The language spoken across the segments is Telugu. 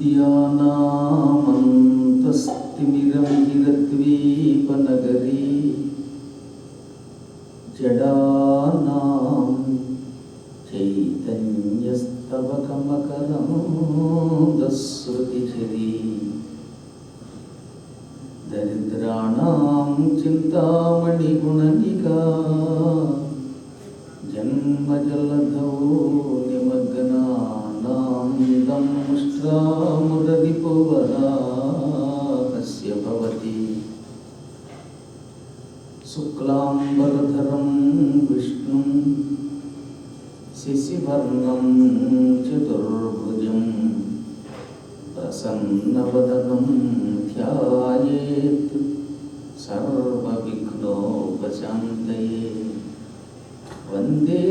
विद्यानामन्तस्तिमिरमिहिरद्वीपनगरी जडानां चैतन्यस्तवकमकरन्दस्रुतिझरी दरिद्राणां चिन्तामणिगुणनिका जन्मजलधौ निमग्नानां दंष्ट्रामुररिपुवराहस्य भवति शुक्लाम्बरधरं विष्णुं शशिवर्णं चतुर्भुजं प्रसन्नवदनं ध्यायेत् सर्वविघ्नोपशान्तये वन्दे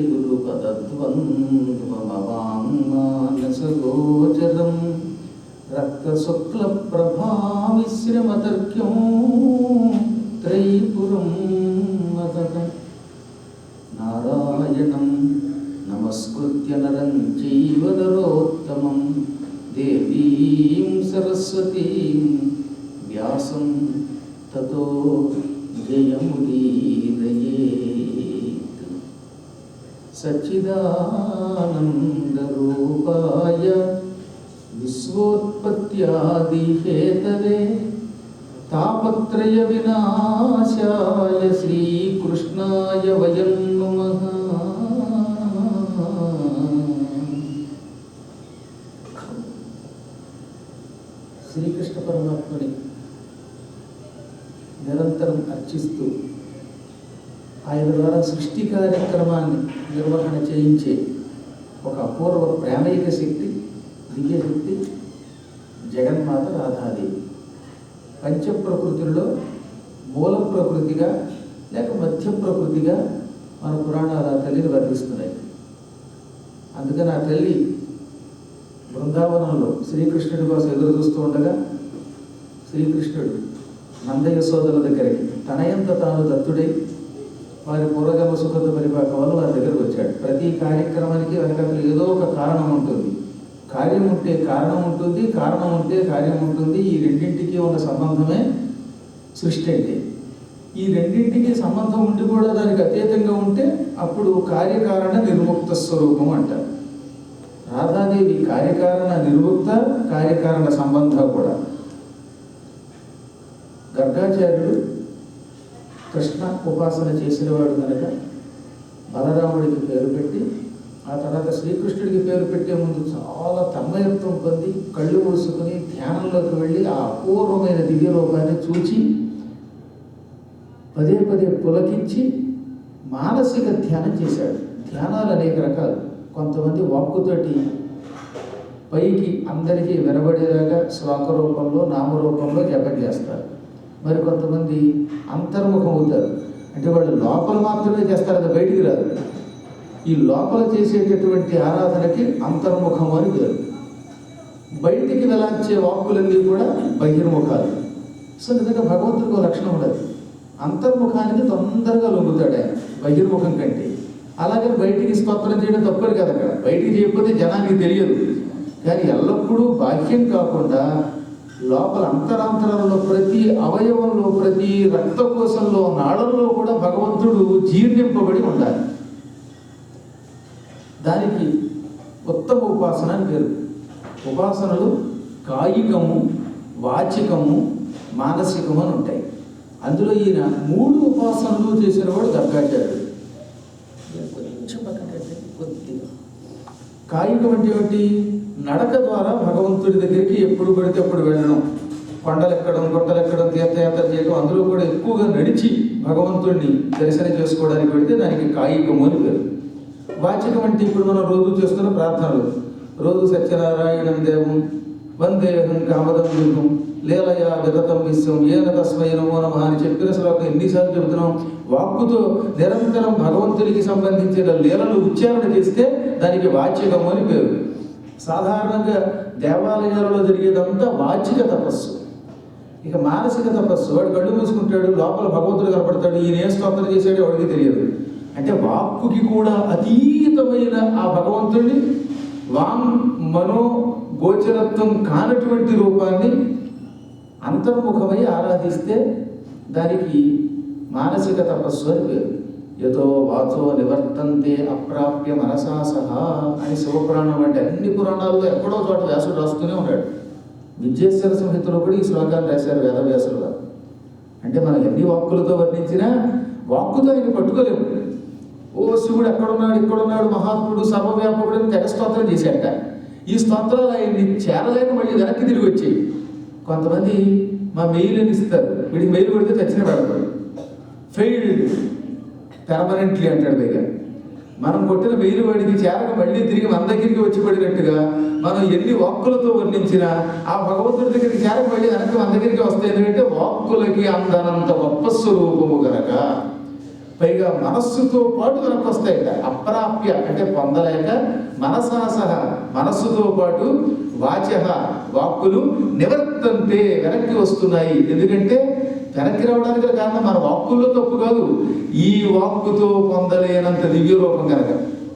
गुरुपदद्वन्द्वमवाङ्मानसगोचरं रक्तशुक्लप्रभामिश्रमतर्क्यं त्रयीपुरं महः नारायणं नमस्कृत्य नरं चैव नरोत्तमं देवीं सरस्वतीं व्यासं ततो जयमुदीरयेत्। सच्चिदानन्दरूपाय विश्वोत्पत्त्यादिहेतवे तापत्रय विनाशाय श्रीकृष्णाय वयं नमः। శ్రీకృష్ణ పరమాత్మని నిరంతరం అర్చిస్తూ ఆయన ద్వారా సృష్టి కార్యక్రమాన్ని నిర్వహణ చేయించే ఒక అపూర్వ ప్రేమైక శక్తి, దివ్యశక్తి జగన్మాత రాధాదేవి. పంచప్రకృతుల్లో మూల ప్రకృతిగా లేక మధ్య ప్రకృతిగా మన పురాణాలు ఆ తల్లిని వర్ణిస్తున్నాయి. అందుకని ఆ తల్లి బృందావనంలో శ్రీకృష్ణుడి కోసం ఎదురు చూస్తూ ఉండగా శ్రీకృష్ణుడు నందయశోదల దగ్గరికి తనయంత తాను దత్తుడై వారి పూర్వజన్మ సుఖత పరిపాకం వల్ల వారి దగ్గరకు వచ్చాడు. ప్రతి కార్యక్రమానికి వెనకాల ఏదో ఒక కారణం ఉంటుంది. కార్యం ఉంటే కారణం ఉంటుంది, కారణం ఉంటే కార్యం ఉంటుంది. ఈ రెండింటికి ఉన్న సంబంధమే సృష్టి అంటే. ఈ రెండింటికి సంబంధం ఉండి కూడా దానికి అతీతంగా ఉంటే అప్పుడు కార్యకారణ నిర్ముక్త స్వరూపం అంటారు. రాధాదేవి కార్యకారణ నిర్ముక్త, కార్యకారణ సంబంధ కూడా. గర్గాచార్యుడు కృష్ణ ఉపాసన చేసినవాడు కనుక బలరాముడికి పేరు పెట్టి ఆ తర్వాత శ్రీకృష్ణుడికి పేరు పెట్టే ముందు చాలా తన్మయత్వం పొంది కళ్ళు మూసుకుని ధ్యానంలోకి వెళ్ళి ఆ అపూర్వమైన దివ్య రూపాన్ని చూచి పదే పదే పులకించి మానసిక ధ్యానం చేశాడు. ధ్యానాలు అనేక రకాలు. కొంతమంది వాక్కుతోటి పైకి అందరికీ వినబడేలాగా శ్లోక రూపంలో నామరూపంలో జపం చేస్తారు. మరి కొంతమంది అంతర్ముఖం అవుతారు. అంటే వాళ్ళు లోపల మాత్రమే చేస్తారు, అది బయటికి రాదు. ఈ లోపల చేసేటటువంటి ఆరాధనకి అంతర్ముఖం అని పేరు. బయటికి వెలాంచే వాక్కులన్నీ కూడా బహిర్ముఖాలు. సో నిజంగా భగవంతుడికి ఒక లక్షణం ఉండదు. అంతర్ముఖానికి తొందరగా లొంగుతాడు ఆయన బహిర్ముఖం కంటే. అలాగే బయటికి స్తోత్రం చేయడం తప్పదు కదా. అక్కడ బయటికి చేయకపోతే జనానికి తెలియదు. కానీ ఎల్లప్పుడూ బాహ్యం కాకుండా లోపల అంతరాంతరంలో ప్రతి అవయవంలో, ప్రతి రక్తకోశంలో, నాళంలో కూడా భగవంతుడు జీర్ణింపబడి ఉండాలి. దానికి ఉత్తమ ఉపాసన అని పేరు. ఉపాసనలు కాయికము, వాచికము, మానసికము అని ఉంటాయి. అందులో ఈయన 3 ఉపాసనలు చేసిన వాడు గర్గాచార్యుడు. కొంచెం కొద్దిగా కాయికం అంటే ఏమిటి? నడక ద్వారా భగవంతుడి దగ్గరికి ఎప్పుడు పడితే అప్పుడు వెళ్ళడం, కొండలెక్కడం, గుట్టలెక్కడం, తీర్థయాత్ర చేయడం, అందులో కూడా ఎక్కువగా నడిచి భగవంతుడిని దర్శనం చేసుకోవడానికి వెళితే దానికి కాయికము అని పేరు. వాచికం అంటే ఇప్పుడు మనం రోజు చేస్తున్న ప్రార్థనలు. రోజు సత్యనారాయణం దేవం వందేహం కామదం యుగం లీలయా విరతం విశ్వం ఏన తస్మై నమో నమః అని చెప్పిన శ్లోకం ఎన్నిసార్లు చెబుతున్నాం. వాక్కుతో నిరంతరం భగవంతుడికి సంబంధించిన లీలలు ఉచ్చారణ చేస్తే దానికి వాచికము అని పేరు. సాధారణంగా దేవాలయాలలో జరిగేదంతా వాచిక తపస్సు. ఇక మానసిక తపస్సు, వాడు కళ్ళు మూసుకుంటాడు, లోపల భగవంతుడు కనపడతాడు, ఈయన ఏ స్తోత్రం చేశాడో వాడికి తెలియదు. అంటే వాక్కుకి కూడా అతీతమైన ఆ భగవంతుడిని వాంగ్ మనో గోచరత్వం కానటువంటి రూపాన్ని అంతర్ముఖమై ఆరాధిస్తే దానికి మానసిక తపస్సు అని పేరు. యతో వాచో నివర్తంతే అప్రాప్య మనసా సహా అని శివపురాణం అంటే అన్ని పురాణాల్లో ఎక్కడో చోట వ్యాసుడు రాస్తూనే ఉన్నాడు. విద్యేశ్వర సంహితలో కూడా ఈ శ్లోకాన్ని రాశారు వేదవ్యాసులు గారు. అంటే మనం ఎన్ని వాక్కులతో వర్ణించినా వాక్కుతో ఆయన పట్టుకోలేము. ఓ శివుడు ఎక్కడున్నాడు, ఇక్కడున్నాడు, మహాత్ముడు, సర్వవ్యాపకుడు అని తెగ స్తోత్రం చేశాట. ఈ స్తోత్రాలు ఆయన్ని చేరలేక మళ్ళీ వెనక్కి తిరిగి వచ్చాయి. కొంతమంది మా మెయిల్ అని ఇస్తారు, వీడికి మెయిల్ కొడితే చచ్చిన పెడతాడు, ఫెయిల్డ్ పెర్మనెంట్లీ అంటాడు. పైగా మనం కొట్టిన మెయిల్ వాడికి చేరక మళ్ళీ తిరిగి మన దగ్గరికి వచ్చి పడినట్టుగా మనం ఎన్ని వాక్కులతో వర్ణించినా ఆ భగవంతుడి దగ్గరికి చేరక మళ్ళీ వెనక్కి మన దగ్గరికి వస్తాయి. ఎందుకంటే వాక్కులకి అందనంత గొప్ప స్వరూపము గనక. పైగా మనస్సుతో పాటు వెనక్కి వస్తాయట. అప్రాప్య అంటే పొందలేక, మనసాసహ మనస్సుతో పాటు, వాచ వాక్కులు నివర్తంతే వెనక్కి వస్తున్నాయి. ఎందుకంటే వెనక్కి రావడానికి కారణం మన వాక్కుల్లో తప్పు కాదు, ఈ వాక్కుతో పొందలేనంత దివ్య రూపం కనుక.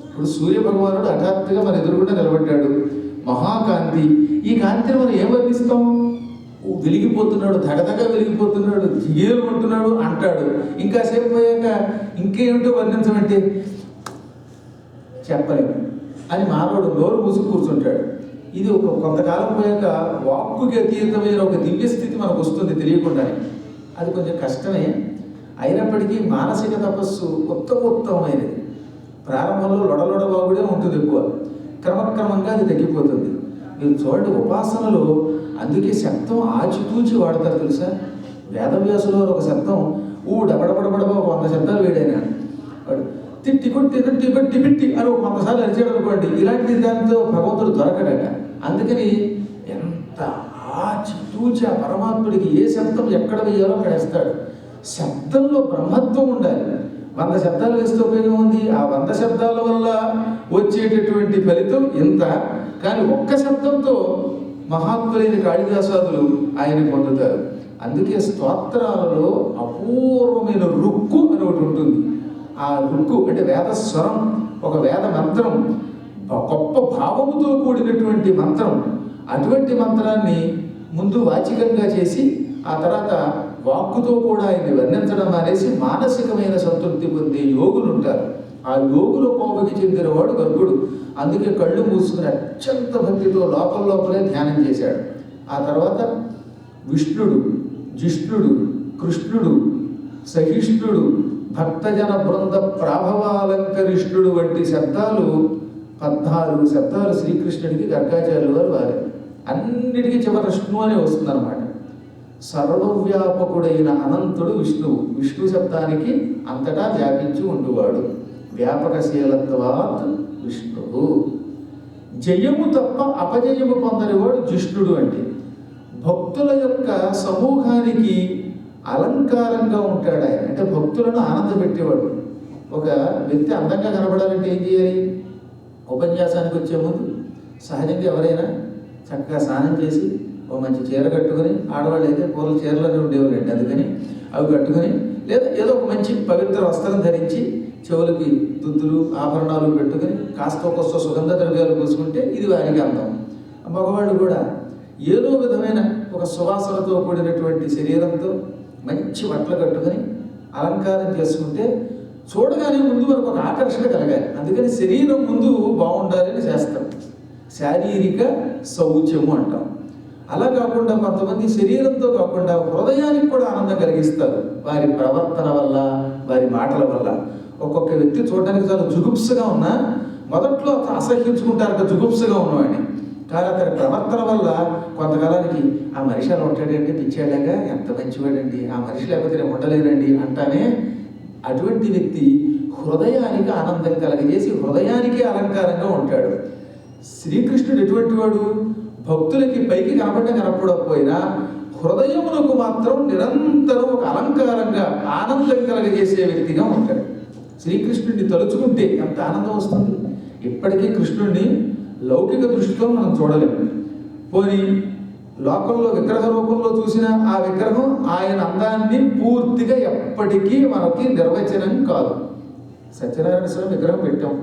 ఇప్పుడు సూర్య భగవానుడు హఠాత్తుగా మన ఎదురుగుండా నిలబడ్డాడు, మహాకాంతి. ఈ కాంతిని మనం ఏం వర్ణిస్తాం? వెలిగిపోతున్నాడు, దగదగా వెలిగిపోతున్నాడు, జిగేలు ఉంటున్నాడు అంటాడు. ఇంకా సేపు పోయాక ఇంకేమిటో వర్ణించమంటే చెప్పలేము అని మానవుడు నోరు మూసుకు కూర్చుంటాడు. ఇది ఒక కొంతకాలం పోయాక వాక్కుకి అతీతమైన ఒక దివ్య స్థితి మనకు వస్తుంది తెలియకుండానే. అది కొంచెం కష్టమే, అయినప్పటికీ మానసిక తపస్సు ఉత్తమోత్తమైనది. ప్రారంభంలో లొడలొడబాగుడే ఉంటుంది ఎక్కువ, క్రమక్రమంగా అది తగ్గిపోతుంది. మీరు చూడండి ఉపాసనలో అందుకే శబ్దం ఆచితూచి వాడతారు తెలుసా. వేదవ్యాసులో ఒక శబ్దం డబడబడబడబ 100 శబ్దాలు వేడైనా వాడు తిట్టి కొట్టి తిట్టి పెట్టి పిట్టి అని ఒక 100 సార్లు అరిచాడు అనుకోండి, ఇలాంటి దాంతో భగవంతుడు దొరకడట. అందుకని ఎంత ఆచితూచి ఆ పరమాత్ముడికి ఏ శబ్దం ఎక్కడ వేయాలో అక్కడ వేస్తాడు. శబ్దంలో బ్రహ్మత్వం ఉండాలి. 100 శబ్దాలు వేస్తే ఉపయోగం ఉంది. ఆ 100 శబ్దాల వల్ల వచ్చేటటువంటి ఫలితం ఇంత. కానీ ఒక్క శబ్దంతో మహాత్ములైన కాళిదాసాదులు ఆయన పొందుతారు. అందుకే స్తోత్రాలలో అపూర్వమైన రుక్కు అని ఒకటి ఉంటుంది. ఆ రుక్కు అంటే వేద స్వరం, ఒక వేద మంత్రం, గొప్ప భావముతో కూడినటువంటి మంత్రం. అటువంటి మంత్రాన్ని ముందు వాచికంగా చేసి ఆ తర్వాత వాక్కుతో కూడా ఆయన్ని వర్ణించడం అనేసి మానసికమైన సంతృప్తి పొందే యోగులు ఉంటారు. ఆ యోగుల కోపకి చెందినవాడు గర్గుడు. అందుకే కళ్ళు మూసుకుని అత్యంత భక్తితో లోపలే ధ్యానం చేశాడు. ఆ తర్వాత విష్ణుడు, జిష్ణుడు, కృష్ణుడు, సహిష్ణుడు, భక్తజన బృంద ప్రాభవాలంకరిష్ణుడు వంటి శబ్దాలు 14 శబ్దాలు శ్రీకృష్ణుడికి గర్గాచార్యులు వారు వారు. అన్నిటికీ చివరి విష్ణు అనే వస్తుందన్నమాట. సర్వవ్యాపకుడైన అనంతుడు విష్ణువు. విష్ణు శబ్దానికి అంతటా వ్యాపించి ఉండువాడు. వ్యాపకశీలత్వాత్ విష్ణువు. జయము తప్ప అపజయము పొందనివాడు జిష్ణుడు. అంటే భక్తుల యొక్క సమూహానికి అలంకారంగా ఉంటాడు ఆయన. అంటే భక్తులను ఆనందపెట్టేవాడు. ఒక వ్యక్తి అందంగా కనబడాలంటే ఏం చేయాలి? ఉపన్యాసానికి వచ్చే ముందు సహజంగా ఎవరైనా చక్కగా స్నానం చేసి ఓ మంచి చీర కట్టుకుని, ఆడవాళ్ళు అయితే పూల చీరలోనే ఉండేవాళ్ళండి, అందుకని అవి కట్టుకుని లేదా ఏదో ఒక మంచి పవిత్ర వస్త్రం ధరించి చెవులకి దుద్దులు ఆభరణాలు పెట్టుకుని కాస్త కొస్త సుగంధ ద్రవ్యాలు పూసుకుంటే ఇది వారికి అందం. మగవాళ్ళు కూడా ఏదో విధమైన ఒక సువాసనతో కూడినటువంటి శరీరంతో మంచి బట్టలు కట్టుకుని అలంకారం చేసుకుంటే చూడగానే ముందు మనకు ఒక ఆకర్షణ కలగాలి. అందుకని శరీరం ముందు బాగుండాలని చేస్తాం, శారీరక శౌచ్యము అంటాం. అలా కాకుండా కొంతమంది శరీరంతో కాకుండా హృదయానికి కూడా ఆనందం కలిగిస్తారు వారి ప్రవర్తన వల్ల, వారి మాటల వల్ల. ఒక్కొక్క వ్యక్తి చూడడానికి చాలా జుగుప్సగా ఉన్నా మొదట్లో అసహ్యించుకుంటారు జుగుప్సగా ఉన్నవాడిని. కానీ అతని ప్రవర్తన వల్ల కొంతకాలానికి ఆ మనిషి అలా ఉంటాడండి, పిచ్చాడాగా ఎంత మంచివాడండి, ఆ మనిషి లేకపోతే నేను ఉండలేనండి అంటానే. అటువంటి వ్యక్తి హృదయానికి ఆనందం కలిగజేసి హృదయానికి అలంకారంగా ఉంటాడు. శ్రీకృష్ణుడు ఎటువంటి వాడు? భక్తులకి పైకి కనపడకపోయినా హృదయమునకు మాత్రం నిరంతరం ఒక అలంకారంగా ఆనందం కలగజేసే వ్యక్తిగా ఉంటాడు. శ్రీకృష్ణుడిని తలుచుకుంటే ఎంత ఆనందం వస్తుంది. ఇప్పటికీ కృష్ణుడిని లౌకిక దృష్టితో మనం చూడలేము. పోనీ లోకంలో విగ్రహ రూపంలో చూసిన ఆ విగ్రహం ఆయన అందాన్ని పూర్తిగా ఎప్పటికీ మనకి నిర్వచనం కాదు. సత్యనారాయణ స్వామి విగ్రహం పెట్టాం,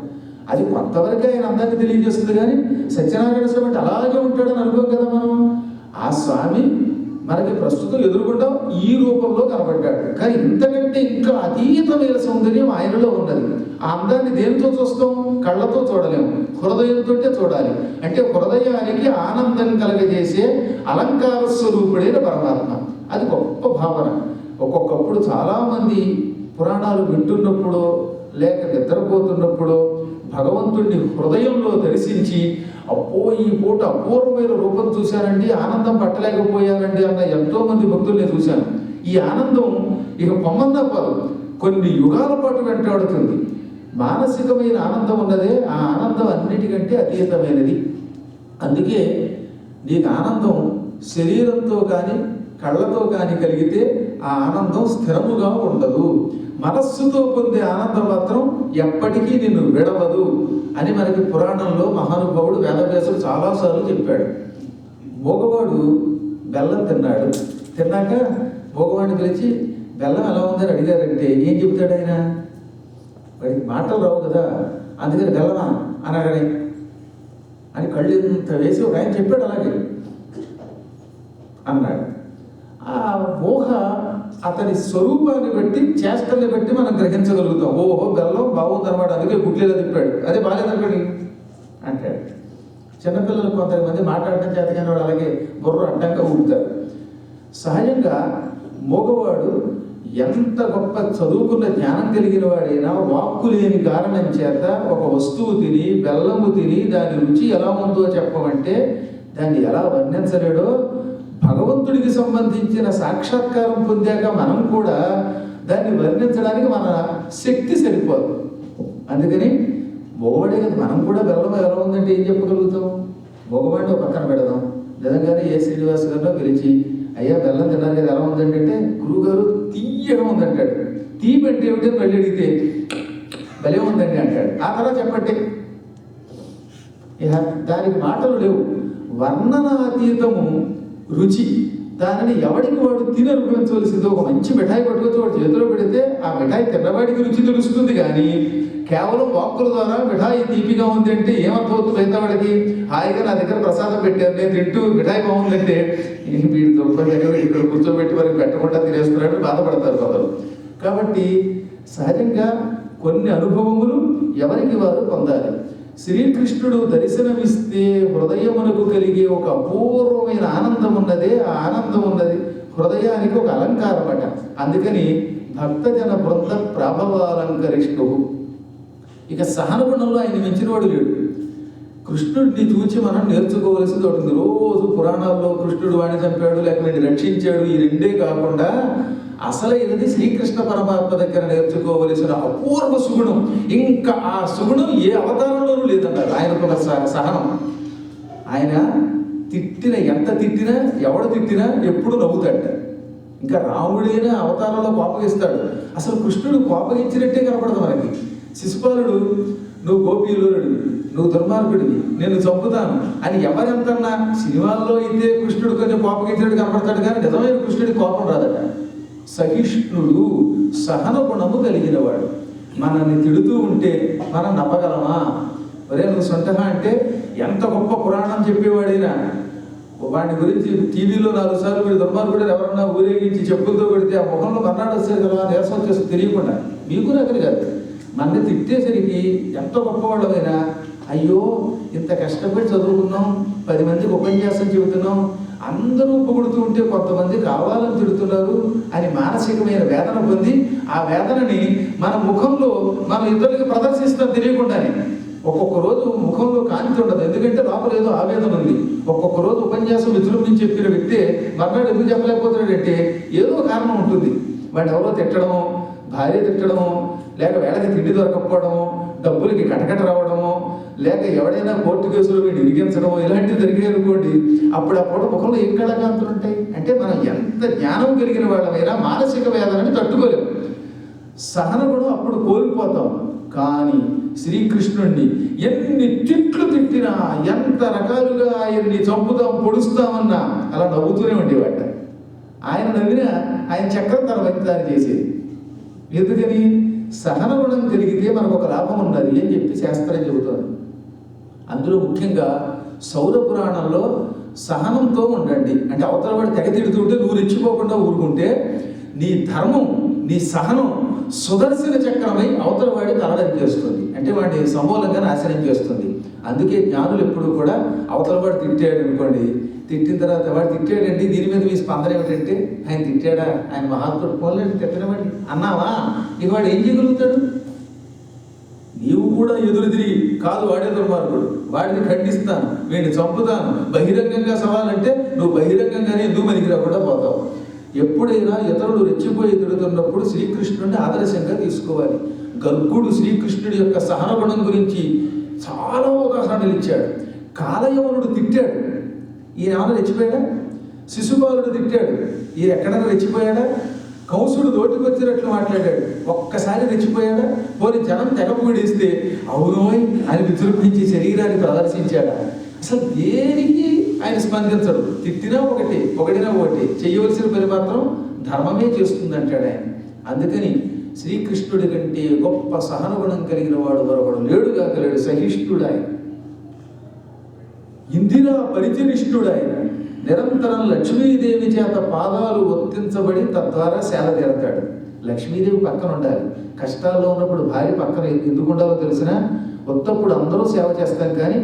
అది కొంతవరకు ఆయన అందాన్ని తెలియజేస్తుంది. కానీ సత్యనారాయణ స్వామి అంటే అలాగే ఉంటాడని అనుకోం కదా మనం. ఆ స్వామి మనకి ప్రస్తుతం ఎదురుగుండా ఈ రూపంలో కనబడ్డాడు. కానీ ఇంతకంటే ఇంకా అతీతమైన సౌందర్యం ఆయనలో ఉన్నది. ఆ అందాన్ని దేనితో చూస్తాం? కళ్ళతో చూడలేము, హృదయంతో చూడాలి. అంటే హృదయానికి ఆనందం కలగజేసే అలంకార స్వరూపుడైన పరమాత్మ. అది గొప్ప భావన. ఒక్కొక్కప్పుడు చాలామంది పురాణాలు వింటున్నప్పుడు లేక నిద్రపోతున్నప్పుడు భగవంతుడిని హృదయంలో దర్శించి అప్పో ఈ పూట అపూర్వమైన రూపం చూశానండి, ఆనందం పట్టలేకపోయానండి అన్న ఎంతో మంది భక్తుల్ని చూశాను. ఈ ఆనందం ఇక పొమ్మన్నా పాలు కొన్ని యుగాల పాటు వెంటాడుతుంది. మానసికమైన ఆనందం ఉన్నదే, ఆ ఆనందం అన్నిటికంటే అతీతమైనది. అందుకే నీకు ఆనందం శరీరంతో కానీ కళ్ళతో కానీ కలిగితే ఆ ఆనందం స్థిరముగా ఉండదు. మనస్సుతో పొందే ఆనందం మాత్రం ఎప్పటికీ నిన్ను విడవదు అని మనకి పురాణంలో మహానుభావుడు వేదవ్యాసుడు చాలాసార్లు చెప్పాడు. మోగవాడు బెల్లం తిన్నాడు. తిన్నాక మోగవాడిని పిలిచి బెల్లం ఎలా ఉందని అడిగారంటే ఏం చెబుతాడు ఆయన? వాడికి మాటలు రావు కదా, అందుకని బెల్లమా అని అడగడే అని కళ్ళు ఇంత వేసి ఒక ఆయన చెప్పాడు అలాగే అన్నాడు. ఆ ఊహ అతని స్వరూపాన్ని బట్టి చేష్టల్ని బట్టి మనం గ్రహించగలుగుతాం. ఓహో బెల్లం బాగుందన్నమాట, అందుకే గుడ్లేలా తిప్పాడు, అదే బాగాలేదనుకోండి అంటాడు. చిన్నపిల్లలు కొంతమంది మాట్లాడటం చేతగానే వాడు అలాగే బుర్ర అడ్డంగా ఊపుతారు. సహజంగా మగవాడు ఎంత గొప్ప చదువుకున్న జ్ఞానం కలిగిన వాడైనా వాక్కు లేని కారణం చేత ఒక వస్తువు తిని బెల్లము తిని దాని రుచి ఎలా ఉందో చెప్పమంటే దాన్ని ఎలా వర్ణించలేడో, భగవంతుడికి సంబంధించిన సాక్షాత్కారం పొందాక మనం కూడా దాన్ని వర్ణించడానికి మన శక్తి సరిపోదు. అందుకని మగవాడే కదా, మనం కూడా బెల్లం ఎలా ఉందంటే ఏం చెప్పగలుగుతాం? మగవాడిని పక్కన పెడదాం. నిజంగానే ఏ శ్రీనివాస్ గారిలో పిలిచి అయ్యా బెల్లం తిన్నారు కదా ఎలా ఉందంటే గురువుగారు తీయగా ఉందంటాడు. తీపి అంటే ఏమిటో మళ్ళీ అడిగితే భలే ఉందండి అంటాడు. ఆ తర్వాత చెప్పండి, ఇక దానికి మాటలు లేవు. వర్ణనాతీతము రుచి. దానిని ఎవడికి వాడు తిని అనుభవించవలసింది. ఒక మంచి మిఠాయి పట్టుకొచ్చి వాడు చేతిలో పెడితే ఆ మిఠాయి తిన్నవాడికి రుచి తెలుస్తుంది. కానీ కేవలం వాక్కుల ద్వారా మిఠాయి తీపిగా ఉంది అంటే ఏమర్థమవుతుంది? అయితే వాడికి హాయిగా నా దగ్గర ప్రసాదం పెట్టారు, నేను తింటూ మిఠాయి బాగుందంటే వీడి దొరకగా ఇక్కడ కూర్చోబెట్టి వారికి పెట్టకుండా తినేస్తున్నాడు బాధపడతారు కొందరు. కాబట్టి సహజంగా కొన్ని అనుభవములు ఎవరికి వారు పొందాలి. శ్రీకృష్ణుడు దర్శనమిస్తే హృదయమునకు కలిగే ఒక అపూర్వమైన ఆనందం ఉన్నదే, ఆ ఆనందం ఉన్నది హృదయానికి ఒక అలంకారం అట. అందుకని భక్తజన బృంద ప్రాభవాలంకరిష్ణు. ఇక సహనగుణంలో ఆయన మించిన వాడు లేడు. కృష్ణుడిని చూచి మనం నేర్చుకోవలసింది ఒకటి. రోజు పురాణాల్లో కృష్ణుడు వాడిని చంపాడు లేక వీడిని రక్షించాడు, ఈ రెండే కాకుండా అసలైనది శ్రీకృష్ణ పరమాత్మ దగ్గర నేర్చుకోవలసిన అపూర్వ సుగుణం. ఇంకా ఆ సుగుణం ఏ అవతారంలోనూ లేదన్నారు. ఆయనకున్న సహనం. ఆయన ఎంత తిట్టినా ఎవడు తిట్టినా ఎప్పుడు నవ్వుతాడు. ఇంకా రాముడైన అవతారంలో కోపగిస్తాడు. అసలు కృష్ణుడు కోపగించినట్టే కనపడదు మనకి. శిశుపాలుడు నువ్వు గోపీలురుడు, నువ్వు దుర్మార్గుడివి, నేను చంపుతాను అని ఎవరెంతన్నా సినిమాల్లో అయితే కృష్ణుడు కొంచెం కోపగించినట్టు కనపడతాడు. కానీ నిజమైన కృష్ణుడికి కోపం రాదట. సహిష్ణుడు, సహన గుణము కలిగినవాడు. మనల్ని తిడుతూ ఉంటే మనం నమ్మగలమా? ఒరే నువ్వు సొంతగా అంటే ఎంత గొప్ప పురాణం చెప్పేవాడైనా వాడి గురించి టీవీలో 4 సార్లు వీడు దుర్మార్గుడు ఎవరన్నా ఊరేగించి చెప్పులతో పెడితే ఆ ముఖంలో మర్నాడు వచ్చేది కదా, నీరసం వచ్చేసి తెలియకుండా. మీకు రకలు కాదు, మన తిట్టేసరికి ఎంత గొప్పవాళ్ళమైనా అయ్యో ఇంత కష్టపడి చదువుకున్నాం, 10 మందికి ఉపన్యాసం చెబుతున్నాం, అందరూ పొగుడుతూ ఉంటే కొంతమంది కావాలని తిడుతున్నారు అని మానసికమైన వేదన పొంది ఆ వేదనని మన ముఖంలో మనం ఇతరులకి ప్రదర్శిస్తాం తెలియకుండానే. ఒక్కొక్క రోజు ముఖంలో కాంతి ఉండదు, ఎందుకంటే లోపల ఏదో ఆవేదన ఉంది. ఒక్కొక్క రోజు ఉపన్యాసం విజృంభించి చెప్పిన వ్యక్తి మర్నాడు ఎందుకు చెప్పలేకపోతున్నాడంటే ఏదో కారణం ఉంటుంది. వాడిని ఎవరో తిట్టడమో, భార్య తిట్టడమో, లేక వేళకి తిండి దొరకపోవడమో, డబ్బులకి కటకట రావడమో, లేక ఎవడైనా కోర్టు కేసులో వీడిని ఇరిగించడమో ఇలాంటివి జరిగాయి అనుకోండి. అప్పుడప్పుడు ముఖంలో ఏం కళాకాంతులు ఉంటాయి. అంటే మనం ఎంత జ్ఞానం కలిగిన వాళ్ళమైనా మానసిక వేదనని తట్టుకోలేము. సహన కూడా అప్పుడు కోల్పోతాం. కానీ శ్రీకృష్ణుణ్ణి ఎన్ని తిట్లు తిట్టినా, ఎంత రకాలుగా ఆయన్ని చంపుతాం పొడుస్తామన్నా అలా నవ్వుతూనే ఉండేవాట. ఆయన నవ్వినా ఆయన చక్రం తన వైద్యాన్ని చేసేది. ఎందుకని సహన గుణం కలిగితే మనకు ఒక లాభం ఉన్నది అని చెప్పి శాస్త్రం చెబుతోంది. అందులో ముఖ్యంగా సౌర పురాణంలో సహనంతో ఉండండి అంటే అవతల వాడు తెగ తిడుతుంటే నువ్వు రెచ్చిపోకుండా ఊరుకుంటే నీ ధర్మం నీ సహనం సుదర్శన చక్రమై అవతల వాడి తలడని చేస్తుంది, అంటే వాడిని సమూలంగా నాశనం చేస్తుంది. అందుకే జ్ఞానులు ఎప్పుడు కూడా అవతల వాడు తిట్టాడు అనుకోండి, తిట్టిన తర్వాత వాడు తిట్టాడంటే దీని మీద మీ స్పందన ఏమిటంటే ఆయన తిట్టాడా, ఆయన మహాత్ముడు పోలేండి తిట్టనవాడి అన్నావా, ఇక వాడు ఏం చేయగలుగుతాడు? నీవు కూడా ఎదురు తిరిగి కాదు వాడే దుర్మార్గుడు, వాడిని ఖండిస్తాను, వీడిని చంపుతాను, బహిరంగంగా సవాలంటే నువ్వు బహిరంగంగానే ఎందుకు మనకి రాకుండా పోతావు. ఎప్పుడైనా ఇతరులు రెచ్చిపోయి తిడుతున్నప్పుడు శ్రీకృష్ణుడిని ఆదర్శంగా తీసుకోవాలి. గర్గుడు శ్రీకృష్ణుడి యొక్క సహన గుణం గురించి చాలా ఉదాహరణలు ఇచ్చాడు. కాలయవనుడు తిట్టాడు, ఈయన ఏమైనా రెచ్చిపోయాడా? శిశుపాలుడు తిట్టాడు, ఈయన ఎక్కడైనా రెచ్చిపోయాడా? కంసుడు నోటికి వచ్చినట్లు మాట్లాడాడు, ఒక్కసారి రెచ్చిపోయాడా? పోనీ జనం తెగపూడిస్తే అవునోయ్ అని విజృంభించి శరీరాన్ని ప్రదర్శించాడా? అసలు దేనికి ఆయన స్పందించడు. తిట్టినా ఒకటి, పొగడినా ఒకటి, చేయవలసిన పని మాత్రం ధర్మమే చేస్తుందంటాడు ఆయన. అందుకని శ్రీకృష్ణుడి కంటే గొప్ప సహన గుణం కలిగిన వాడు మరొకడు లేడుగా కలిగాడు. సహిష్ణుడు ఆయన, ఇందిరా పరిచనిష్ఠుడు ఆయన. నిరంతరం లక్ష్మీదేవి చేత పాదాలు ఒత్తించబడి తద్వారా సేద తీరతాడు. లక్ష్మీదేవి పక్కన ఉండాలి. కష్టాల్లో ఉన్నప్పుడు భార్య పక్కన ఎందుకు ఉండాలో తెలిసిన ఒత్తప్పుడు అందరూ సేవ చేస్తాం, కానీ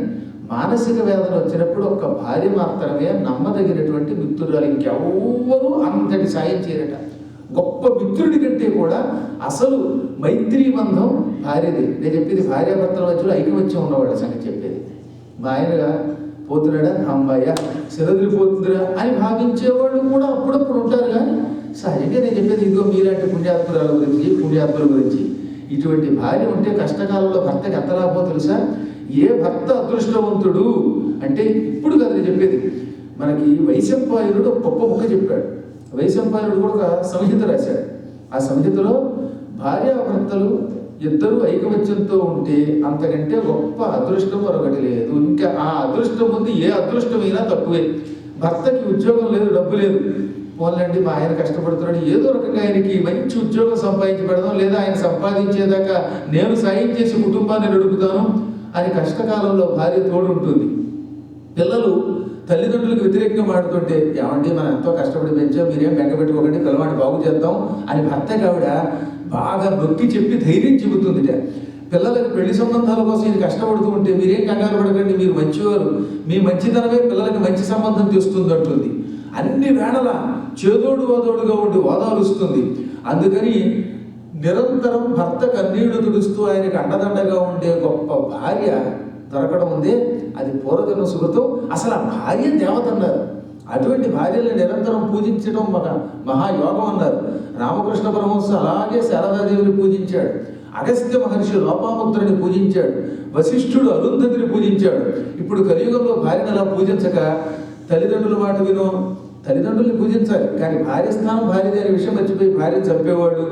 మానసిక వేదన వచ్చినప్పుడు ఒక్క భార్య మాత్రమే నమ్మదగినటువంటి మిత్రురాలు, ఇంకెవ్వరూ అంతటి సాయం చేయరట. గొప్ప మిత్రుడి కంటే కూడా అసలు మైత్రీ బంధం భార్యది. నేను చెప్పేది భార్యాభర్తల మధ్యలో ఐకమత్యం ఉన్నవాడు సంగతి చెప్పేది. మా ఆయనగా పోతున్నాడా, అమ్మాయ్య సిరదిరిపోతుందిరా అని భావించేవాళ్ళు కూడా అప్పుడప్పుడు ఉంటారు. కానీ సహజంగా నేను చెప్పేది ఇదిగో మీలాంటి పుణ్యాత్మురాల గురించి, పుణ్యాత్ముల గురించి. ఇటువంటి భార్య ఉంటే కష్టకాలంలో భర్తకి ఎంత లాభం తెలుసా? ఏ భర్త అదృష్టవంతుడు అంటే ఇప్పుడు కదా నేను చెప్పేది. మనకి వైశంపాయనుడు ఒక గొప్ప ముక్క చెప్పాడు. వైశంపాయనుడు కూడా ఒక సంహిత రాశాడు. ఆ సంహితలో భార్యాభర్తలు ఇద్దరు ఐకమత్యంతో ఉంటే అంతకంటే గొప్ప అదృష్టం మరొకటి లేదు. ఇంకా ఆ అదృష్టం ముందు ఏ అదృష్టమైనా తక్కువే. భర్తకి ఉద్యోగం లేదు, డబ్బు లేదు, పోన్లండి మా ఆయన కష్టపడుతున్నాడు, ఏదో రకంగా ఆయనకి మంచి ఉద్యోగం సంపాదించి పెడదాం, లేదా ఆయన సంపాదించేదాకా నేను సాయం చేసి కుటుంబాన్ని నడుపుతాను అని కష్టకాలంలో భార్య తోడు ఉంటుంది. పిల్లలు తల్లిదండ్రులకు వ్యతిరేకంగా మాడుతుంటే ఏమంటే మనం ఎంతో కష్టపడి పెంచాం, మీరేం బెంగ పెట్టుకోకండి, పిల్లవాడిని బాగు చేద్దాం అని భర్తకి ఆవిడ బాగా నొక్కి చెప్పి ధైర్యం చెబుతుంది. పిల్లలకు పెళ్లి సంబంధాల కోసం ఇది కష్టపడుతూ ఉంటే మీరేం కంగారు పడకండి, మీరు మంచివారు, మీ మంచితనమే పిల్లలకి మంచి సంబంధం తెస్తుంది అంటుంది. అన్ని వేళల చేదోడు వాదోడుగా ఉండి ఓదారుస్తుంది. అందుకని నిరంతరం భర్త కన్నీళ్లు తుడుస్తూ ఆయనకు అండదండగా ఉండే గొప్ప భార్య దొరకడం ఉందే అది పూర్వజన్మ సుఖతో. అసలు ఆ భార్య దేవత అన్నారు. అటువంటి భార్యలను నిరంతరం పూజించడం మన మహాయోగం అన్నారు. రామకృష్ణ పరమహంస అలాగే శారదాదేవిని పూజించాడు. అగస్త్య మహర్షి లోపాముద్రని పూజించాడు. వశిష్ఠుడు అరుంధతిని పూజించాడు. ఇప్పుడు కలియుగంలో భార్యను అలా పూజించక తల్లిదండ్రుల మాట వినో, తల్లిదండ్రుల్ని పూజించాలి కానీ భార్య స్థానం భార్యది అనే విషయం మర్చిపోయి భార్యను చంపేవాడు,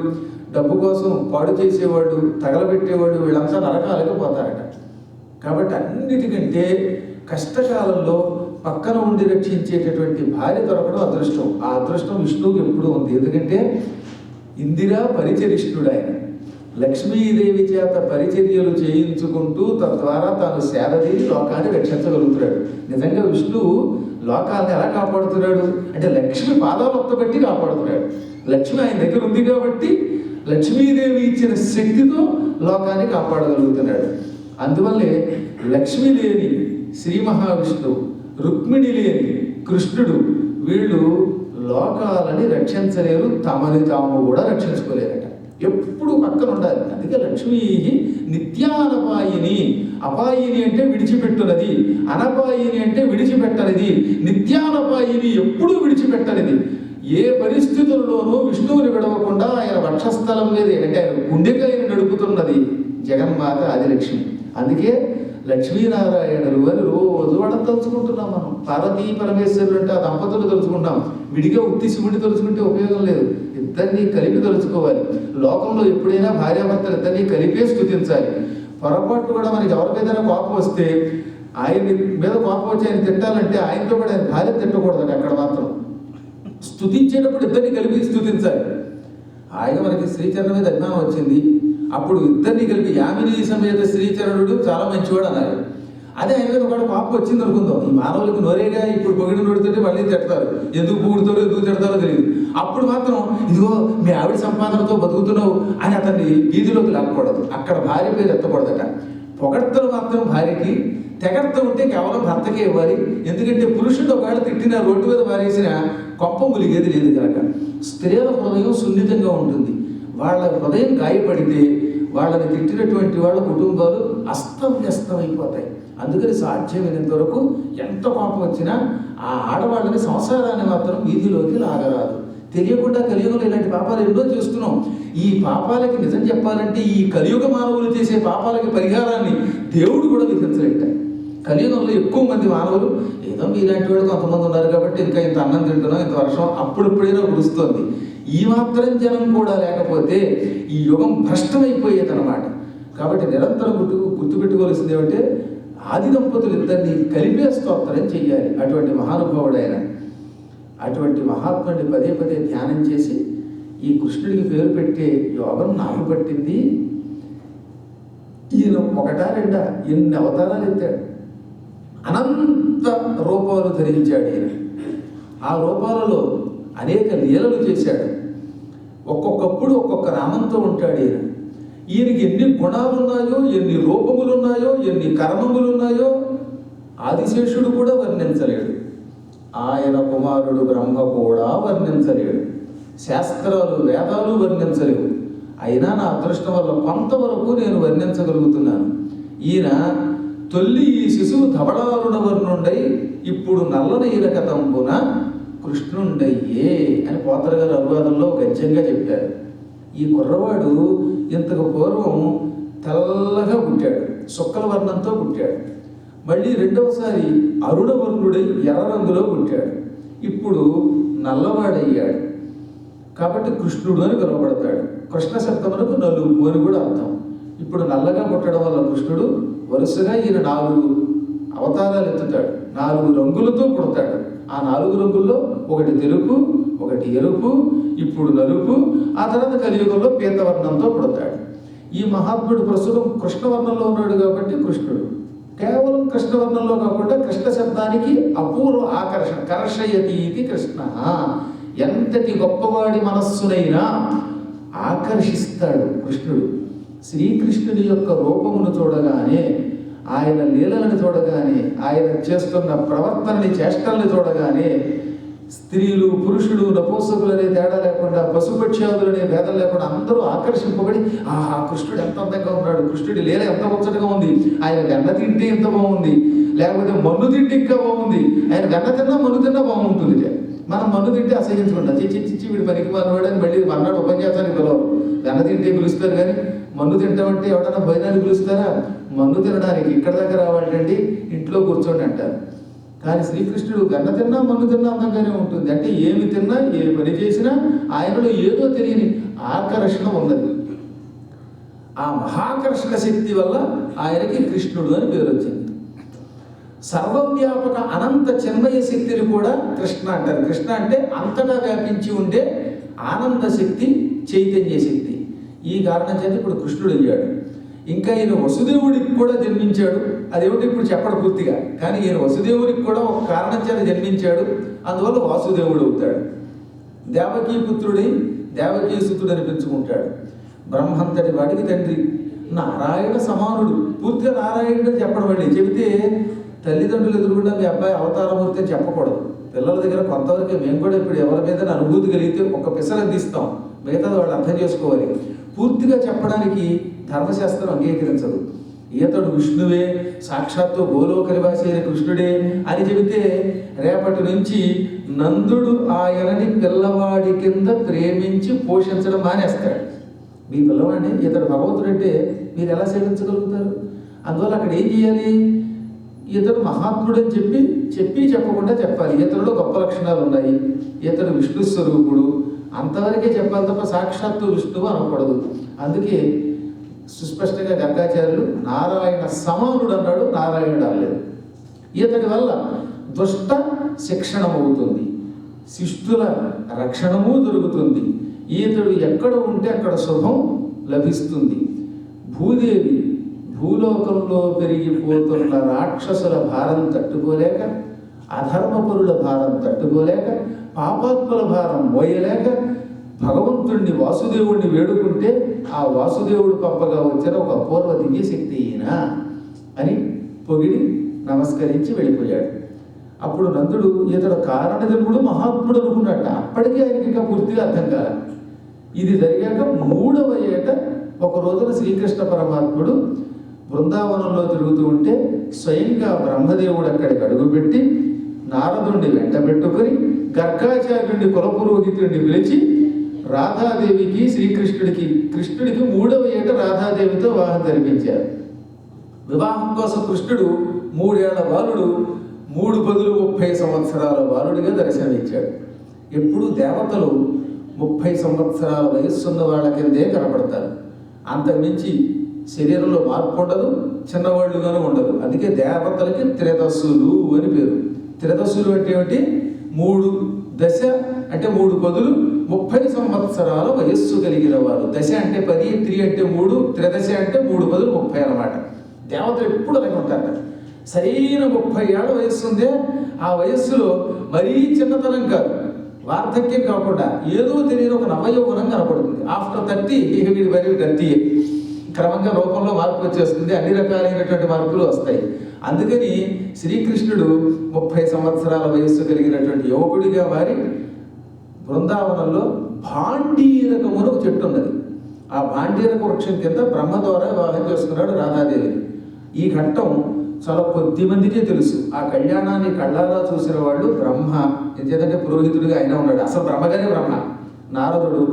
డబ్బు కోసం పాడు చేసేవాడు, తగలబెట్టేవాడు, వీళ్ళంతా నరకాలకు పోతారట. కాబట్టి అన్నిటికంటే కష్టకాలంలో పక్కన ఉండి రక్షించేటటువంటి భార్య దొరకడం అదృష్టం. ఆ అదృష్టం విష్ణువుకి ఎప్పుడూ ఉంది. ఎందుకంటే ఇందిరా పరిచరిష్ణుడు ఆయన. లక్ష్మీదేవి చేత పరిచర్యలు చేయించుకుంటూ తద్వారా తాను సేదతీరి లోకాన్ని రక్షించగలుగుతున్నాడు. నిజంగా విష్ణువు లోకాన్ని ఎలా కాపాడుతున్నాడు అంటే లక్ష్మి పాదాలొత్త పెట్టి కాపాడుతున్నాడు. లక్ష్మి ఆయన దగ్గర ఉంది కాబట్టి లక్ష్మీదేవి ఇచ్చిన శక్తితో లోకాన్ని కాపాడగలుగుతున్నాడు. అందువల్లే లక్ష్మి లేని శ్రీ మహావిష్ణువు, రుక్మిణి లేని కృష్ణుడు, వీళ్ళు లోకాలని రక్షించలేరు, తమని తాము కూడా రక్షించుకోలేరట. ఎప్పుడు పక్కన ఉండాలి. అందుకే లక్ష్మీ నిత్యానపాయిని. అపాయిని అంటే విడిచిపెట్టునది, అనపాయిని అంటే విడిచిపెట్టనిది. నిత్యానపాయిని ఎప్పుడూ విడిచిపెట్టనిది. ఏ పరిస్థితుల్లోనూ విష్ణువుని విడవకుండా ఆయన వక్షస్థలం మీద అంటే ఆయన గుండెకాయని నడుపుతున్నది జగన్మాత ఆదిలక్ష్మి. అందుకే లక్ష్మీనారాయణులు అని రోజు వాళ్ళని తలుచుకుంటున్నాం మనం. పార్వతీ పరమేశ్వరులు అంటే ఆ దంపతులు తలుచుకుంటాం. విడిగా ఉత్తి శివుడిని తలుచుకుంటే ఉపయోగం లేదు, ఇద్దరినీ కలిపి తలుచుకోవాలి. లోకంలో ఎప్పుడైనా భార్యాభర్తలు ఇద్దరినీ కలిపే స్తుతించాలి. పొరపాటు కూడా మనకి ఎవరికైనా కోపం వస్తే ఆయన మీద కోపం వచ్చి ఆయన తిట్టాలంటే ఆయనతో కూడా ఆయన భార్య తిట్టకూడదండి. అక్కడ మాత్రం స్తుతించేటప్పుడు ఇద్దరిని కలిపి స్తుతించాలి. హాయిగా మనకి శ్రీచరణ మీద అభిమానం వచ్చింది. అప్పుడు ఇద్దరిని కలిపి యామిని సమేత శ్రీచరణుడు చాలా మంచివాడు అన్నారు. అదే ఆయన మీద ఒకటి పాపం వచ్చింది అనుకుందాం. ఈ మానవులకి నోరేగా ఇప్పుడు పొగిడి నోడుతుంటే మళ్ళీ తిడతారు. ఎందుకు పొగుడుతారో ఎందుకు తిడతారో తెలియదు. అప్పుడు మాత్రం ఇదిగో మీ ఆవిడ సంపాదనతో బతుకుతున్నావు అని అతన్ని వీధిలోకి లాక్కూడదు. అక్కడ భార్య పేరు ఎత్తకూడదట. పొగడ్తలు మాత్రం భార్యకి, తెగడ్త ఉంటే కేవలం భర్తకే ఇవ్వాలి. ఎందుకంటే పురుషుడు ఒకవేళ తిట్టిన రోడ్డు మీద పారేసిన కొప్ప ములిగేది లేదు కనుక. స్త్రీల హృదయం సున్నితంగా ఉంటుంది. వాళ్ళ హృదయం గాయపడితే వాళ్ళని తిట్టినటువంటి వాళ్ళ కుటుంబాలు అస్తవ్యస్తమైపోతాయి. అందుకని సాధ్యమైనంత వరకు ఎంత కోపం వచ్చినా ఆ ఆడవాళ్ళని, సంసారాన్ని మాత్రం వీధిలోకి లాగరాదు. తెలియకుండా కలియుగంలో ఇలాంటి పాపాలు ఎన్నో చేస్తున్నాం. ఈ పాపాలకి నిజం చెప్పాలంటే ఈ కలియుగ మానవులు చేసే పాపాలకి పరిహారాన్ని దేవుడు కూడా విధించలేట. కలియుగంలో ఎక్కువ మంది మానవులు ఏదో మీలాంటి వాళ్ళు కొంతమంది ఉన్నారు కాబట్టి ఇంకా ఇంత అన్నం తింటున్నాం, ఇంత వర్షం అప్పుడప్పుడైనా కురుస్తోంది. ఈ మాత్రం జనం కూడా లేకపోతే ఈ యుగం భ్రష్టమైపోయేదన్నమాట. కాబట్టి నిరంతరం గుర్తుపెట్టుకోవాల్సింది ఏమంటే ఆది దంపతులు ఇద్దరిని కలిపే స్తోత్రం చెయ్యాలి. అటువంటి మహానుభావుడైన అటువంటి మహాత్ముడిని పదే పదే ధ్యానం చేసి ఈ కృష్ణుడికి పేరు పెట్టే యోగం నాకు పట్టింది. ఈయన ఒకటా రెండా ఎన్ని అవతారాలు ఎత్తాడు, అనంత రూపాలు ధరించాడు ఈయన. ఆ రూపాలలో అనేక లీలలు చేశాడు. ఒక్కొక్కప్పుడు ఒక్కొక్క నామంతో ఉంటాడు ఈయన. ఈయనకి ఎన్ని గుణాలు ఉన్నాయో, ఎన్ని రూపములు ఉన్నాయో, ఎన్ని కర్మములు ఉన్నాయో ఆదిశేషుడు కూడా వర్ణించలేడు. ఆయన కుమారుడు బ్రహ్మ కూడా వర్ణించలేడు. శాస్త్రాలు, వేదాలు వర్ణించలేవు. అయినా నా అదృష్టం వల్ల కొంతవరకు నేను వర్ణించగలుగుతున్నాను. ఈయన తొల్లి ఈ శిశువు ధవళారుణ వర్ణుండై ఇప్పుడు నల్లనైన కథంబున కృష్ణుండయ్యే అని పోతర గారు అనువాదంలో గద్యంగా చెప్పారు. ఈ కుర్రవాడు ఇంతకు పూర్వం తెల్లగా పుట్టాడు, శుక్ల వర్ణంతో పుట్టాడు. మళ్ళీ రెండవసారి అరుణవర్ణుడై ఎర్ర రంగులో పుట్టాడు. ఇప్పుడు నల్లవాడయ్యాడు కాబట్టి కృష్ణుడు అని పిలువబడతాడు. కృష్ణ శబ్దమునకు నలుపు అని కూడా అర్థం. ఇప్పుడు నల్లగా పుట్టడం వల్ల కృష్ణుడు వరుసగా ఈయన 4 అవతారాలు ఎత్తుతాడు. 4 రంగులతో పుడతాడు. ఆ 4 రంగుల్లో ఒకటి తెలుపు, ఒకటి ఎరుపు, ఇప్పుడు నలుపు, ఆ తర్వాత కలియుగంలో పీతవర్ణంతో పుడతాడు. ఈ మహాత్ముడు ప్రస్తుతం కృష్ణవర్ణంలో ఉన్నాడు కాబట్టి కృష్ణుడు. కేవలం కృష్ణవర్ణంలో కాకుండా కృష్ణ శబ్దానికి అపూర్వ ఆకర్షణ, కర్షయతి ఇది కృష్ణ. ఎంతటి గొప్పవాడి మనస్సునైనా ఆకర్షిస్తాడు కృష్ణుడు. శ్రీకృష్ణుడి యొక్క రూపమును చూడగానే, ఆయన లీలలను చూడగానే, ఆయన చేస్తున్న ప్రవర్తనని, చేష్టల్ని చూడగానే స్త్రీలు, పురుషుడు, నపుంసకులు అనే తేడా లేకుండా, పశుపక్ష్యాదులు అనే భేదం లేకుండా అందరూ ఆకర్షింపబడి ఆహా కృష్ణుడు ఎంత అందంగా ఉన్నాడు, కృష్ణుడి లీల ఎంత ముచ్చటగా ఉంది, ఆయన వెన్న తింటే ఎంత బాగుంది, లేకపోతే మన్ను తింటే ఇంకా బాగుంది, ఆయన వెన్న తిన్నా మన్ను తిన్నా బాగుంటుంది. మనం మన్ను తింటే అసహించుకుంటాం, చిచ్చి వీడి పనికి మనవాడని మళ్ళీ మన్నాడు ఉపన్యాసానికి పిలవరు. వెన్న తింటే పిలుస్తారు కానీ మన్ను తింటామంటే ఎవడన్నా భోజనానికి పిలుస్తారా? మన్ను తినడానికి ఇక్కడ దగ్గర రావాలండి, ఇంట్లో కూర్చోండి అంటారు. కానీ శ్రీకృష్ణుడు వెన్న తిన్నా మన్ను తిన్నా అందంగానే ఉంటుంది. అంటే ఏమి తిన్నా, ఏ పని చేసినా ఆయనలో ఏదో తెలియని ఆకర్షణ ఉన్నది. ఆ మహాకర్షణ శక్తి వల్ల ఆయనకి కృష్ణుడు అని పేరు వచ్చింది. సర్వవ్యాపక అనంత చిన్మయ శక్తిని కూడా కృష్ణ అంటారు. కృష్ణ అంటే అంతటా వ్యాపించి ఉండే ఆనంద శక్తి, చైతన్య శక్తి. ఈ కారణం చేత ఇప్పుడు కృష్ణుడు అయ్యాడు. ఇంకా ఈయన వసుదేవుడికి కూడా జన్మించాడు. అదేమిటి ఇప్పుడు చెప్పడం పూర్తిగా, కానీ ఈయన వసుదేవుడికి కూడా ఒక కారణం చేత జన్మించాడు. అందువల్ల వాసుదేవుడు అవుతాడు. దేవకీ పుత్రుడి, దేవకీ సుతుడు అనిపించుకుంటాడు. బ్రహ్మంతటి వాడికి తండ్రి, నారాయణ సమానుడు. పూర్తిగా నారాయణుడు చెప్పడం మళ్ళీ చెబితే తల్లిదండ్రులు ఎదురుకుండా మీ అబ్బాయి అవతారమూర్తి అని చెప్పకూడదు. పిల్లల దగ్గర కొంతవరకు మేము కూడా ఇప్పుడు ఎవరి మీద అనుభూతి కలిగితే ఒక పిసర అందిస్తాం, మిగతాది వాళ్ళు అర్థం చేసుకోవాలి. పూర్తిగా చెప్పడానికి ధర్మశాస్త్రం అంగీకరించదు. ఈతడు విష్ణువే, సాక్షాత్తు గోలోక నివాసి అయిన కృష్ణుడే అని చెబితే రేపటి నుంచి నందుడు ఆయనని పిల్లవాడి కింద ప్రేమించి పోషించడం మానేస్తాడు. మీ పిల్లవాడిని ఇతడు భగవంతుడు అంటే మీరు ఎలా సేవించగలుగుతారు? అందువల్ల అక్కడ ఏం చేయాలి? ఇతడు మహాత్ముడు అని చెప్పి చెప్పకుండా చెప్పాలి. ఇతరులో గొప్ప లక్షణాలు ఉన్నాయి, ఇతడు విష్ణు స్వరూపుడు, అంతవరకే చెప్పాలి తప్ప సాక్షాత్తు విష్ణువు అనకూడదు. అందుకే సుస్పష్టంగా గర్గాచార్యులు నారాయణ సమానుడు అన్నాడు, నారాయణుడు అనలేదు. ఇతడి వల్ల దుష్ట శిక్షణమవుతుంది, శిష్టుల రక్షణము దొరుకుతుంది. ఈతడు ఎక్కడ ఉంటే అక్కడ శుభం లభిస్తుంది. భూదేవి భూలోకంలో పెరిగిపోతున్న రాక్షసుల భారం తట్టుకోలేక, అధర్మపరుల భారం తట్టుకోలేక, పాపాత్ముల భారం మోయలేక భగవంతుణ్ణి వాసుదేవుణ్ణి వేడుకుంటే ఆ వాసుదేవుడు పంపగా వచ్చిన ఒక అపూర్వ దివ్యశక్తి ఈయన అని పొగిడి నమస్కరించి వెళ్ళిపోయాడు. అప్పుడు నందుడు ఇతడు కారణజన్ముడు మహాత్ముడు అనుకున్నట్ట. అప్పటికే ఆయనకి ఇంకా పూర్తిగా అర్థం కాల. ఇది జరిగాక 3వ ఏట ఒక రోజున శ్రీకృష్ణ పరమాత్ముడు బృందావనంలో తిరుగుతూ ఉంటే స్వయంగా బ్రహ్మదేవుడు అక్కడికి అడుగుపెట్టి నారదుణ్ణి వెంట పెట్టుకొని గర్గాచార్యుడిని కులపురోహితుడిని పిలిచి రాధాదేవికి కృష్ణుడికి 3వ ఏట రాధాదేవితో వివాహం జరిపించారు. వివాహం కోసం కృష్ణుడు 3 ఏళ్ల బాలుడు 3 బదులు 30 సంవత్సరాల బాలుడిగా దర్శనమిచ్చాడు. ఎప్పుడు దేవతలు 30 సంవత్సరాల వయస్సున్న వాళ్ళ కిందే కనపడతారు. అంతకుమించి శరీరంలో మార్పు ఉండదు, చిన్నవాళ్ళుగానే ఉండదు. అందుకే దేవతలకి త్రిదశులు అని పేరు. త్రిదశులు అంటే ఏమిటి? 3 దశ అంటే 3 బదులు 30 సంవత్సరాల వయస్సు కలిగిన వారు. దశ అంటే 10, త్రి అంటే 3, త్రిదశ అంటే 3 బదులు 30 అన్నమాట. దేవతలు ఎప్పుడు అలాగే ఉంటారట. సరైన 30 ఏళ్ల వయస్సు ఉందే, ఆ వయస్సులో మరీ చిన్నతనం కాదు, వార్ధక్యం కాకుండా ఏదో తెలియని ఒక నవయౌవనం కనపడుతుంది. ఆఫ్టర్ 30 వీడి మరి 30 క్రమంగా రూపంలో మార్పు వచ్చేస్తుంది. అన్ని రకాలైనటువంటి మార్పులు వస్తాయి. అందుకని శ్రీకృష్ణుడు 30 సంవత్సరాల వయస్సు కలిగినటువంటి యువకుడిగా మారి బృందావనంలో భాండీరకమును ఒక చెట్టు ఉన్నది. ఆ భాండీరక వృక్షం కింద బ్రహ్మ ద్వారా వివాహం చేసుకున్నాడు రాధాదేవి. ఈ ఘట్టం చాలా కొద్ది మందికే తెలుసు. ఆ కళ్యాణాన్ని కళ్ళారా చూసిన వాళ్ళు బ్రహ్మ, ఎందుకంటే పురోహితుడిగా ఆయన ఉన్నాడు. అసలు బ్రహ్మగానే బ్రహ్మ. నారదుడు,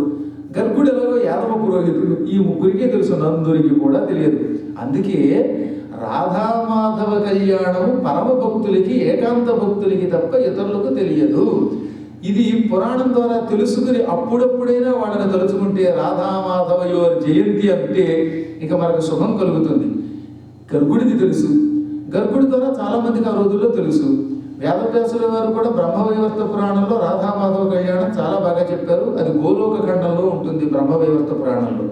గర్భుడు ఎలాగో యాదవ పురోహితుడు. ఈ ముగ్గురికే తెలుసు, నందుడికి కూడా తెలియదు. అందుకే రాధామాధవ కళ్యాణం పరమ భక్తులకి, ఏకాంత భక్తులకి తప్ప ఇతరులకు తెలియదు. ఇది పురాణం ద్వారా తెలుసుకుని అప్పుడప్పుడైనా వాళ్ళని తలుచుకుంటే రాధామాధవయోర్ జయంతి అంటే ఇక మనకు శుభం కలుగుతుంది. గర్భుడికి తెలుసు, గర్భుడి ద్వారా చాలా మందికి ఆ రోజుల్లో తెలుసు. వేదవ్యాసుల వారు కూడా బ్రహ్మవైవర్త పురాణంలో రాధామాధవ కళ్యాణం చాలా బాగా చెప్పారు. అది గోలోక ఖండంలో ఉంటుంది బ్రహ్మవైవర్త పురాణంలో.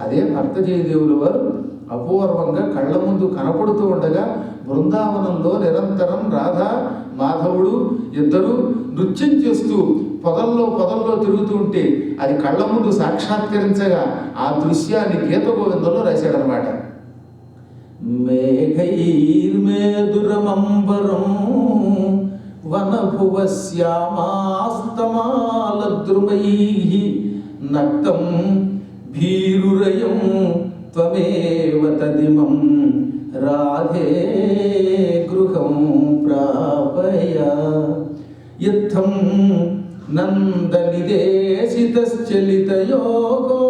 అదే భక్త జయదేవుల వారు అపూర్వంగా కళ్ళ ముందు కనపడుతూ ఉండగా బృందావనంలో నిరంతరం రాధా మాధవుడు ఇద్దరు నృత్యం చేస్తూ పొదల్లో తిరుగుతూ ఉంటే అది కళ్ళ ముందు సాక్షాత్కరించగా ఆ దృశ్యాన్ని గీత గోవిందంలో రాశాడనమాట. మేఘైర్మేదురమంబరం వనభువ శ్యామాస్తమాలద్రుమైః నక్తం భీరురయం త్వమేవ తదిమం రాధే గృహం ప్రాపయ యుద్ధం నందనిదేశితశ్చలితయోగో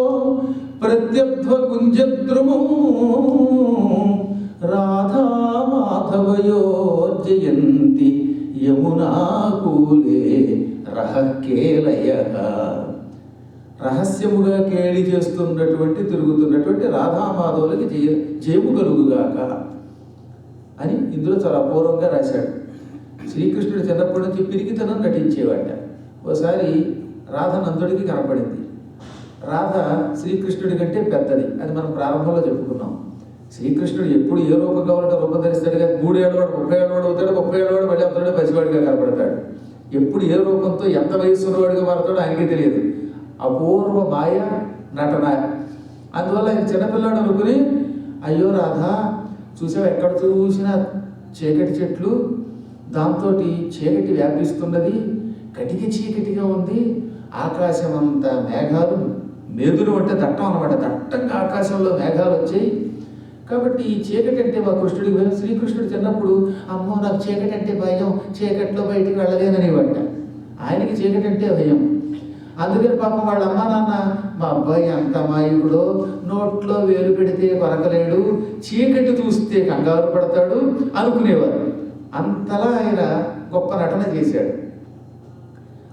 ప్రత్యధ్వకుంజద్రుమో రాధా మాధవయోర్జయంతి యమునాకూలే రహకేలయః. రహస్యముగా కేళి చేస్తున్నటువంటి తిరుగుతున్నటువంటి రాధామాధవులకి జయము కలుగుగాక అని ఇందులో చాలా అపూర్వంగా రాశాడు. శ్రీకృష్ణుడు చిన్నప్పటి నుంచి పిరికితనం నటించేవాట. ఓసారి రాధ నందుడికి కనపడింది. రాధ శ్రీకృష్ణుడి కంటే పెద్దది, అది మనం ప్రారంభంలో చెప్పుకున్నాం. శ్రీకృష్ణుడు ఎప్పుడు ఏ రూపం కావాలంటే రూపం ధరిస్తాడు కదా. 3 ఏళ్ళవాడు 30 ఏళ్ళవాడు అవుతాడు, 30 ఏళ్ళవాడు మళ్ళీ అంతలో పసివాడిగా కనపడతాడు. ఎప్పుడు ఏ రూపంతో ఎంత వయసు ఉన్నవాడిగా మారుతాడో ఆయనకే తెలియదు. అపూర్వ మాయ నటన. అందువల్ల ఆయన చిన్నపిల్లాడు అనుకుని, అయ్యో రాధా చూసావు, ఎక్కడ చూసినా చీకటి చెట్లు, దాంతో చీకటి వ్యాపిస్తున్నది, కటికి చీకటిగా ఉంది, ఆకాశం అంతా మేఘాలు, మేదులు అంటే దట్టం అనమాట, దట్టంగా ఆకాశంలో మేఘాలు వచ్చాయి. కాబట్టి ఈ చీకటి అంటే మా కృష్ణుడికి భయం. శ్రీకృష్ణుడు చిన్నప్పుడు అమ్మో నాకు చీకటి అంటే భయం, చీకట్లో బయటికి వెళ్ళలేననివంట. ఆయనకి చీకటి అంటే భయం. అందుకని పాపం వాళ్ళ అమ్మా నాన్న, మా అబ్బాయి అంత అమాయకుడో, నోట్లో వేలు పెడితే కొరకలేడు, చీకటి చూస్తే కంగారు పడతాడు అనుకునేవారు. అంతలా ఆయన గొప్ప నటన చేశాడు.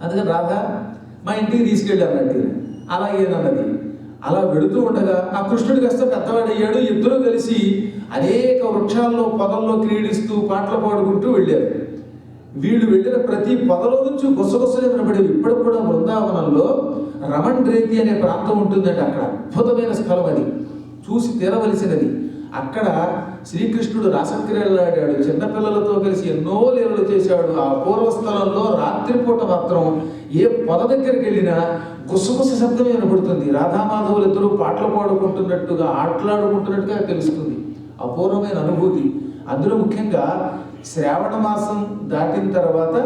అందుకని రాధా మా ఇంటికి తీసుకెళ్ళానండి అలాగేనన్నది. అలా వెళుతూ ఉండగా ఆ కృష్ణుడు కాస్త పెద్దవాడయ్యాడు. ఇద్దరూ కలిసి అనేక వృక్షాల్లో పొదల్లో క్రీడిస్తూ పాటలు పాడుకుంటూ వెళ్ళారు. వీళ్ళు వెళ్ళిన ప్రతి పొదలో నుంచి గుసగుసలే వినపడేవి. ఇప్పటికి కూడా బృందావనంలో రమణ్ రేతి అనే ప్రాంతం ఉంటుందంటే అక్కడ అద్భుతమైన స్థలం అది, చూసి తీరవలసినది. అక్కడ శ్రీకృష్ణుడు రాసక్రీడలు ఆడాడు, చిన్నపిల్లలతో కలిసి ఎన్నో లీలలు చేశాడు. ఆ పూర్వస్థలంలో రాత్రిపూట మాత్రం ఏ పొద దగ్గరికి వెళ్ళినా గుసగుస శబ్దమే వినపడుతుంది. రాధామాధవులు ఇద్దరు పాటలు పాడుకుంటున్నట్టుగా ఆటలాడుకుంటున్నట్టుగా తెలుస్తుంది. అపూర్వమైన అనుభూతి. అందులో ముఖ్యంగా శ్రావణ మాసం దాటిన తర్వాత,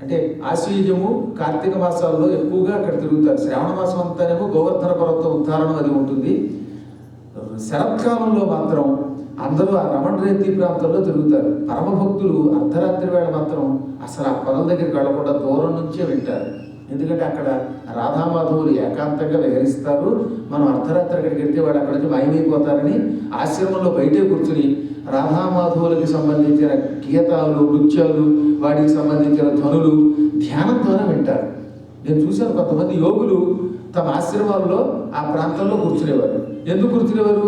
అంటే ఆశ్వీజము కార్తీక మాసాల్లో ఎక్కువగా అక్కడ తిరుగుతారు. శ్రావణ మాసం అంతానేమో గోవర్ధన పర్వత ఉద్ధారణం అది ఉంటుంది. శరత్కాలంలో మాత్రం అందరూ ఆ రమణ రేతి ప్రాంతంలో తిరుగుతారు. పరమభక్తులు అర్ధరాత్రి వేళ మాత్రం అసలు ఆ పొదల దగ్గరికి వెళ్లకుండా దూరం నుంచే వింటారు. ఎందుకంటే అక్కడ రాధామాధవులు ఏకాంతంగా విహరిస్తారు. మనం అర్ధరాత్రి అక్కడికి వెళ్తే వాడు అక్కడ నుంచి మాయమైపోతారని ఆశ్రమంలో బయటే కూర్చుని రాధామాధవులకి సంబంధించిన గీతాలు, నృత్యాలు, వాటికి సంబంధించిన ధ్వనులు ధ్యానం ద్వారా వింటారు. నేను చూశాను కొంతమంది యోగులు తమ ఆశ్రమాల్లో ఆ ప్రాంతంలో కూర్చునేవారు. ఎందుకు కూర్చునేవారు?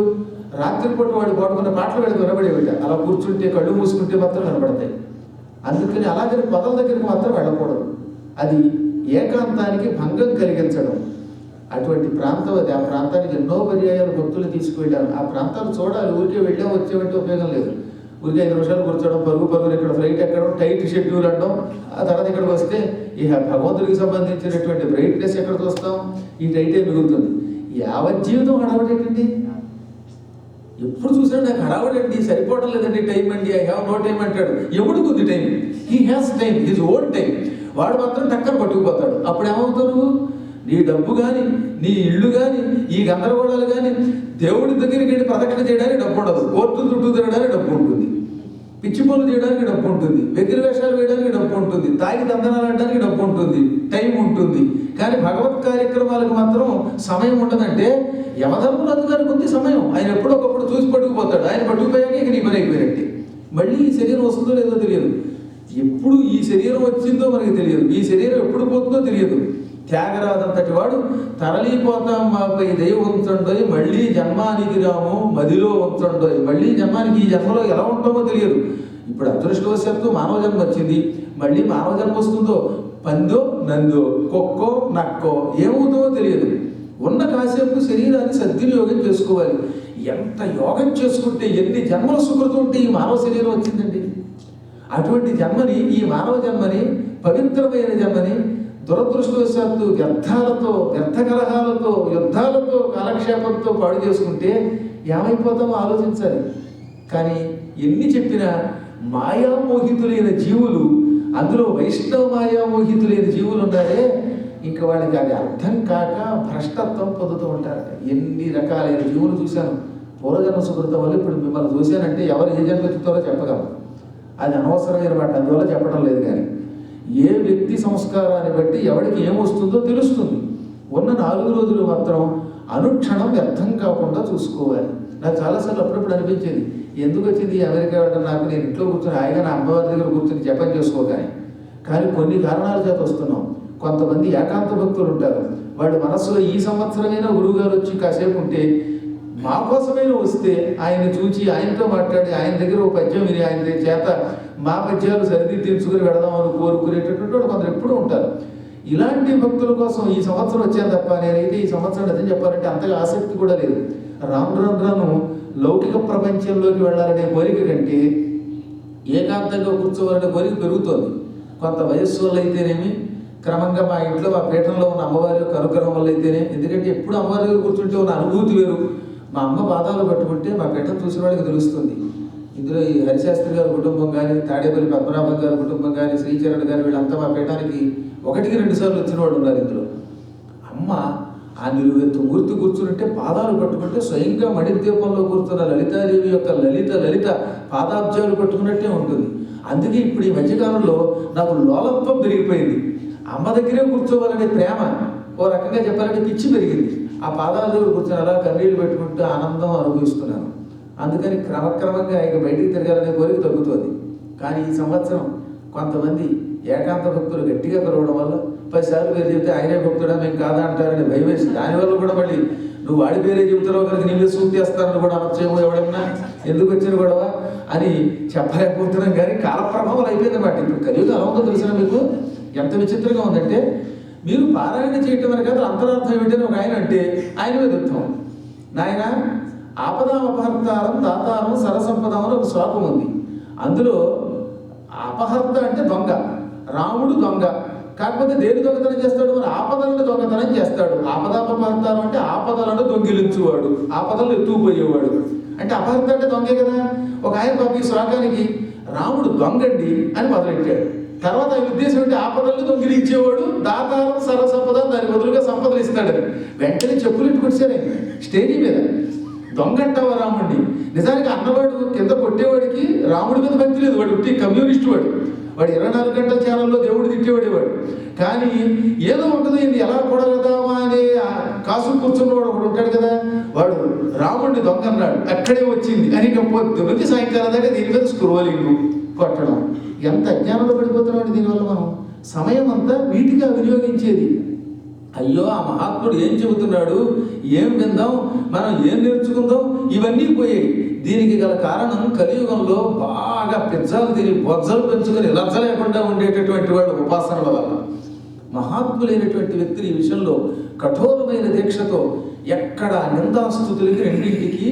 రాత్రిపూట వాడు పాడుకున్న పాటలు వాడికి వినబడేవిట. అలా కూర్చుంటే కళ్ళు మూసుకుంటే మాత్రం వినబడతాయి. అందుకని అలాగని పొదల దగ్గరికి మాత్రం వెళ్ళకూడదు. అది ఏకాంతానికి భంగం కలిగించడం. అటువంటి ప్రాంతం అది. ఆ ప్రాంతానికి ఎన్నో పర్యాయాలు భక్తులు తీసుకువెళ్ళారు. ఆ ప్రాంతాలు చూడాలి. ఊరికే వెళ్ళాం వచ్చేవంటే ఉపయోగం లేదు. ఊరికే 5 నిమిషాలు కూర్చోవడం, పరుగు ఇక్కడ ఫ్లైట్ ఎక్కడం, టైట్ షెడ్యూల్ అనడం, ఆ తర్వాత ఇక్కడికి వస్తే ఇక భగవంతుడికి సంబంధించినటువంటి బ్రైట్నెస్ ఎక్కడ చూస్తాం? ఈ టైటే మిగులుతుంది. యావత్ జీవితం హడావడేటండి. ఎప్పుడు చూసినా నాకు హడావడండి, సరిపోవడం లేదండి, టైం అండి, ఐ హ్యావ్ నో టైం అంటాడు. ఎవడికి ఉంది time? He has time, his own time. వాడు మాత్రం టక్కన పట్టుకుపోతాడు. అప్పుడు ఏమవుతారు? నీ డబ్బు కానీ, నీ ఇల్లు కానీ, ఈ గందరగోళాలు కానీ, దేవుడి దగ్గరికి వెళ్ళి ప్రదక్షిణ చేయడానికి డబ్బు ఉండదు. కోర్టు చుట్టూ తిరగడానికి డబ్బు ఉంటుంది, పిచ్చి పనులు చేయడానికి డబ్బు ఉంటుంది, వెకిలి వేషాలు వేయడానికి డబ్బు ఉంటుంది, తాగి దందనాలు ఆడడానికి డబ్బు ఉంటుంది, టైం ఉంటుంది. కానీ భగవత్ కార్యక్రమాలకు మాత్రం సమయం ఉండదంటే యమధర్మరాజు గారికి ఉంది సమయం. ఆయన ఎప్పుడొకప్పుడు చూసి పట్టుకుపోతాడు. ఆయన పట్టుకుపోయాక ఇక నీ పని అయిపోయినట్టే. మళ్ళీ ఈ శరీరం వస్తుందో లేదో తెలియదు. ఎప్పుడు ఈ శరీరం వచ్చిందో మనకి తెలియదు. ఈ శరీరం ఎప్పుడు పోతుందో తెలియదు. త్యాగరాజంతటి వాడు తరలిపోతాం మాపై దయ ఉంచండోయ్, మళ్ళీ జన్మానికి రాము మదిలో ఉంచండోయ్. మళ్ళీ జన్మానికి ఈ జన్మలో ఎలా ఉంటామో తెలియదు. ఇప్పుడు అదృష్టవశాత్తు మానవ జన్మ వచ్చింది. మళ్ళీ మానవ జన్మ వస్తుందో, పందో నందో, కుక్కో నక్కో, ఏమవుతుందో తెలియదు. ఉన్న కాసేపు శరీరాన్ని సద్వినియోగం చేసుకోవాలి. ఎంత యోగం చేసుకుంటే, ఎన్ని జన్మల సుకృతం ఉంటే ఈ మానవ శరీరం వచ్చిందండి. అటువంటి జన్మని, ఈ మానవ జన్మని, పవిత్రమైన జన్మని దురదృష్టవశాత్తు వ్యర్థాలతో, వ్యర్థ కలహాలతో, యుద్ధాలతో, కాలక్షేపంతో పాడు చేసుకుంటే ఏమైపోతామో ఆలోచించాలి. కానీ ఎన్ని చెప్పినా మాయామోహితులైన జీవులు, అందులో వైష్ణవ మాయామోహితులైన జీవులు ఉన్నారే, ఇంకా వాళ్ళకి అది అర్థం కాక భ్రష్టత్వం పొందుతూ ఉంటారట. ఎన్ని రకాలైన జీవులు చూశాను. పూర్వజన్మ సుకృతం వల్ల ఇప్పుడు మిమ్మల్ని చూశానంటే ఎవరు ఏ జన్మెత్తుతారో చెప్పగలరు. అది అనవసరమైన మాట, అందువల్ల చెప్పడం లేదు. కానీ ఏ వ్యక్తి సంస్కారాన్ని బట్టి ఎవరికి ఏమొస్తుందో తెలుస్తుంది. ఉన్న 4 రోజులు మాత్రం అనుక్షణం వ్యర్థం కాకుండా చూసుకోవాలి. నాకు చాలాసార్లు అప్పుడప్పుడు అనిపించేది, ఎందుకు వచ్చింది అమెరికా వెళ్ళడం నాకు, నేను ఇంట్లో కూర్చొని హాయిగా నా అమ్మవారి దగ్గర కూర్చొని జపం చేసుకోగానే. కానీ కొన్ని కారణాల చేత వస్తున్నాం. కొంతమంది ఏకాంత భక్తులు ఉంటారు. వాళ్ళు మనసులో ఈ సంవత్సరమైనా గురువుగారు వచ్చి కాసేపు ఉంటే, మా కోసమైనా వస్తే ఆయన్ని చూచి ఆయనతో మాట్లాడి ఆయన దగ్గర ఒక పద్యం విని ఆయన చేత మా పద్యాలు సరిదిద్దించుకుని వెళదామని కోరుకునేటటువంటి వాళ్ళు కొందరు ఎప్పుడూ ఉంటారు. ఇలాంటి భక్తుల కోసం ఈ సంవత్సరం వచ్చాను తప్ప నేనైతే ఈ సంవత్సరం నిజం చెప్పాలంటే అంతగా ఆసక్తి కూడా లేదు. రాను లౌకిక ప్రపంచంలోకి వెళ్ళాలనే కోరిక కంటే ఏకాంతంగా కూర్చోవాలనే కోరిక పెరుగుతోంది. కొంత వయస్సు వల్ల అయితేనేమి, క్రమంగా మా ఇంట్లో మా పీఠంలో ఉన్న అమ్మవారి యొక్క అనుగ్రహం వల్ల అయితేనే. ఎందుకంటే ఎప్పుడు అమ్మవారి దగ్గర కూర్చుంటే ఉన్న అనుభూతి వేరు. మా అమ్మ పాదాలు పట్టుకుంటే మా పీఠం చూసిన వాళ్ళకి తెలుస్తుంది. ఇందులో ఈ హరిశాస్త్రి గారి కుటుంబం కానీ, తాడేపల్లి పద్మనాభం గారి కుటుంబం కానీ, శ్రీచరణ్ గారి, వీళ్ళంతా మా పీఠానికి 1-2 సార్లు వచ్చిన వాళ్ళు ఉన్నారు. ఇందులో అమ్మ ఆ నిలువెత్తు మూర్తి కూర్చుంటే పాదాలు పట్టుకుంటే స్వయంగా మణిద్వీపంలో కూర్చున్న లలితాదేవి యొక్క లలిత పాదాబ్జాలు పట్టుకున్నట్టే ఉంటుంది. అందుకే ఇప్పుడు ఈ మధ్యకాలంలో నాకు లోలత్వం పెరిగిపోయింది. అమ్మ దగ్గరే కూర్చోవాలనే ప్రేమ, ఓ రకంగా చెప్పాలంటే పిచ్చి పెరిగింది. ఆ పాదాల దగ్గర కూర్చొని అలా కన్నీళ్ళు పెట్టుకుంటూ ఆనందం అనుభవిస్తున్నాను. అందుకని క్రమక్రమంగా ఇక బయటికి తిరగాలనే కోరిక తగ్గుతుంది. కానీ ఈ సంవత్సరం కొంతమంది ఏకాంత భక్తులు గట్టిగా పిలవడం వల్ల 10 సార్లు పేరు చెప్తే ఆయనే భక్తుడా మేము కాదా అంటారని భయం వేసి, దానివల్ల కూడా మళ్ళీ నువ్వు వాడి పేరే చెబుతారో కనుక నీవే సూట్ చేస్తారని కూడా అనొచ్చేమో, ఎవడన్నా ఎందుకు వచ్చిన గొడవ అని చెప్పలేకపోతున్నాం. కానీ కాలప్రభావం అయిపోయింది అన్నమాట. ఇప్పుడు కలియుగం అలా ఉందో తెలిసిన మీకు ఎంత విచిత్రంగా ఉందంటే, మీరు పారాయణ చేయటం వరకు కదా అంతరార్థం ఏమిటని ఒక ఆయన అంటే ఆయన మీద యుద్ధం. నాయన ఆపదామపహర్తారం దాతారం సరసంపదం అని ఒక శ్లోకం ఉంది. అందులో అపహర్త అంటే దొంగ, రాముడు దొంగ. కాకపోతే దేని దొంగతనం చేస్తాడు? మరి ఆపదలను దొంగతనం చేస్తాడు. ఆపదాపహర్తారం అంటే ఆపదలను దొంగిలించువాడు, ఆపదలను ఎత్తుకుపోయేవాడు. అంటే అపహర్త అంటే దొంగే కదా. ఒక ఆయన పాప ఈ శ్లోకానికి రాముడు దొంగండి అని మొదలెట్టాడు. తర్వాత ఆయన ఉద్దేశం ఏంటి? ఆపదలను దొంగిలించేవాడు, దాతారం సర్వసంపద, దాని బదులుగా సంపదలు ఇస్తాడని. వెంటనే చెప్పులు ఇట్టుకొచ్చారు స్టేజీ మీద. దొంగ అంటావా రాముడిని? నిజానికి అన్నవాడు కింద కొట్టేవాడికి రాముడి మీద భక్తి లేదు. వాడు ఉట్టి కమ్యూనిస్ట్ వాడు 24 గంటల ఛానల్లో దేవుడు తిట్టేవాడేవాడు. కానీ ఏదో ఉంటుంది, ఇది ఎలా కూడగదామా అని కాసు కూర్చున్నవాడు ఒకడు ఉంటాడు కదా, వాడు రాముడిని దొంగ అన్నాడు, అక్కడే వచ్చింది అని పొద్దున్నకి సాయంకాలం దాకా దీని మీద స్క్రోలింగ్ కొట్టడం. ఎంత అజ్ఞానంలో పడిపోతున్నాడు దీనివల్ల. మనం సమయం అంతా వీటిగా వినియోగించేది. అయ్యో ఆ మహాత్ముడు ఏం చెబుతున్నాడు, ఏం విందాం, మనం ఏం నేర్చుకుందాం, ఇవన్నీ పోయాయి. దీనికి గల కారణం కలియుగంలో బాగా పిజ్జాలు తిని బొజ్జలు పెంచుకొని లజ్జ లేకుండా ఉండేటటువంటి వాళ్ళు ఉపాసనల వల్ల. మహాత్ములైనటువంటి వ్యక్తులు ఈ విషయంలో కఠోరమైన దీక్షతో ఎక్కడ నిందాస్తుతులకి రెండింటికి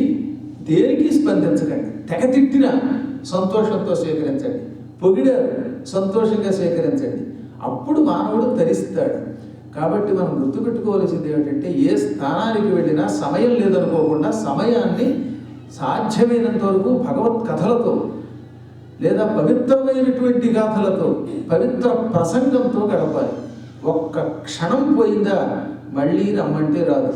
దేనికి స్పందించకండి. తెగ తిట్టినా సంతోషంతో స్వీకరించండి, పొగిడారు సంతోషంగా స్వీకరించండి. అప్పుడు మానవుడు తరిస్తాడు. కాబట్టి మనం గుర్తుపెట్టుకోవాల్సింది ఏమిటంటే, ఏ స్థానానికి వెళ్ళినా సమయం లేదనుకోకుండా సమయాన్ని సాధ్యమైనంత వరకు భగవత్ కథలతో లేదా పవిత్రమైనటువంటి గాథలతో, పవిత్ర ప్రసంగంతో గడపాలి. ఒక్క క్షణం పోయిందా మళ్ళీ రమ్మంటే రాదు.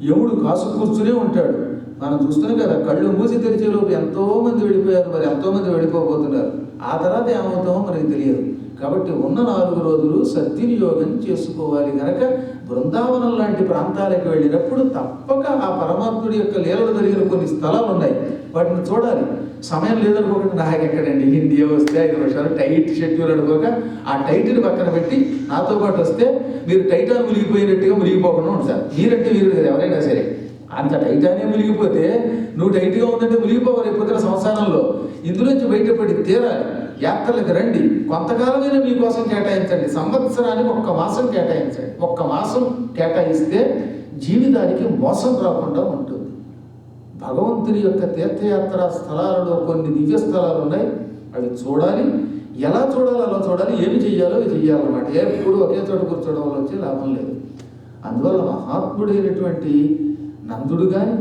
యముడు కాసు కూర్చునే ఉంటాడు. మనం చూస్తున్నాం కదా, కళ్ళు మూసి తెరిచేలోపు ఎంతోమంది వెళ్ళిపోయారు, మరి ఎంతోమంది వెళ్ళిపోబోతున్నారు. ఆ తర్వాత ఏమవుతామో మనకి తెలియదు. కాబట్టి ఉన్న 4 రోజులు సద్వినియోగం చేసుకోవాలి. కనుక బృందావనం లాంటి ప్రాంతాలకు వెళ్ళినప్పుడు తప్పక ఆ పరమాత్ముడి యొక్క లీలలు జరిగిన కొన్ని స్థలాలు ఉన్నాయి, వాటిని చూడాలి. సమయం లేదనుకోకుండా నాకు ఎక్కడండి హిందీ వస్తే 5 నిమిషాలు టైట్ షెడ్యూల్ అనుకోక ఆ టైట్ని పక్కన పెట్టి నాతో పాటు వస్తే మీరు టైటాన్ మునిగిపోయినట్టుగా మునిగిపోకుండా ఉంటారు. మీరంటే మీరు ఎవరైనా సరే అంత టైటానే మునిగిపోతే నువ్వు టైట్గా ఉందంటే మునిగిపోవాలి. అయిపోతున్న సంసారంలో ఇందులోంచి బయటపడి తీరాలి. యాత్రలకు రండి, కొంతకాలమైన మీకోసం కేటాయించండి. సంవత్సరానికి 1 మాసం కేటాయించండి. 1 మాసం కేటాయిస్తే జీవితానికి మోసం రాకుండా ఉంటుంది. భగవంతుని యొక్క తీర్థయాత్ర స్థలాలలో కొన్ని దివ్య స్థలాలు ఉన్నాయి, అవి చూడాలి. ఎలా చూడాలో అలా చూడాలి, ఏమి చెయ్యాలో అవి చెయ్యాలన్నమాట. ఎప్పుడు ఒకే చోట కూర్చోవడం వల్ల వచ్చే లాభం లేదు. అందువల్ల మహాత్ముడైనటువంటి నందుడు కానీ,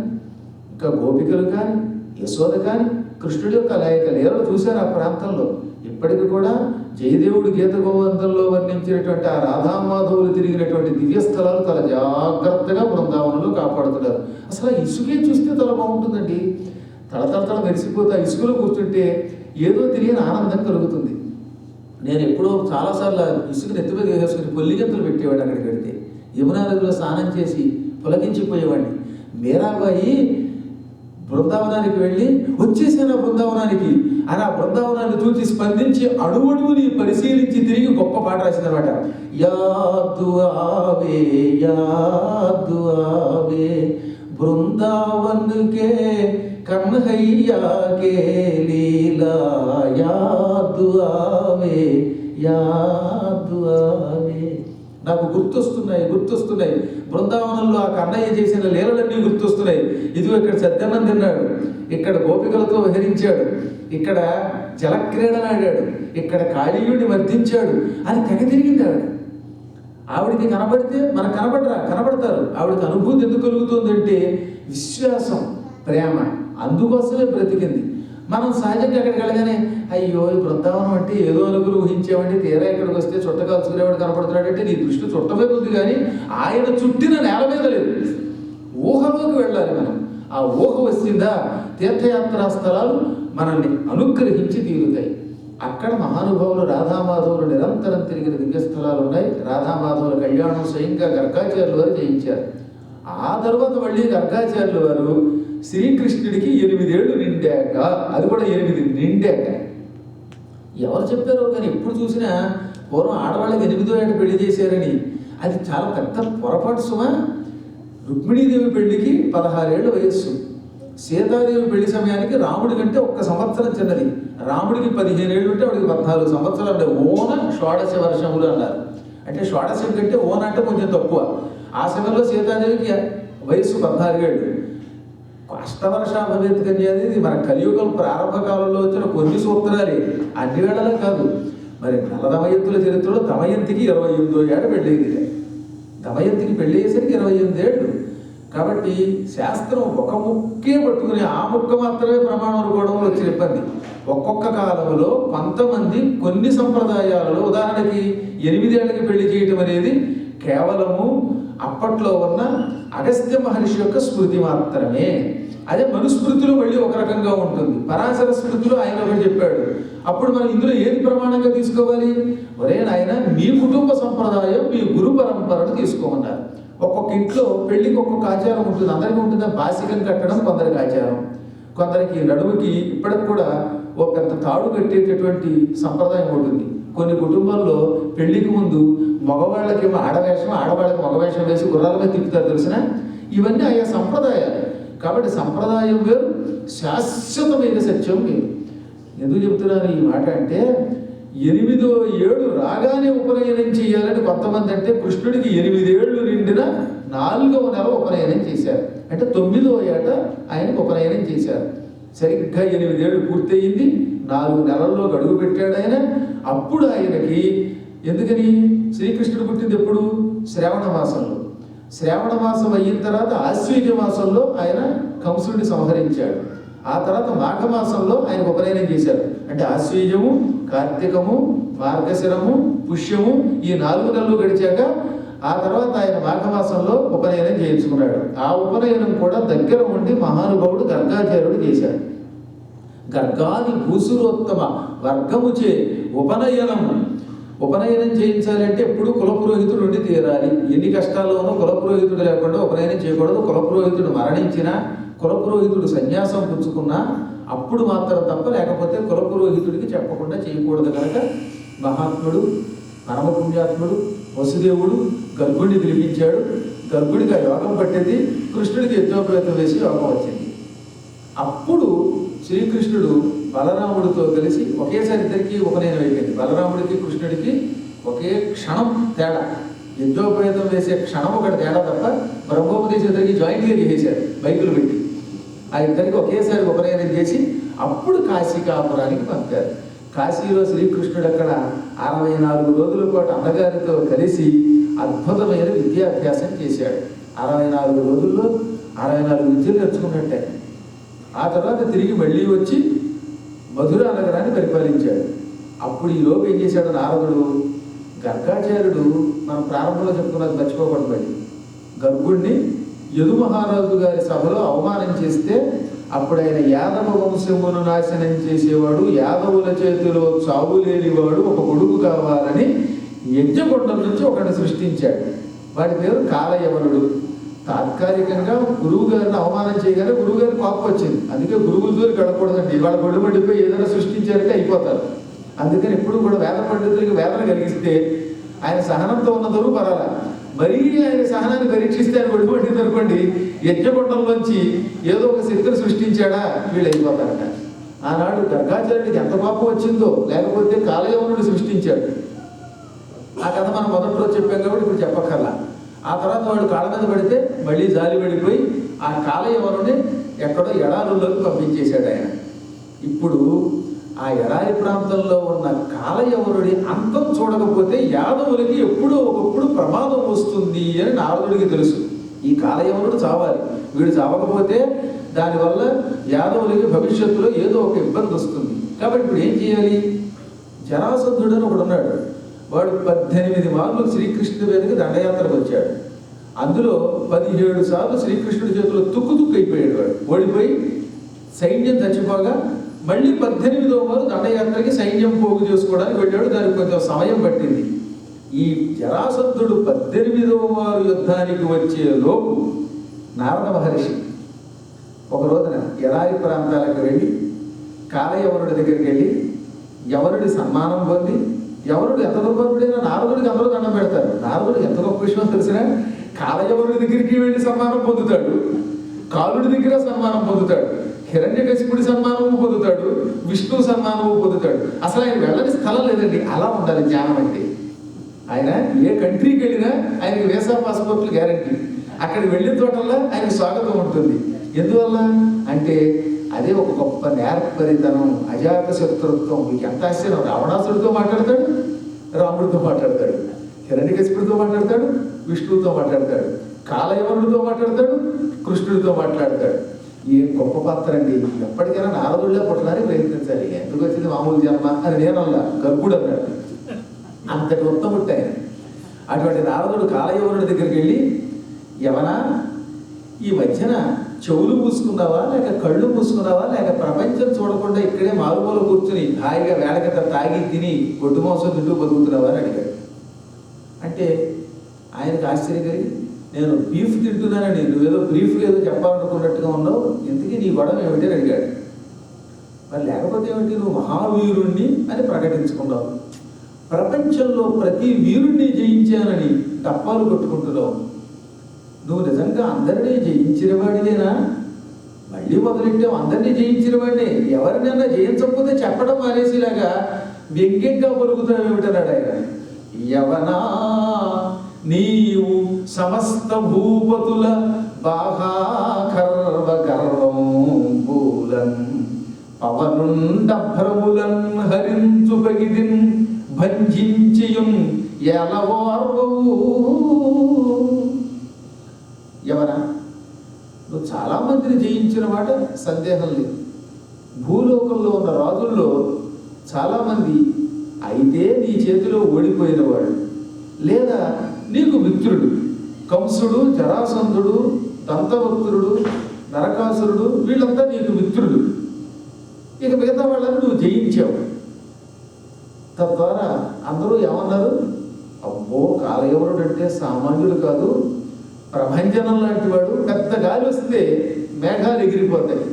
ఇంకా గోపికలు కానీ, యశోద కానీ కృష్ణుడి యొక్క అనేక లీలలు చూశారు ఆ ప్రాంతంలో. ఇప్పటికి కూడా జయదేవుడు గీత గోవంతంలో వర్ణించినటువంటి ఆ రాధామాధవులు తిరిగినటువంటి దివ్య స్థలాలు చాలా జాగ్రత్తగా బృందావనంలో కాపాడుతున్నారు. అసలు ఇసుకే చూస్తే చాలా బాగుంటుందండి. తళతళ మెరిసిపోతే ఆ ఇసుకలో కూర్చుంటే ఏదో తెలియని ఆనందం కలుగుతుంది. నేను ఎప్పుడో చాలాసార్లు ఇసుకని ఎత్తిమీద వేసుకుని పొల్లిగంతులు పెట్టేవాడు. అక్కడికి వెడితే యమునా నదిలో స్నానం చేసి పులకించిపోయేవాడిని. మీరాబాయి బృందావనానికి వెళ్ళి వచ్చేసాను బృందావనానికి అని ఆ బృందావనాన్ని చూసి స్పందించి అడుగుని పరిశీలించి తిరిగి గొప్ప పాట రాసిందనమాట. యాదు ఆవే యాదు ఆవే బృందావన్ కే కన్హయ్యా కే లీలా యాదు ఆవే యాదు ఆవే. నాకు గుర్తొస్తున్నాయి బృందావనంలో ఆ కన్నయ్య చేసిన లీలలన్నీ గుర్తొస్తున్నాయి. ఇదిగో ఇక్కడ సద్దన్నం తిన్నాడు, ఇక్కడ గోపికలతో విహరించాడు, ఇక్కడ జలక్రీడలాడాడు, ఇక్కడ కాళీయుడిని మర్దించాడు అని తెగ తిరిగింది ఆవిడ. ఆవిడికి కనబడితే మనకు కనబడతారు. ఆవిడకి అనుభూతి ఎందుకు కలుగుతుందంటే విశ్వాసం, ప్రేమ, అందుకోసమే బ్రతికింది. మనం సహజంగా అక్కడికి వెళ్ళగానే అయ్యో ఈ బృందావనం అంటే ఏదో అనుకులు ఊహించామంటే తీరా ఇక్కడికి వస్తే చుట్ట కాల్చుకునేవాడు కనపడుతున్నాడంటే నీ దృష్టి చుట్ట మీద ఉంది కానీ ఆయన చుట్టిన నేల మీద లేదు. ఊహలోకి వెళ్ళాలి మనం. ఆ ఊహ వచ్చిందా తీర్థయాత్రా స్థలాలు మనల్ని అనుగ్రహించి తీరుతాయి. అక్కడ మహానుభావులు రాధామాధవులు నిరంతరం తిరిగిన దివ్య స్థలాలు ఉన్నాయి. రాధామాధవుల కళ్యాణం స్వయంగా గర్గాచార్యుల వారు చేయించారు. ఆ తర్వాత మళ్ళీ గర్గాచార్యుల వారు శ్రీకృష్ణుడికి 8 ఏళ్ళు నిండాక, అది కూడా 8 నిండాక, ఎవరు చెప్పారో కానీ ఎప్పుడు చూసినా పూర్వం ఆడవాళ్ళకి 8వ ఏట పెళ్లి చేశారని, అది చాలా పెద్ద పొరపాటు సుమా. రుక్మిణీదేవి పెళ్లికి 16 ఏళ్ళ వయస్సు, సీతాదేవి పెళ్లి సమయానికి రాముడి కంటే 1 సంవత్సరం చిన్నది. రాముడికి 15 ఏళ్ళు ఉంటే ఆవిడికి 14 సంవత్సరాలు. ఓన షోడశ వర్షములు అన్నారు. అంటే షోడశం కంటే ఓ నాట కొంచెం తక్కువ. ఆ సమయంలో సీతాదేవికి వయస్సు 14 ఏళ్ళు. అష్టవర్షాభవేత్ కన్య అనేది మన కలియుగం ప్రారంభ కాలంలో వచ్చిన కొన్ని సూత్రాలే, అన్ని వేళలా కాదు. మరి నల దమయంతుల చరిత్రలో దమయంతికి 28వ ఏట పెళ్ళయింది. దమయంతికి పెళ్ళి అయ్యేసరికి 28 ఏళ్ళు. కాబట్టి శాస్త్రం ఒక ముక్కే పట్టుకుని ఆ ముక్క మాత్రమే ప్రమాణం అనుకోవడంలో వచ్చిన ఇబ్బంది. ఒక్కొక్క కాలంలో కొంతమంది కొన్ని సంప్రదాయాలలో, ఉదాహరణకి 8 ఏళ్ళకి పెళ్లి చేయటం అనేది కేవలము అప్పట్లో ఉన్న అగస్త్య మహర్షి యొక్క స్మృతి మాత్రమే. అదే మనుస్మృతిలో మళ్ళీ ఒక రకంగా ఉంటుంది. పరాశర స్మృతిలో ఆయన ఒకటి చెప్పాడు. అప్పుడు మనం ఇందులో ఏది ప్రమాణంగా తీసుకోవాలి? ఒరే నాయన, మీ కుటుంబ సంప్రదాయం, మీ గురు పరంపరను తీసుకోమన్నారు. ఒక్కొక్క ఇంట్లో పెళ్లికి ఒక్కొక్క ఆచారం ఉంటుంది. అందరికీ ఉంటుందా? బాసికం కట్టడం కొందరికి ఆచారం, కొందరికి నడుముకి ఇప్పటికి కూడా ఓ పెద్ద తాడు కట్టేటటువంటి సంప్రదాయం ఉంటుంది. కొన్ని కుటుంబాల్లో పెళ్లికి ముందు మగవాళ్ళకేమో ఆడవేషం, ఆడవాళ్ళకి మగవేషం వేసి గుర్రాల మీద తిప్పుతారు, తెలిసిన. ఇవన్నీ ఆయా సంప్రదాయాలు. కాబట్టి సంప్రదాయం వేరు, శాశ్వతమైన సత్యం వేరు. ఎందుకు చెప్తున్నాను ఈ మాట అంటే, 8వ ఏడు రాగానే ఉపనయనం చేయాలని కొంతమంది అంటే, కృష్ణుడికి 8 ఏళ్ళు నిండిన 4వ నెల ఉపనయనం చేశారు. అంటే 9వ ఏట ఆయనకు ఉపనయనం చేశారు. సరిగ్గా 8 ఏళ్ళు పూర్తయింది, 4 నెలల్లో గడువు పెట్టాడు ఆయన. అప్పుడు ఆయనకి, ఎందుకని శ్రీకృష్ణుడు పుట్టింది ఎప్పుడు? శ్రావణ మాసంలో. శ్రావణ మాసం అయిన తర్వాత ఆశ్వీజ మాసంలో ఆయన కంసుడిని సంహరించాడు. ఆ తర్వాత మాఘమాసంలో ఆయన ఉపనయనం చేశారు. అంటే ఆశ్వీజము, కార్తీకము, మార్గశిరము, పుష్యము ఈ 4 నెలలు గడిచాక ఆ తర్వాత ఆయన మాఘమాసంలో ఉపనయనం చేయించుకున్నాడు. ఆ ఉపనయనం కూడా దగ్గర ఉండి మహానుభావుడు గర్గాచార్యుడు చేశాడు. గర్గాది భూసురోత్తమ వర్గముచే ఉపనయనం చేయించాలంటే ఎప్పుడు కులపురోహితుడు ఉండి తీరాలి. ఎన్ని కష్టాల్లోనూ కులపురోహితుడు లేకుండా ఉపనయనం చేయకూడదు. కులపురోహితుడు మరణించినా, కులపురోహితుడు సన్యాసం పుచ్చుకున్నా అప్పుడు మాత్రం తప్ప, లేకపోతే కులపురోహితుడికి చెప్పకుండా చేయకూడదు. కనుక మహాత్ముడు, పరమపుణ్యాత్ముడు వసుదేవుడు గర్భుడిని పిలిపించాడు. గర్భుడికి ఆ యోగం పట్టింది. కృష్ణుడికి యజ్ఞోపేతం వేసి యోగం వచ్చింది. అప్పుడు శ్రీకృష్ణుడు బలరాముడితో కలిసి ఒకేసారి ఇద్దరికి ఉపనయనం అయిపోయింది. బలరాముడికి కృష్ణుడికి ఒకే క్షణం తేడా, యజ్ఞోపేతం వేసే క్షణం ఒకటి తేడా తప్ప బ్రహ్మోపదేశం ఇద్దరికి జాయింట్గా చేసేశారు బైకులు పెట్టి. ఆ ఇద్దరికి ఒకేసారి ఉపనయనం చేసి అప్పుడు కాశీకాపురానికి పంపారు. కాశీలో శ్రీకృష్ణుడు అక్కడ 64 రోజుల పాటు అమ్మగారితో కలిసి అద్భుతమైన విద్యాభ్యాసం చేశాడు. 64 రోజుల్లో 64 విద్యలు నేర్చుకున్నట్టే. ఆ తర్వాత తిరిగి మళ్ళీ వచ్చి మధురా నగరాన్ని పరిపాలించాడు. అప్పుడు ఈ లోపు ఏం చేశాడు నారదుడు? గర్గాచార్యుడు మనం ప్రారంభంలో చెప్పుకున్నది మర్చిపోకూడదు. మళ్ళీ గర్గుడిని యదు మహారాజు గారి సభలో అవమానం చేస్తే అప్పుడు ఆయన యాదవ వంశమును నాశనం చేసేవాడు, యాదవుల చేతిలో చావు లేనివాడు ఒక కొడుకు కావాలని యజ్ఞకొండం నుంచి ఒకరిని సృష్టించాడు. వాడి పేరు కాలయవనుడు. తాత్కాలికంగా గురువు గారిని అవమానం చేయగానే గురువు గారికి కోపం వచ్చింది. అందుకే గురువుల దూరికి వెళ్ళకూడదండి. వాళ్ళ గొడవ పడిపోయి ఏదైనా సృష్టించారంటే అయిపోతారు. అందుకని ఎప్పుడు కూడా వేద పండితులకి వేదన కలిగిస్తే ఆయన సహనంతో ఉన్నదరు పరాల. మరీ ఆయన సహనాన్ని పరీక్షిస్తే ఆయన గొడవ పడింది అనుకోండి, యజ్ఞకొండంలోంచి ఏదో ఒక శక్తిని సృష్టించాడా వీళ్ళు అయిపోతారట. ఆనాడు గర్గాచార్యుడికి ఎంత కోపం వచ్చిందో, లేకపోతే కాలయవనుడు సృష్టించాడు. ఆ కథ మనం మొదటి రోజు చెప్పాం కాబట్టి ఇప్పుడు చెప్పక్కర్లా. ఆ తర్వాత వాడు కాళ్ళ మీద పడితే మళ్ళీ జాలి పడిపోయి ఆ కాలయవనుని ఎక్కడో ఎడారుల్లోకి పంపించేశాడు ఆయన. ఇప్పుడు ఆ ఎడారి ప్రాంతంలో ఉన్న కాలయవనుడి అంతం చూడకపోతే యాదవులకి ఎప్పుడో ఒకప్పుడు ప్రమాదం వస్తుంది అని నారదుడికి తెలుసు. ఈ కాలయవనుడు చావాలి, వీడు చావకపోతే దానివల్ల యాదవులకి భవిష్యత్తులో ఏదో ఒక ఇబ్బంది వస్తుంది. కాబట్టి ఇప్పుడు ఏం చేయాలి? జరాసంధుడు అని ఒకడు ఉన్నాడు. వాడు 18 మార్లు శ్రీకృష్ణుడి మీదకి దండయాత్రకు వచ్చాడు. అందులో 17 సార్లు శ్రీకృష్ణుడి చేతిలో తుక్కు అయిపోయాడు. వాడు ఓడిపోయి సైన్యం చచ్చిపోగా మళ్ళీ 18వ వారు దండయాత్రకి సైన్యం పోగు చేసుకోవడానికి వెళ్ళాడు. దానికి కొంచెం సమయం పట్టింది. ఈ జరాసంధుడు 18వ వారు యుద్ధానికి వచ్చే లోపు నారద మహర్షి ఒక రోజున ఎడారి ప్రాంతాలకు వెళ్ళి కాలయవనుడి దగ్గరికి వెళ్ళి యవనుడి సన్మానం పొంది, యవనుడు ఎంత దుర్భరుడైనా నారదుడికి అందరూ దండం పెడతారు. నారదుడికి ఎంత గొప్ప విషయం తెలిసినా కాలయవనుడి దగ్గరికి వెళ్ళి సన్మానం పొందుతాడు, కాలుడి దగ్గర సన్మానం పొందుతాడు, హిరణ్యకశిపుడి సన్మానము పొందుతాడు, విష్ణు సన్మానము పొందుతాడు. అసలు ఆయన వెళ్ళని స్థలం లేదండి. అలా ఉండాలి జ్ఞానం అంటే. ఆయన ఏ కంట్రీకి వెళ్ళినా ఆయనకి వీసా పాస్పోర్ట్లు గ్యారంటీ. అక్కడికి వెళ్ళిన చోటల్లా ఆయనకు స్వాగతం ఉంటుంది. ఎందువల్ల అంటే అదే ఒక గొప్ప నేర్పరితనం, అజాత శత్రుత్వం. మీకు ఎంత ఆశ్చర్యం! రావణాసుడితో మాట్లాడతాడు, రాముడితో మాట్లాడతాడు, హిరణ్యకశిపుడితో మాట్లాడతాడు, విష్ణువుతో మాట్లాడతాడు, కాలయవనుడితో మాట్లాడతాడు, కృష్ణుడితో మాట్లాడతాడు. ఏ గొప్ప పాత్ర అండి! ఎప్పటికైనా నారదుడిలో పుట్టడానికి ప్రయత్నించాలి. ఎందుకు వచ్చింది మామూలు జన్మ అని నేనల్లా, గర్భుడు అన్నాడు. అంతటి ఉత్తముడు ఆయన. అటువంటి నారదుడు కాలయవనుడి దగ్గరికి వెళ్ళి, యవనా, ఈ మధ్యన చెవులు మూసుకున్నావా, లేక కళ్ళు మూసుకున్నావా, లేక ప్రపంచం చూడకుండా ఇక్కడే మారుమూల కూర్చుని హాయిగా వేళకత తాగి తిని గొడ్డు మాంసం తింటూ బతుకుతున్నావా అని అడిగాడు. అంటే ఆయనకు ఆశ్చర్యం కలిగి, నేను బీఫ్ తింటున్నానని నువ్వేదో బ్రీఫ్గా ఏదో చెప్పాలనుకున్నట్టుగా ఉన్నావు, ఇంతకీ నీ గొడవ ఏమిటి అని అడిగాడు. మరి లేకపోతే ఏమిటి, నువ్వు మహావీరుణ్ణి అని ప్రకటించుకున్నావు, ప్రపంచంలో ప్రతి వీరుణ్ణి జయించానని టప్పాలు కొట్టుకుంటున్నావు, నువ్వు నిజంగా అందరినీ జయించిన వాడినేనా? మళ్ళీ మొదలెట్టావు, అందరినీ జయించిన వాడిని. ఎవరినైనా జయించకపోతే చెప్పడం మానేసిలాగా వ్యంగ్యంగా పలుకుతావు ఏమిటన్నాడు ఆయన. యవనా, నీవు సమస్త భూపతుల బాహాకర్వ గర్వంబూలన్ పవనుండభ్రములన్ హరించు పగిదిన్ భంజించియున్ ఎలవార్వవు. ఎవరా, నువ్వు చాలామందిని జయించిన మాట సందేహం లేదు. భూలోకంలో ఉన్న రాజుల్లో చాలామంది అయితే నీ చేతిలో ఓడిపోయినవాడు, లేదా నీకు మిత్రుడు. కంసుడు, జరాసంధుడు, దంతవక్తుడు, నరకాసురుడు, వీళ్ళంతా నీకు మిత్రుడు. ఇక మిగతా వాళ్ళని నువ్వు జయించావు. తద్వారా అందరూ ఏమన్నారు, అబ్బో కాలయవనుడు అంటే సామాన్యుడు కాదు, ప్రభంజనం లాంటి వాడు, పెద్ద గాలి వస్తే మేఘాలు ఎగిరిపోతాయి,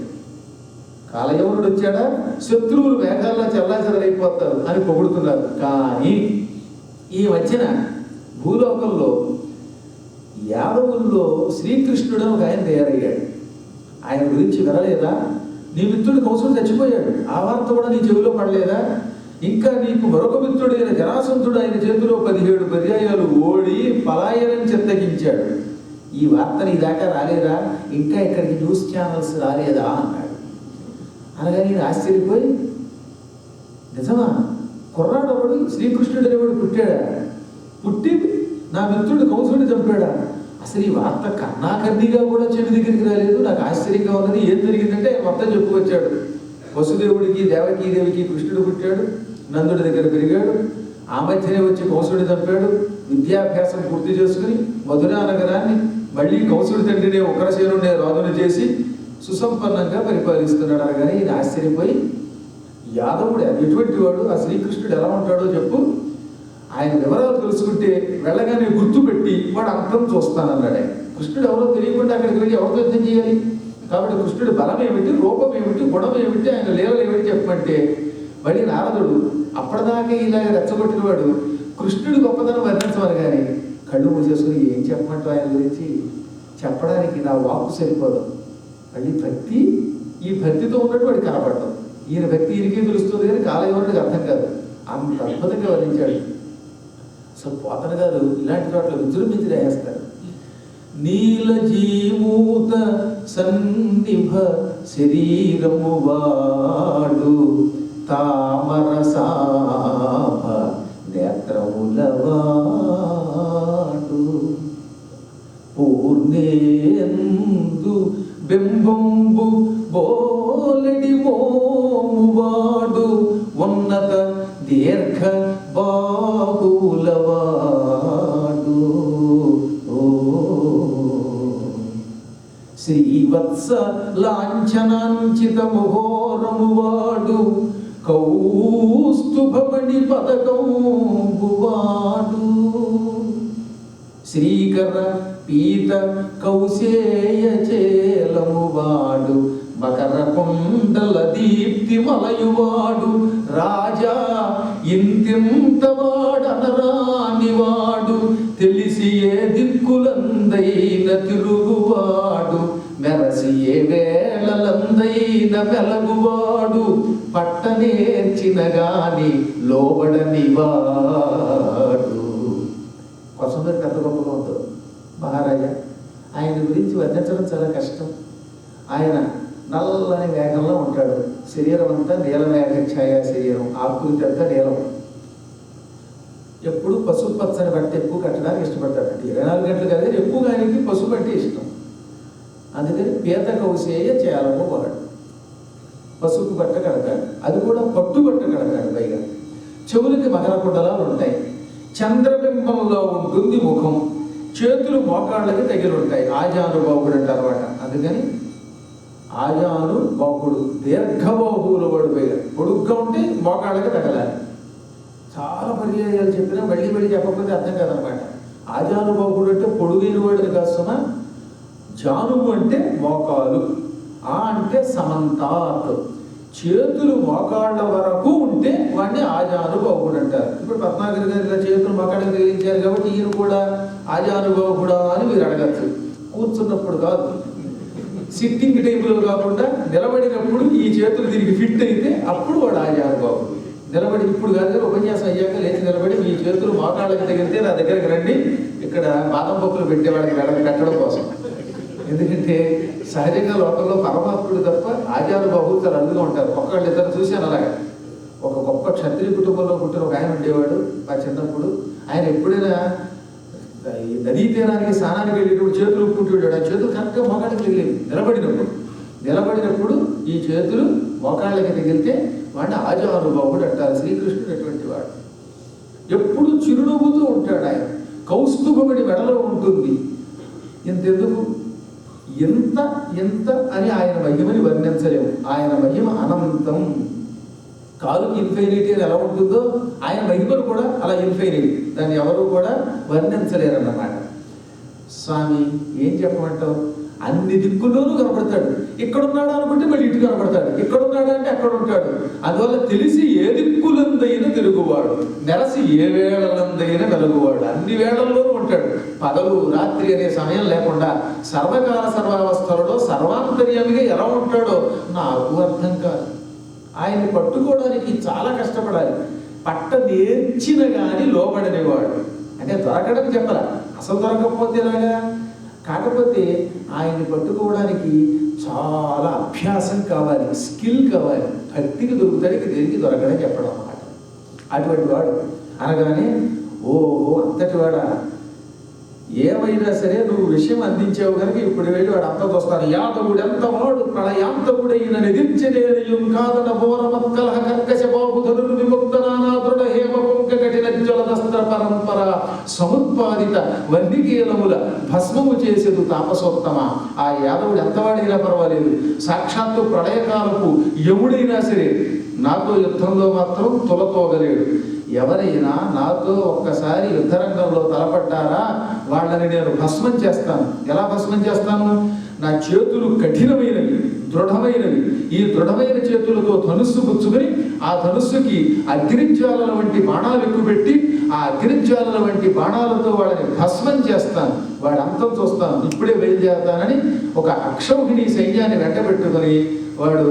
కాలయవనుడు వచ్చాడా శత్రువులు మేఘాల్లో చెల్లాచెదరైపోతారు అని పొగుడుతున్నారు. కానీ ఈ మధ్యన భూలోకంలో యాదవుల్లో శ్రీకృష్ణుడు ఒక ఆయన తయారయ్యాడు. ఆయన గురించి వినలేదా? నీ మిత్రుడు కంసుడు చచ్చిపోయాడు, ఆ వార్త కూడా నీ చెవిలో పడలేదా? ఇంకా నీకు మరొక మిత్రుడైన జరాసంధుడు ఆయన చేతిలో 17 పర్యాయాలు ఓడి పలాయనం చెత్తగించాడు, ఈ వార్త నీ దాకా రాలేదా? ఇంకా ఇక్కడికి న్యూస్ ఛానల్స్ రాలేదా అన్నాడు. అనగా నేను ఆశ్చర్యపోయి, నిజమా? కుర్రాడు ఒకడు శ్రీకృష్ణుడు అనేవాడు పుట్టాడా? పుట్టి నా మిత్రుడు కంసుడిని చంపాడా? అసలు ఈ వార్త కన్నాకర్ణిగా కూడా చెవి దగ్గరికి రాలేదు. నాకు ఆశ్చర్యంగా ఉన్నది. ఏం జరిగిందంటే మొత్తం చెప్పుకొచ్చాడు. వసుదేవుడికి దేవకీదేవికి కృష్ణుడు పుట్టాడు, నందుడి దగ్గర పెరిగాడు, ఆ మధ్యనే వచ్చి కంసుడిని చంపాడు, విద్యాభ్యాసం పూర్తి చేసుకుని మధురా నగరాన్ని మళ్ళీ కంసుడి తండ్రినే ఉగ్రసేనుడే రాజును చేసి సుసంపన్నంగా పరిపాలిస్తున్నాడు. అనగానే ఈయన ఆశ్చర్యపోయి, యాదవుడు ఎటువంటి వాడు, ఆ శ్రీకృష్ణుడు ఎలా ఉంటాడో చెప్పు, ఆయన వివరాలు తెలుసుకుంటే వెళ్ళగానే గుర్తుపెట్టి వాడు అర్థం చూస్తానన్నాడు. ఆయన కృష్ణుడు ఎవరో తెలియకుండా అక్కడికి వెళ్ళి ఎవరితో యుద్ధం చేయాలి? కాబట్టి కృష్ణుడు బలం ఏమిటి, రూపం ఏమిటి, గుణం ఏమిటి, ఆయన లీలలు ఏమిటి చెప్పమంటే మళ్ళీ నారదుడు అప్పటిదాకా ఇలా రెచ్చగొట్టిన వాడు కృష్ణుడి గొప్పతనం వర్ణించమని కానీ కళ్ళు మూసేసుకుని ఏం చెప్పమంటావు ఆయన గురించి, చెప్పడానికి నా వాక్కు సరిపోదు. మళ్ళీ భక్తి, ఈ భక్తితో ఉన్నట్టు వాడికి కనపడతాం. ఈయన భక్తి ఈయనకే తెలుస్తుంది కానీ కాలయవనుడికి అర్థం కాదు. అంత అద్భుతంగా వర్ణించాడు. సో పోతన గారు ఇలాంటి చోట్ల విజృంభించి రాయేస్తారు. నీలజీమూత సన్నిభ శరీరము వాడు తామరసాభ నేత్రములవాడు పూర్ణేందు బింబంబు బోలెడి మోమువాడు ఉన్నత దీర్ఘ బాహులవాడు శ్రీవత్స లాంఛనాంచిత ముహోరమువాడు కౌస్తుభమణి పదకంబువాడు శ్రీకర పీత కౌశేయ చేలమువాడు మకర కుండల దీప్తి మలయువాడు రాజా ఇంతింతవాడనరానివాడు తెలిసి ఏ దిక్కులందైన తిరుగువాడు మెరసి ఏ వేళలందైన వెలగువాడు పట్టనేర్చిన గాని లోబడనివాడు కొసమేరు పెద్ద గొప్పగా ఉంటుంది. మహారాజా ఆయన గురించి వర్ణించడం చాలా కష్టం. ఆయన నల్లని మేఘంలో ఉంటాడు. శరీరం అంతా నీలమేఘ ఛాయ శరీరం, ఆకృతి అంతా నీలం. ఎప్పుడు పసుపు పచ్చని బట్ట ఎక్కువ కట్టడానికి ఇష్టపడతాడు. అంటే 24 గంటలు కదా, ఎక్కువగా ఆయనకి పసుపు అంటే ఇష్టం. అందుకని పీత కౌశేయ చేయాలము వాడు పసుపు బట్ట కడతాడు. అది కూడా పట్టు బట్ట కడతాడు. పైగా చెవులకి మకర కుండలాలు ఉంటాయి. చంద్రబింబంలో ఉంటుంది ముఖం. చేతులు మోకాళ్ళకి తగిలి ఉంటాయి. ఆజానుబాహుడు అంటారు అన్నమాట. అందుకని ఆజానుబాహుడు, దీర్ఘబాహువులు వాడు. పైగా పొడుగ్గా ఉంటే మోకాళ్ళకి తగలాలి. చాలా పర్యాయాలు చెప్పినా మళ్ళీ మళ్ళీ చెప్పకపోతే అర్థం కాదనమాట. ఆజానుబాహుడు అంటే పొడుగైన వాడిని కాస్తున్నా, జానువు అంటే మోకాలు, ఆ అంటే సమంతాత్, చేతులు మోకాళ్ళ వరకు ఉంటే వాడిని ఆజానుబాహుడు అంటారు. ఇప్పుడు పద్మాకర్ గారు ఇలా చేతులు మోకాళ్ళకి తగిలించారు కాబట్టి ఈయన కూడా ఆజానుబాహుడా అని మీరు అడగచ్చు. కూర్చున్నప్పుడు కాదు, సిట్టింగ్ టైంలో కాకుండా నిలబడినప్పుడు ఈ చేతులు తిరిగి ఫిట్ అయితే అప్పుడు వాడు ఆజానుబాహుడు. నిలబడి ఇప్పుడు కాదు, ఉపన్యాసం అయ్యాక లేచి నిలబడి మీ చేతులు మోకాళ్ళకి తగిలితే నా దగ్గరికి రండి, ఇక్కడ బాదం పప్పులు పెట్టేవాడికి పెట్టడం కోసం. ఎందుకంటే సహజంగా లోకంలో పరమాత్ముడు తప్ప ఆజానుబాహువులు చాలా అల్లుగా ఉంటారు. ఒక్కళ్ళు ఇద్దరు చూశాను అలాగా. ఒక గొప్ప క్షత్రియ కుటుంబంలో పుట్టిన ఒక ఆయన ఉండేవాడు మా చిన్నప్పుడు. ఆయన ఎప్పుడైనా ఈ నదీ తీరానికి స్నానానికి వెళ్ళేటప్పుడు చేతులు ఉప్పుకుంటుంటాడు. ఆ చేతులు కరెక్ట్గా మోకాళ్ళకి తగిలేవి. నిలబడినప్పుడు ఈ చేతులు మోకాళ్ళకి తగిలితే వాడిని ఆజానుబాహుడు అంటారు. శ్రీకృష్ణుడు అటువంటి వాడు. ఎప్పుడు చిరునవ్వుతూ ఉంటాడు. ఆయన కౌస్తుభమణి మెడలో ఉంటుంది. ఇంతెందుకు, ఎంత ఎంత అని ఆయన మహిమని వర్ణించలేము. ఆయన మహిమ అనంతం. కాలుకి ఇన్ఫైనిటీ అని ఎలా ఉంటుందో ఆయన మహిమలు కూడా అలా ఇన్ఫైనిటీ. దాన్ని ఎవరు కూడా వర్ణించలేరన్నమాట. స్వామి ఏం చెప్పమంటావు, అన్ని దిక్కుల్లోనూ కనపడతాడు. ఇక్కడున్నాడు అనుకుంటే మళ్ళీ ఇటు కనపడతాడు, ఇక్కడున్నాడు అంటే అక్కడ ఉంటాడు. అందువల్ల తెలిసి ఏ దిక్కులందైనా తిరుగువాడు, నెరసి ఏ వేళలందైనా వెలుగువాడు. అన్ని వేళల్లోనూ ఉంటాడు. పగలు రాత్రి అనే సమయం లేకుండా సర్వకాల సర్వావస్థలలో సర్వాంతర్యామిగా ఎలా ఉంటాడో నాకు అర్థం కాదు. ఆయన్ని పట్టుకోవడానికి చాలా కష్టపడాలి. పట్ట నేర్చిన కానీ లోబడనేవాడు. అంటే దొరకడం చెప్పరా, అసలు దొరకకపోతే ఎలాగా. కాకపోతే ఆయన్ని పట్టుకోవడానికి చాలా అభ్యాసం కావాలి, స్కిల్ కావాలి. భక్తికి దొరుకుతాడికి దేనికి దొరకడని చెప్పడం అన్నమాట. అటువంటి వాడు అనగానే ఓహో అంతటి వాడా, ఏమైనా సరే నువ్వు విషయం అందించావు కనుక ఇప్పుడు వెళ్ళి వాడు అంత వస్తాను. యాదవుడు ఎంత వాడు ప్రళయాంతకుడైన నిధించలేనియం కాదన బోరమత్కలహ కర్కశ బాబు ధనురు విముక్తనానాదృఢ హేమ పొంక కఠిన జ్వలదస్త్ర పరంపర సముత్పాదిత వన్నికీలముల భస్మము చేసేదు తాపసోత్తమ. ఆ యాదవుడు ఎంతవాడైనా పర్వాలేదు, సాక్షాత్తు ప్రళయకాలపు యముడైనా సరే నాతో యుద్ధంలో మాత్రం తులతోగలేడు. ఎవరైనా నాతో ఒక్కసారి యుద్ధరంగంలో తలపడ్డారా వాళ్ళని నేను భస్మం చేస్తాను. ఎలా భస్మం చేస్తాను? నా చేతులు కఠినమైనవి, దృఢమైనవి. ఈ దృఢమైన చేతులతో ధనుస్సు పుచ్చుకొని ఆ ధనుస్సుకి అగ్నిజ్వాలల వంటి బాణాలు ఎక్కుపెట్టి ఆ అగ్నిజ్వాలల వంటి బాణాలతో వాళ్ళని భస్మం చేస్తాను. వాడి అంతం చూస్తాను. ఇప్పుడే బయలుదేరతానని ఒక అక్షౌహిణి సైన్యాన్ని వెంటబెట్టుకొని వాడు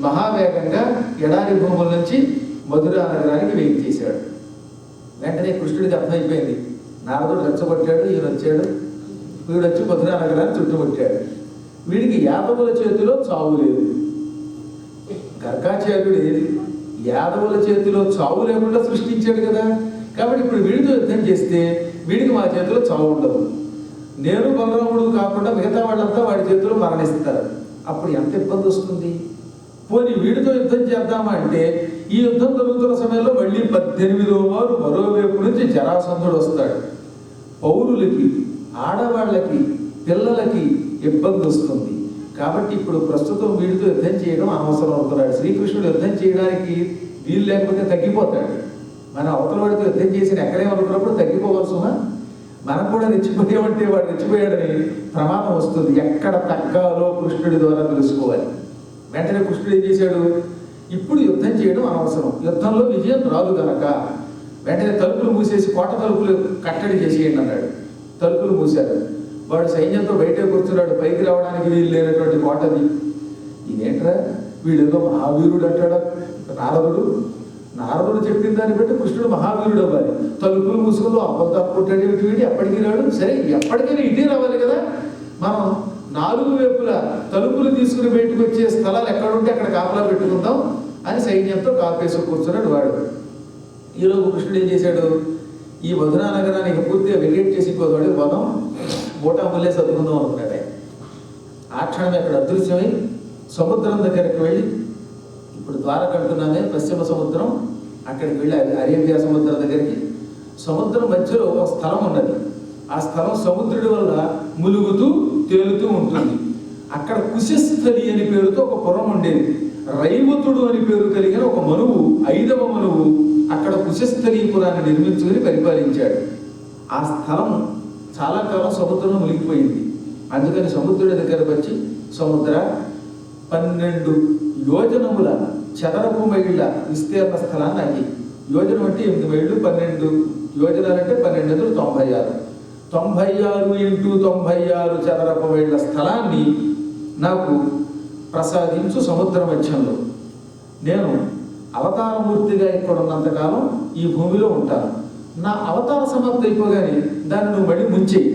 మహావేగంగా ఎడారి భూముల నుంచి మధురా నగరానికి వేయించేశాడు. వెంటనే కృష్ణుడికి అర్థమైపోయింది. నారదుడు రెచ్చగొట్టాడు, ఈయన వచ్చాడు. వీడు వచ్చి మధురా నగరాన్ని చుట్టుముట్టాడు. వీడికి యాదవుల చేతిలో చావు లేదు. గర్గాచార్యుడు ఏది యాదవుల చేతిలో చావు లేకుండా సృష్టించాడు కదా. కాబట్టి ఇప్పుడు వీడితో యుద్ధం చేస్తే వీడికి మా చేతిలో చావు ఉండదు. నేను బలరాముడు కాకుండా మిగతా వాళ్ళంతా వాడి చేతిలో మరణిస్తారు. అప్పుడు ఎంత ఇబ్బంది వస్తుంది. పోనీ వీడితో యుద్ధం చేద్దామా అంటే ఈ యుద్ధం జరుగుతున్న సమయంలో మళ్ళీ 18వ వారు మరోవైపు నుంచి జరాసంధుడు వస్తాడు. పౌరులకి, ఆడవాళ్ళకి, పిల్లలకి ఇబ్బంది వస్తుంది. కాబట్టి ఇప్పుడు ప్రస్తుతం వీడితో యుద్ధం చేయడం అనవసరం అనుకున్నాడు. శ్రీకృష్ణుడు యుద్ధం చేయడానికి వీలు లేకపోతే తగ్గిపోతాడు. మనం అవతల వాడితో యుద్ధం చేసిన ఎక్కడేమనుకున్నప్పుడు తగ్గిపోవలసిన మనం కూడా రెచ్చిపోయామంటే వాడు రెచ్చిపోయాడని ప్రమాదం వస్తుంది. ఎక్కడ తగ్గాలో కృష్ణుడి ద్వారా తెలుసుకోవాలి. వెంటనే కృష్ణుడు ఏం చేశాడు, ఇప్పుడు యుద్ధం చేయడం అనవసరం, యుద్ధంలో విజయం రాదు కనుక వెంటనే తలుపులు మూసేసి కోట తలుపులు కట్టడి చేసేయండి అన్నాడు. తలుపులు మూశాడు. వాడు సైన్యంతో బయటే కూర్చున్నాడు. పైకి రావడానికి వీలు లేనటువంటి కోటది. ఇదేంట్రా వీడేదో మహావీరుడు అంటాడు నారదుడు. నారదుడు చెప్పిన దాన్ని బట్టి కృష్ణుడు మహావీరుడు అవ్వాలి. తలుపులు ముసుగులు అబద్ధాలు కొట్టాడు వీడి ఎప్పటికీ రాడు. సరే ఎప్పటికైనా ఇటే రావాలి కదా. మనం 4 వైపులా తలుపులు తీసుకుని బయటకు వచ్చే స్థలాలు ఎక్కడుంటే అక్కడ కాపలా పెట్టుకుందాం అని సైన్యంతో కాపేసి కూర్చున్నాడు వాడు. ఈలోపు కృష్ణుడు ఏం చేశాడు, ఈ మధురా నగరానికి పూర్తిగా వెకేట్ చేసి పోతాడు పోదాం, బోటా ముల్లే సర్దుకుందాం అనుకున్నాడు ఆయన. ఆ క్షణం అక్కడ అదృశ్యమై సముద్రం దగ్గరికి వెళ్ళి, ఇప్పుడు ద్వారక అంటున్నామే పశ్చిమ సముద్రం, అక్కడికి వెళ్ళి అరేబియా సముద్రం దగ్గరికి. సముద్రం మధ్యలో ఒక స్థలం ఉన్నది. ఆ స్థలం సముద్రుడి వల్ల ములుగుతూ తేలుతూ ఉంటుంది. అక్కడ కుశస్థలి అని పేరుతో ఒక పురం ఉండేది. రైవతుడు అని పేరు కలిగిన ఒక మనువు, 5వ మనువు అక్కడ కుశస్థలీపురాన్ని నిర్మించుకుని పరిపాలించాడు. ఆ స్థలం చాలా కాలం సముద్రంలో మునిగిపోయింది. అందుకని సముద్రుడి దగ్గరకు వచ్చి, సముద్ర 12 యోజనముల చదరపు మైళ్ళ విస్తీర్ణ స్థలాన్ని అది. యోజనం అంటే 8 మైళ్ళు, 12 యోజనాలంటే 12 96. 96 × 96 చదరపు మైళ్ళ స్థలాన్ని నాకు ప్రసాదించు సముద్ర మధ్యంలో. నేను అవతారమూర్తిగా ఇక్కడ ఉన్నంతకాలం ఈ భూమిలో ఉంటాను. నా అవతార సమాప్తి అయిపోగానే దాన్ని నువ్వు మళ్ళీ ముంచేయి.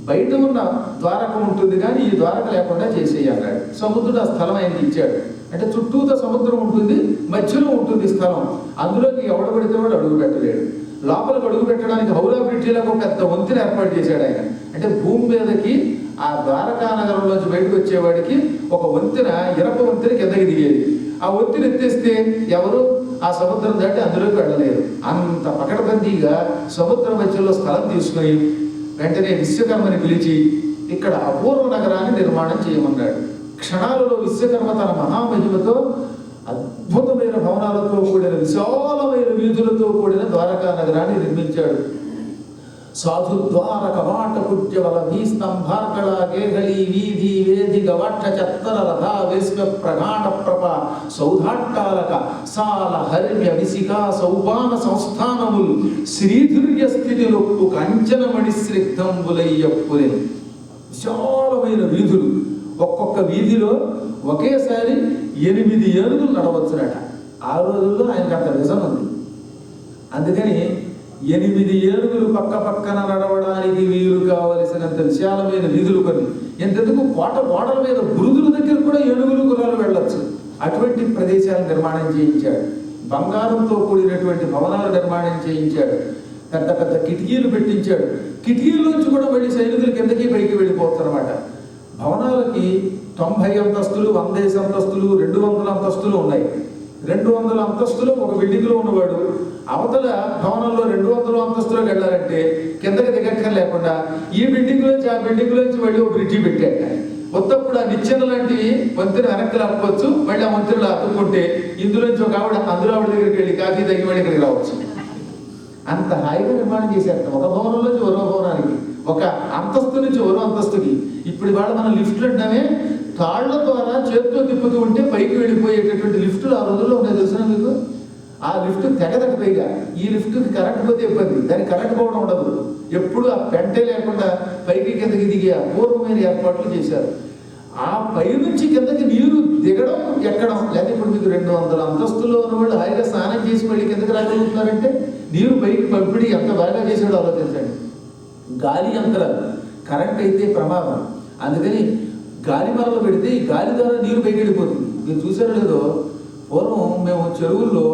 బయట ఉన్న ద్వారకం ఉంటుంది కానీ ఈ ద్వారక లేకుండా చేసేయి అన్నాడు. సముద్రుడు ఆ స్థలం ఆయనకి ఇచ్చాడు. అంటే చుట్టూతో సముద్రం ఉంటుంది, మధ్యలో ఉంటుంది స్థలం. అందులోకి ఎవడు పడితే వాడు అడుగు పెట్టలేడు. లోపలికి అడుగు పెట్టడానికి హౌరా బ్రిడ్జిలకు ఒక పెద్ద వంతెన ఏర్పాటు చేశాడు ఆయన. అంటే భూమి మీదకి ఆ ద్వారకా నగరంలోంచి బయటకు వచ్చేవాడికి ఒక వంతెన, ఇనప వంతెన కిందకి దిగేది. ఆ వంతెన ఎత్తేస్తే ఎవరు ఆ సముద్రం దాటి అందులోకి వెళ్ళలేరు. అంత పకడ్బందీగా సముద్రం మధ్యలో స్థలం తీసుకొని వెంటనే విశ్వకర్మని పిలిచి ఇక్కడ అపూర్వ నగరాన్ని నిర్మాణం చేయమన్నాడు. క్షణాలలో విశ్వకర్మ తన మహామహిమతో అద్భుతమైన భవనాలతో కూడిన విశాలమైన వీధులతో కూడిన ద్వారకా నగరాన్ని నిర్మించాడు. సాధు ద్వార కవాట కుట్యవల భీస్తంభార్కళ గేహళి వీధి వేదిక వాట్ట చత్తర రథా వేశ్వ ప్రగాఢ ప్రభ సౌధాట్టాలక సాల హర్మ్య విసికా సౌపాన సంస్థానములు శ్రీధుర్య స్థితిలొప్పు కంచనమణి శ్రిగ్ధంబులయ్యప్పుని. విశాలమైన వీధులు, ఒక్కొక్క వీధిలో ఒకేసారి 8 ఏనుగులు నడవచ్చునట. ఆ రోజుల్లో ఆయనకు అంత నిజం ఉంది. అందుకని 8 ఏనుగులు పక్క పక్కన నడవడానికి వీలు కావలసినంత విశాలమైన వీధులు కొన్ని. ఎంతెందుకు కోట గోడల మీద బురుదుల దగ్గర కూడా ఏనుగులు గుర్రాలు వెళ్ళొచ్చు. అటువంటి ప్రదేశాలు నిర్మాణం చేయించాడు. బంగారంతో కూడినటువంటి భవనాలు నిర్మాణం చేయించాడు. పెద్ద పెద్ద కిటికీలు పెట్టించాడు. కిటికీల్లోంచి కూడా మళ్ళీ సైనికులు కిందకి పైకి వెళ్ళిపోతారన్నమాట. భవనాలకి 90 అంతస్తులు, 100 అంతస్తులు, 200 అంతస్తులు ఉన్నాయి. 200 అంతస్తులు ఒక బిల్డింగ్లో ఉన్నవాడు అవతల భవనంలో 200 అంతస్తులోకి వెళ్ళాలంటే కిందకి దిగక్కర్ లేకుండా ఈ బిల్డింగ్లోంచి ఆ బిల్డింగ్లోంచి మళ్ళీ ఒక బ్రిడ్జి పెట్టాక మొత్తప్పుడు ఆ నిచ్చెన లాంటివి వంతెన వెనక్కి రాకపోవచ్చు. మళ్ళీ ఆ వంతెనలో అతుక్కుంటే ఇందులోంచి ఒక ఆవిడ అందులో ఆవిడ దగ్గరికి వెళ్ళి కాఫీ తగ్గి మళ్ళీ ఇక్కడికి రావచ్చు. అంత హాయిగా నిర్మాణం చేశారు. ఒక భవనంలోంచి మరో భవనానికి, ఒక అంతస్తు నుంచి మరో అంతస్తుకి. ఇప్పుడు ఇవాళ మనం లిఫ్ట్లు అంటామే, తాళ్ల ద్వారా చేతితో తిప్పుతూ ఉంటే పైకి వెళ్ళిపోయేటటువంటి లిఫ్టులు ఆ రోజుల్లో ఉన్నాయి తెలుసా మీకు? ఆ లిఫ్ట్ తెగదట. పైగా ఈ లిఫ్ట్కి కరెంట్ పోతే ఇబ్బంది, దానికి కరెంట్ పోవడం ఉండదు. ఎప్పుడు ఆ పెంటే లేకుండా పైకి కిందకి దిగే అపూర్వమైన ఏర్పాట్లు చేశారు. ఆ పై నుంచి కిందకి నీరు దిగడం ఎక్కడం లేదా ఇప్పుడు మీకు 200 అంతస్తుల్లో ఉన్న వాళ్ళు హాయిగా స్నానం చేసి మళ్ళీ కిందకి రాగలుగుతున్నారంటే నీరు పైకి పంపిణీ ఎంత బాగా చేశాడో ఆలోచించండి. గాలి యంత్రాలు, కరెంట్ అయితే ప్రమాదం. అందుకని గాలి మరలు పెడితే ఈ గాలి ద్వారా నీరు పైకి వెళ్ళిపోతుంది. మీరు చూసారో లేదో, పూర్వం మేము చెరువుల్లో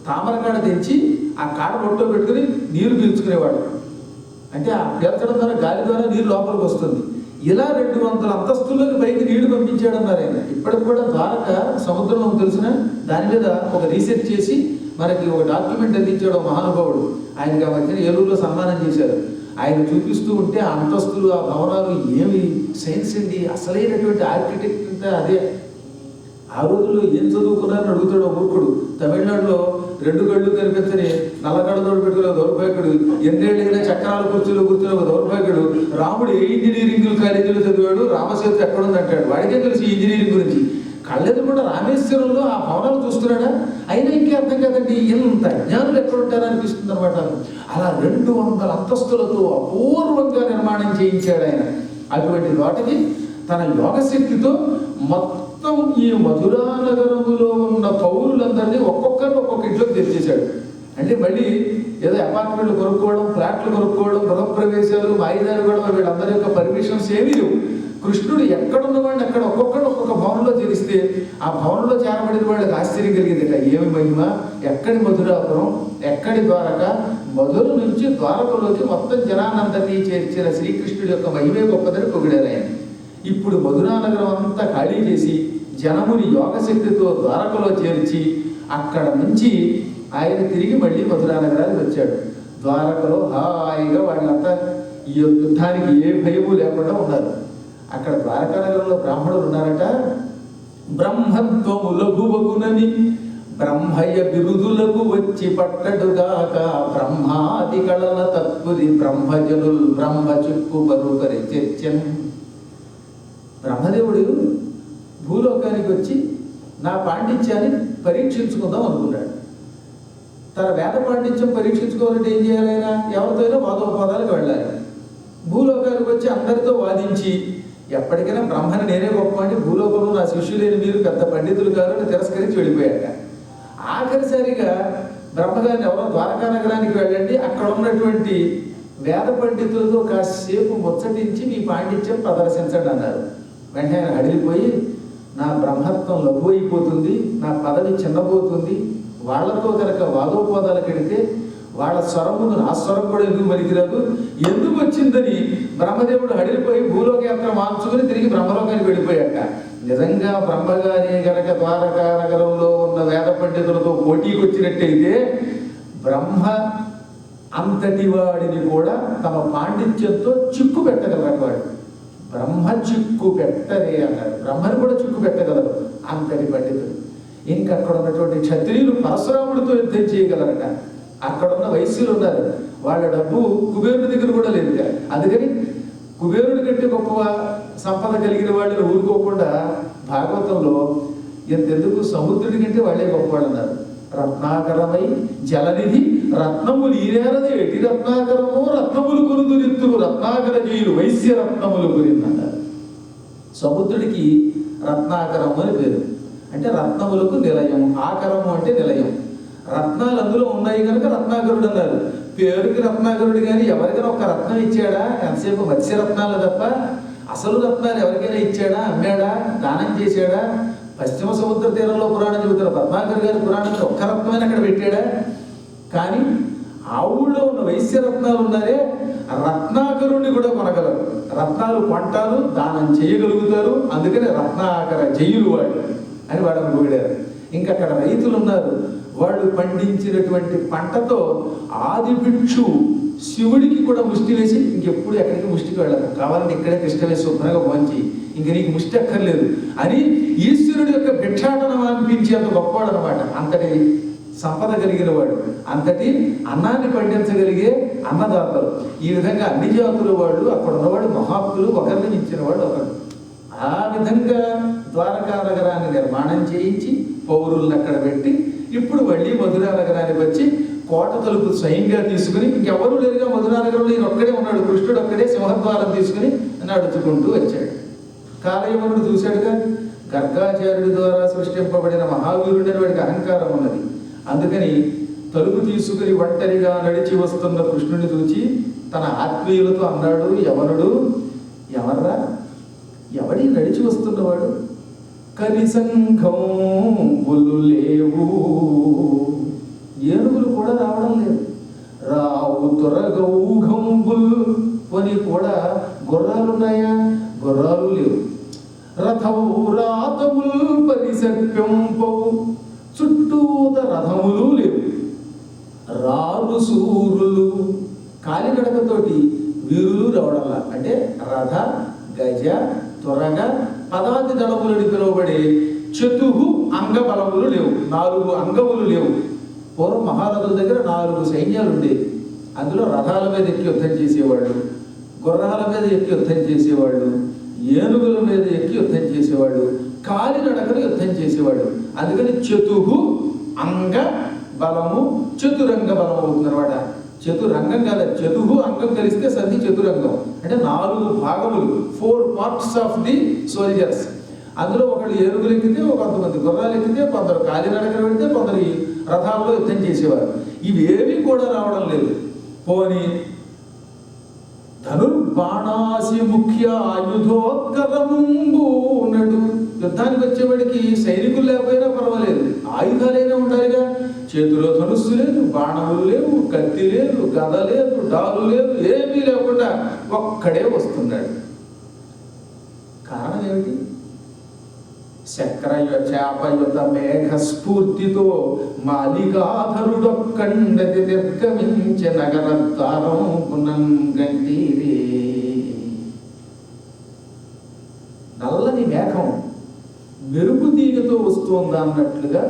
తామరకాడ తెచ్చి ఆ కాడ రొట్టో పెట్టుకుని నీరు పీల్చుకునేవాడు. అంటే ఆ పీల్చడం ద్వారా గాలి ద్వారా నీరు లోపలికి వస్తుంది. ఇలా 200 అంతస్తుల్లోకి పైకి నీళ్లు పంపించాడన్నారు ఆయన. ఇప్పటికి కూడా ద్వారక సముద్రంలో తెలిసిన దాని మీద ఒక రీసెర్చ్ చేసి మనకి ఒక డాక్యుమెంట్ అందించాడు మహానుభావుడు. ఆయనకి ఆ మధ్యన ఏలూరులో సన్మానం చేశారు. ఆయన చూపిస్తూ ఉంటే ఆ అంతస్తులు, ఆ భవనాలు ఏమి సైన్స్ అండి, అసలైనటువంటి ఆర్కిటెక్ట్ అంతా అదే. ఆ రోజుల్లో ఏం చదువుకున్నారని అడుగుతాడు మూర్ఖుడు. తమిళనాడులో 2 కళ్ళు కనిపించని నల్లకడతోడు పెట్టుకునే దౌర్భాగ్యుడు, 8 ఏళ్ళైనా చక్రాల కుర్చీలో కూర్చున్న ఒక దౌర్భాగ్యుడు. రాముడు ఏ ఇంజనీరింగ్ కాలేజీలో చదివాడు, రామసేతు ఎక్కడుంది అంటాడు. వాడికే తెలిసి ఇంజనీరింగ్ గురించి. కళ్ళెదు కూడా రామేశ్వరంలో ఆ భవనాలు చూస్తున్నాడా? అయినా ఇంకే అర్థం కదండి, ఇంత అజ్ఞానులు ఎక్కడుంటారని అనిపిస్తుంది అనమాట. అలా 200 అంతస్తులతో అపూర్వంగా నిర్మాణం చేయించాడు ఆయన. అటువంటి వాటికి తన యోగశక్తితో మొత్తం మొత్తం ఈ మధురా నగరములో ఉన్న పౌరులందరినీ ఒక్కొక్కరిని ఒక్కొక్క ఇంట్లోకి తెచ్చేశాడు. అంటే మళ్ళీ ఏదో అపార్ట్మెంట్లు కొనుక్కోవడం, ఫ్లాట్లు కొనుక్కోవడం, గృహప్రవేశాలు, వాయిదాలు కూడా వీళ్ళందరి యొక్క పర్మిషన్స్ ఏమీ లేవు. కృష్ణుడు ఎక్కడున్న వాడిని అక్కడ ఒక్కొక్కడు ఒక్కొక్క భవనంలో చేరిస్తే ఆ భవనంలో చేరబడిన వాళ్ళకి ఆశ్చర్యం కలిగింది. ఏమి మహిమ, ఎక్కడి మధురాపురం, ఎక్కడి ద్వారక, మధుర నుంచి ద్వారకలోకి మొత్తం జనానందరినీ చేర్చిన శ్రీకృష్ణుడి యొక్క మహిమే గొప్పదని పొగిడారు ఆయన. ఇప్పుడు మధురా నగరం అంతా ఖాళీ చేసి జనముని యోగశక్తితో ద్వారకలో చేర్చి అక్కడ నుంచి ఆయన తిరిగి మళ్ళీ మధురా నగరానికి వచ్చాడు. ద్వారకలో హాయిగా వాళ్ళంతా ఈ యుద్ధానికి ఏ భయము లేకుండా ఉన్నారు. అక్కడ ద్వారకా నగరంలో బ్రాహ్మణులు ఉన్నారట. బ్రహ్మత్వము లఘువగునని బ్రహ్మయ్య బిరుదులకు వచ్చి పట్టడుగాక బ్రహ్మాది కళల తత్పురి బ్రహ్మజనుల్ బ్రహ్మ చిక్కు పరుపరి చర్చం. బ్రహ్మదేవుడు భూలోకానికి వచ్చి నా పాండిత్యాన్ని పరీక్షించుకుందాం అనుకున్నాడు. తన వేద పాండిత్యం పరీక్షించుకోవాలంటే ఏం చేయాలైనా ఎవరితోనైనా వాదోపవాదాలకు వెళ్ళాలి. భూలోకానికి వచ్చి అందరితో వాదించి ఎప్పటికైనా బ్రహ్మని నేనే గొప్ప అంటే భూలోకంలో నా శిష్యులేని మీరు పెద్ద పండితులు కాదు అని తిరస్కరించి వెళ్ళిపోయాక ఆఖరిసారిగా బ్రహ్మగారిని ఎవరో ద్వారకా నగరానికి వెళ్ళండి, అక్కడ ఉన్నటువంటి వేద పండితులతో కాసేపు ముచ్చటించి మీ పాండిత్యం ప్రదర్శించండి అన్నారు. వెంటనే ఆయన అడిగిపోయి నా బ్రహ్మత్వం లఘు అయిపోతుంది, నా పదవి చిన్నపోతుంది, వాళ్లతో కనుక వాదోపవాదాలకు వెళితే వాళ్ళ స్వరమును నా స్వరం కూడా ఎందుకు పనికిరాదు, ఎందుకు వచ్చిందని బ్రహ్మదేవుడు అడిగిపోయి భూలోక యాత్ర మార్చుకుని తిరిగి బ్రహ్మలోకానికి వెళ్ళిపోయాక. నిజంగా బ్రహ్మగారి గనక ద్వారకా నగరంలో ఉన్న వేద పండితులతో పోటీకి వచ్చినట్టయితే బ్రహ్మ అంతటి వాడిని కూడా తమ పాండిత్యంతో చిక్కు పెట్టగలరు. వాడు బ్రహ్మ చిక్కు పెట్టరే అన్నాడు. బ్రహ్మని కూడా చిక్కు పెట్టగలరు అంతటి పండితులు. ఇంకా అక్కడ ఉన్నటువంటి క్షత్రియులు పరశురాముడితో యుద్ధం చేయగలరట. అక్కడ ఉన్న వైశ్యులు ఉన్నారు, వాళ్ళ డబ్బు కుబేరుడి దగ్గర కూడా లేదు. అందుకని కుబేరుడి కంటే గొప్ప సంపద కలిగిన వాళ్ళని ఊరుకోకుండా భాగవతంలో ఎంతెందుకు సముద్రుడి కంటే వాళ్ళే గొప్పవాళ్ళు అన్నారు. రత్నాకరమై జలనిధి రత్నములు ఈరేరది ఎటి రత్నాకరము రత్నములు కొనుదురిత్తులు రత్నాకర జయులు వైశ్య రత్నములు గురిందన్నారు. సముద్రుడికి రత్నాకరము అని పేరు. అంటే రత్నములకు నిలయం, ఆకరము అంటే నిలయం. రత్నాలు అందులో ఉన్నాయి కనుక రత్నాకరుడు అన్నారు. పేరుకి రత్నాకరుడు కానీ ఎవరికైనా ఒక రత్నం ఇచ్చాడా? ఎంతసేపు మత్స్యరత్నాలు తప్ప అసలు రత్నాలు ఎవరికైనా ఇచ్చాడా, అమ్మాడా, దానం చేశాడా? పశ్చిమ సముద్ర తీరంలో పురాణం చెబుతారు. రత్నాకర్ గారి పురాణానికి ఒక్క రత్నమైన అక్కడ పెట్టాడా? కానీ ఆ ఊళ్ళో ఉన్న వైశ్య రత్నాలు ఉన్నారే, రత్నాకరుణ్ణి కూడా కొనగలరు. రత్నాలు కొంటారు, దానం చేయగలుగుతారు. అందుకని రత్నాకర జయులు వాళ్ళు అని వాళ్ళని పొగిడారు. ఇంకా అక్కడ రైతులు ఉన్నారు, వాళ్ళు పండించినటువంటి పంటతో ఆది భిక్షు శివుడికి కూడా ముష్టి వేసి ఇంకెప్పుడు ఎక్కడికి ముష్టికి వెళ్ళారు, కావాలని ఇక్కడే కృష్ణ వేసి శుభ్రంగా పోంచి ఇంక నీకు ముష్టి అక్కర్లేదు అని ఈశ్వరుడి యొక్క భిక్షాటనం అనిపించేంత గొప్పవాడు అనమాట. అంతటి సంపద కలిగిన వాడు, అంతటి అన్నాన్ని పండించగలిగే అన్నదాతలు. ఈ విధంగా అన్ని జాతుల వాళ్ళు అక్కడ ఉన్నవాడు మహాత్ములు, ఒకరిని ఇచ్చిన వాడు ఒకరు. ఆ విధంగా ద్వారకా నగరాన్ని నిర్మాణం చేయించి పౌరులను అక్కడ పెట్టి ఇప్పుడు మళ్ళీ మధురా నగరానికి వచ్చి కోట తలుపు స్వయంగా తీసుకుని, ఇంకెవరూ లేరుగా మధురా నగరంలో ఈయన ఒక్కడే ఉన్నాడు. కృష్ణుడు ఒక్కడే సింహద్వారం తీసుకుని నడుచుకుంటూ వచ్చాడు. కాలయవనుడు చూశాడుగా, గర్గాచార్యుడి ద్వారా సృష్టింపబడిన మహావీరుడని వాడికి అహంకారం ఉన్నది. అందుకని తలుపు తీసుకుని ఒంటరిగా నడిచి వస్తున్న కృష్ణుడిని చూచి తన ఆత్మీయులతో అన్నాడు, యవనుడు, ఎవర్రా, ఎవడి నడిచి వస్తున్నవాడు? కరిసంఘంబులు లేవు, ఏనుగులు కూడా రావడం లేదు. రావు తురగౌఘంబుల్, కొని కూడా గుర్రాలున్నాయా? గుర్రాలు లేవు. రథము రాతములు పరిసర్పింపవు, చుట్టూత రథములు లేవు. రారు సూరులు, కాలిగడకతోటి వీరులు రావడంలా. అంటే రథ గజ త్వరగ పదాతి దళములని పిలువబడే చతుహు అంగబలములు లేవు, 4 అంగములు లేవు. పూర్వం మహారథుల దగ్గర 4 సైన్యాలు ఉండేవి. అందులో రథాల మీద ఎక్కి యుద్ధం చేసేవాళ్ళు, గుర్రాల మీద ఎక్కి యుద్ధం చేసేవాళ్ళు, ఏనుగుల మీద ఎక్కి యుద్ధం చేసేవాళ్ళు, కాలినడకలు యుద్ధం చేసేవాడు. అందుకని చతుహు అంగ బలము చతురంగ బలం అవుతుందన్నమాట. చతురంగం కాదు, చతుహు అంగం కలిస్తే సంధి చతురంగం. అంటే 4 భాగములు, 4 పార్ట్స్ ఆఫ్ ది సోల్జర్స్. అందులో ఒకళ్ళు ఏనుగులు ఎక్కితే, కొంతమంది గుర్రాలు ఎక్కితే, కొందరు కాలినడకన పెడితే, కొందరు ఈ రథాల్లో యుద్ధం చేసేవారు. ఇవేవి కూడా రావడం లేదు. పోని ధనుర్బాణాసి ముఖ్య ఆయుధోత్కరముంబు నడు. యుద్ధానికి వచ్చేవాడికి సైనికులు లేకపోయినా పర్వాలేదు, ఆయుధాలైనా ఉండాలిగా. చేతిలో ధనుస్సు లేదు, బాణములు లేవు, కత్తి లేదు, గద లేదు, డాలు లేదు, ఏమీ లేకుండా ఒక్కడే వస్తున్నాడు. కారణం ఏమిటి? చక్రయ చేపయుత మేఘ స్ఫూర్తితో మాలికాధరుడొక్కండది నిర్గమించే నగర ద్వారం పునంగంటీరే. నల్లని మేఘం మెరుపు తీగతో వస్తోందా అన్నట్లుగా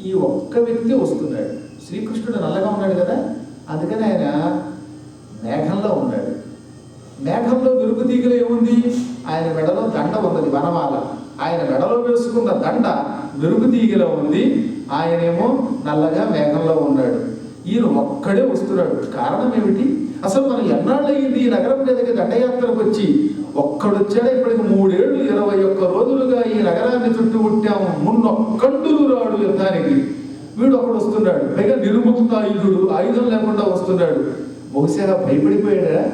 ఈ ఒక్క వ్యక్తి వస్తున్నాడు. శ్రీకృష్ణుడు నల్లగా ఉన్నాడు కదా, అందుకని ఆయన మేఘంలో ఉన్నాడు. మేఘంలో మెరుపు తీగలో ఏముంది? ఆయన మెడలో దండ ఉన్నది, వనమాల. ఆయన మెడలో వేసుకున్న దండ మెరుపు తీగలో ఉంది. ఆయనేమో నల్లగా మేఘంలో ఉన్నాడు. ఈయన ఒక్కడే వస్తున్నాడు. కారణం ఏమిటి? అసలు మనం ఎన్నాళ్ళు అయింది ఈ నగరం మీదకి దండయాత్రకు వచ్చి? ఒక్కడొచ్చాడా? ఇప్పటికి 3 ఏళ్ళు 21 రోజులుగా ఈ నగరాన్ని చుట్టుముట్టాము. మున్నొక్కండులు రాడు యుద్ధానికి. వీడు ఒకడు వస్తున్నాడు, పైగా నిరుముక్తాయుధుడు, ఆయుధం లేకుండా వస్తున్నాడు. బహుశా భయపడిపోయాడా?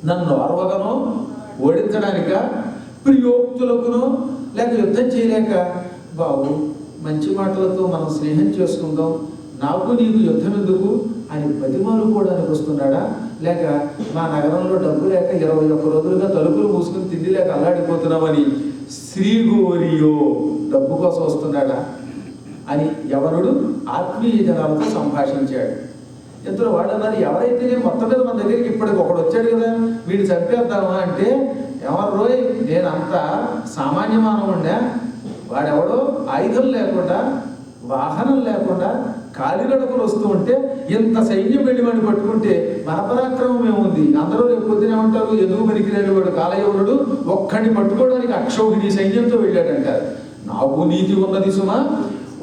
నన్ను ఓర్వగనో, ఓడించడానిక, ప్రియోక్తులకునో, లేక యుద్ధం చేయలేక, బాబు మంచి మాటలతో మనం స్నేహం చేసుకుందాం, నాకు నీకు యుద్ధం ఎందుకు అని బతిమాలుకోవడానికి వస్తున్నాడా? లేక మా నగరంలో డబ్బు లేక 21 రోజులుగా తలుపులు మూసుకుని తిండి లేక అల్లాడిపోతున్నామని శ్రీగోరియో డబ్బు కోసం వస్తున్నాడా అని యవనుడు ఆత్మీయ జనాలతో సంభాషించాడు. ఇంతలో వాళ్ళు అన్నారు, ఎవరైతేనే మొత్తం మీద మన దగ్గరికి ఇప్పటికి ఒకడు వచ్చాడు కదా, వీడు చంపేద్దామా అంటే, ఎవరు రోయ్, నేను అంత సామాన్య మానవుండా, వాడెవడో ఆయుధం లేకుండా, వాహనం లేకుండా, కాలినడకలు వస్తూ ఉంటే ఇంత సైన్యం వెళ్ళి వాడిని పట్టుకుంటే మన పరాక్రమం ఏముంది? అందరూ రేపు పొద్దున ఏమంటారు, ఎందుకు పనికిరాడు వాడు కాలయవనుడు, ఒక్కడిని పట్టుకోవడానికి అక్షౌహిణి సైన్యంతో వెళ్ళాడంటారు. నాకు నీతి ఉన్నది సుమా,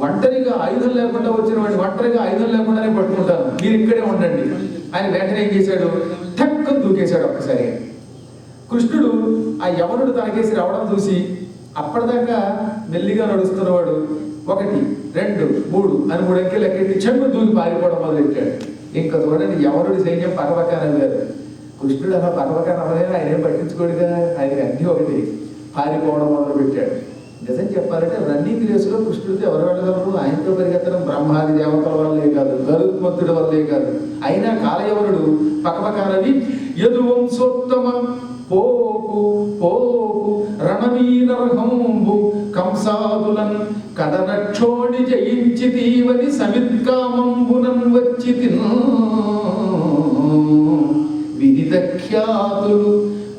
ఒంటరిగా ఆయుధం లేకుండా వచ్చిన వాడిని ఒంటరిగా ఆయుధం లేకుండానే పట్టుకుంటాను, మీరు ఇక్కడే ఉండండి. ఆయన వెంటనే ఏం చేశాడు? టక్కని దూకేశాడు ఒక్కసారి. కృష్ణుడు ఆ యవనుడు తనకేసి రావడం చూసి అప్పటిదాకా మెల్లిగా నడుస్తున్నవాడు 1, 2, 3 అని 3 అంకెలు ఎక్కెట్టి చెంగు దూకి పారిపోవడం మొదలెట్టాడు. ఇంకా చూడండి, యవనుడి సైన్యం పక్కపక్కనవ్వారు. కృష్ణుడు అలా పక్కపక్కనవ్వలేదు, ఆయనేం పట్టించుకోడుగా, ఆయనకి అన్నీ ఒకటి. పారిపోవడం మొదలు పెట్టాడు. నిజం చెప్పాలంటే రన్నింగ్ రేసులో కృష్ణుడితో ఎవరు వెళ్ళగలరు? ఆయనతో పరిగెత్తడం బ్రహ్మాది దేవతల వల్లే కాదు, గరుత్మంతుడి వల్లే కాదు. అయినా కాలయవనుడు పక్కపక్కనవి యదువంశోత్తమ పోకు పోకు రణవీనర్హంబు కంసాదులన్ కదనక్షోణి జయించి తీవని సమిత్కామంబునం వచ్చి విదితఖ్యాతులు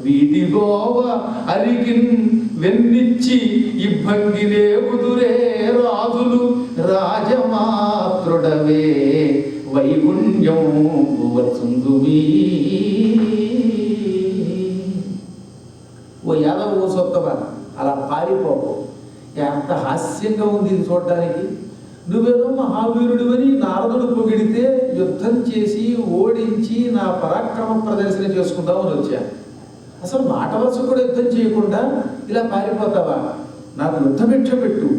వీటి గోవ అరిగిన్ వెన్నిచ్చి ఇబ్బంగినే ఉదురే రాజులు రాజమాతృడవే వైగుణ్యం వత్సుందుమీ. ఓ యాదవ సొత్తమ, అలా పారిపోకు. ఎంత హాస్యంగా ఉంది ఇది చూడటానికి. నువ్వేదో మహావీరుడు అని నారదుడు పొగిడితే యుద్ధం చేసి ఓడించి నా పరాక్రమ ప్రదర్శన చేసుకుందామని వచ్చా. అసలు మాట వరుస కూడా యుద్ధం చేయకుండా ఇలా పారిపోతావా? నాకు యుద్ధభిక్ష పెట్టు.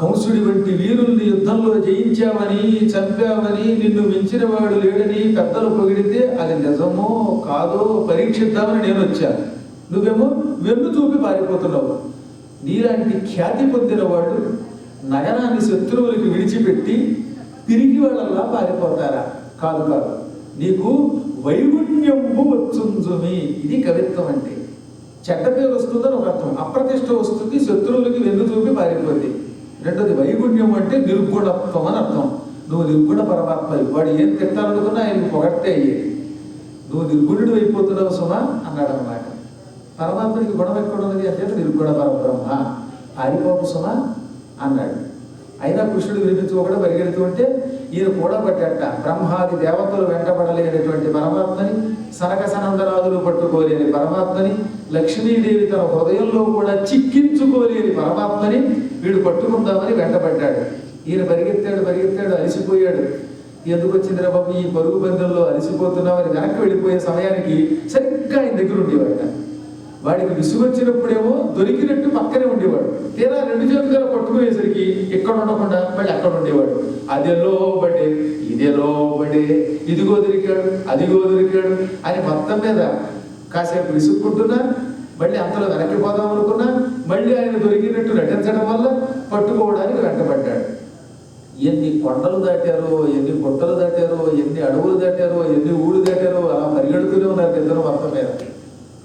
కంసుడి వంటి వీరుల్ని యుద్ధంలో జయించావని, చంపావని, నిన్ను మించిన వాడు లేడని పెద్దలు పొగిడితే అది నిజమో కాదో పరీక్షిద్దామని నేను వచ్చాను. నువ్వేమో వెన్ను చూపి పారిపోతున్నావు. నీలాంటి ఖ్యాతి పొందిన వాళ్ళు నగరాన్ని శత్రువులకి విడిచిపెట్టి తిరిగి వాళ్ళలా పారిపోతారా? కాదు కాదు, నీకు వైగుణ్యంబు వచ్చుంజుమి. ఇది కవిత్వం అంటే. చెడ్డ పేరు వస్తుందని ఒక అర్థం, అప్రతిష్ట వస్తుంది, శత్రువులకి వెన్ను చూపి పారిపోతుంది. రెండోది వైగుణ్యం అంటే నిర్గుణత్వం అని అర్థం. నువ్వు నిర్గుణ పరమాత్మ, వాడు ఏం తిట్టాలనుకున్నా ఆయనకు పొగట్టే అయ్యేది. నువ్వు నిర్గుణుడు అయిపోతున్నావు సుమా అన్నాడు అన్నమాట. పరమాత్మనికి గుణం ఎక్కడ ఉన్నది అంటే నిర్గుణ పరబ్రహ్మ. పారిపోపు సుమా అన్నాడు. అయినా కృష్ణుడు వినిపించుకోకుండా పరిగెడుతూ ఉంటే ఈయన కూడా పట్టట. బ్రహ్మాది దేవతలు వెంటబడలేనటువంటి పరమాత్మని, సనక సనందనాదులు పట్టుకోలేని పరమాత్మని, లక్ష్మీదేవి తన హృదయంలో కూడా చిక్కించుకోలేని పరమాత్మని వీడు పట్టుకుందామని వెంటబడ్డాడు. ఈయన పరిగెత్తాడు పరిగెత్తాడు, అలసిపోయాడు. ఎందుకు వచ్చిందిరా బాబు ఈ పరుగు పందెంలో అలసిపోతున్నామని వెనక్కి వెళ్ళిపోయే సమయానికి సరిగ్గా ఆయన దగ్గర ఉండేవాట. వాడికి విసుగొచ్చినప్పుడేమో దొరికినట్టు పక్కనే ఉండేవాడు. తీరా రెండు చేతులు పట్టుకునేసరికి ఇక్కడ ఉండకుండా మళ్ళీ అక్కడ ఉండేవాడు. అదేలో బడే ఇదేలో బడే, ఇదిగో దొరికాడు అదిగో దొరికాడు అని మొత్తం మీద కాసేపు విసుక్కుంటున్నా, మళ్ళీ అంతలో వెనక్కిపోదాం అనుకున్నా, మళ్ళీ ఆయన దొరికినట్టు నటించడం వల్ల పట్టుకోవడానికి వెంటబడ్డాడు. ఎన్ని కొండలు దాటారో, ఎన్ని గుట్టలు దాటారో, ఎన్ని అడవులు దాటారో, ఎన్ని ఊళ్ళు దాటారో, అలా పరిగెడుతూనే ఉన్నారు ఇద్దరు మొత్తం మీద.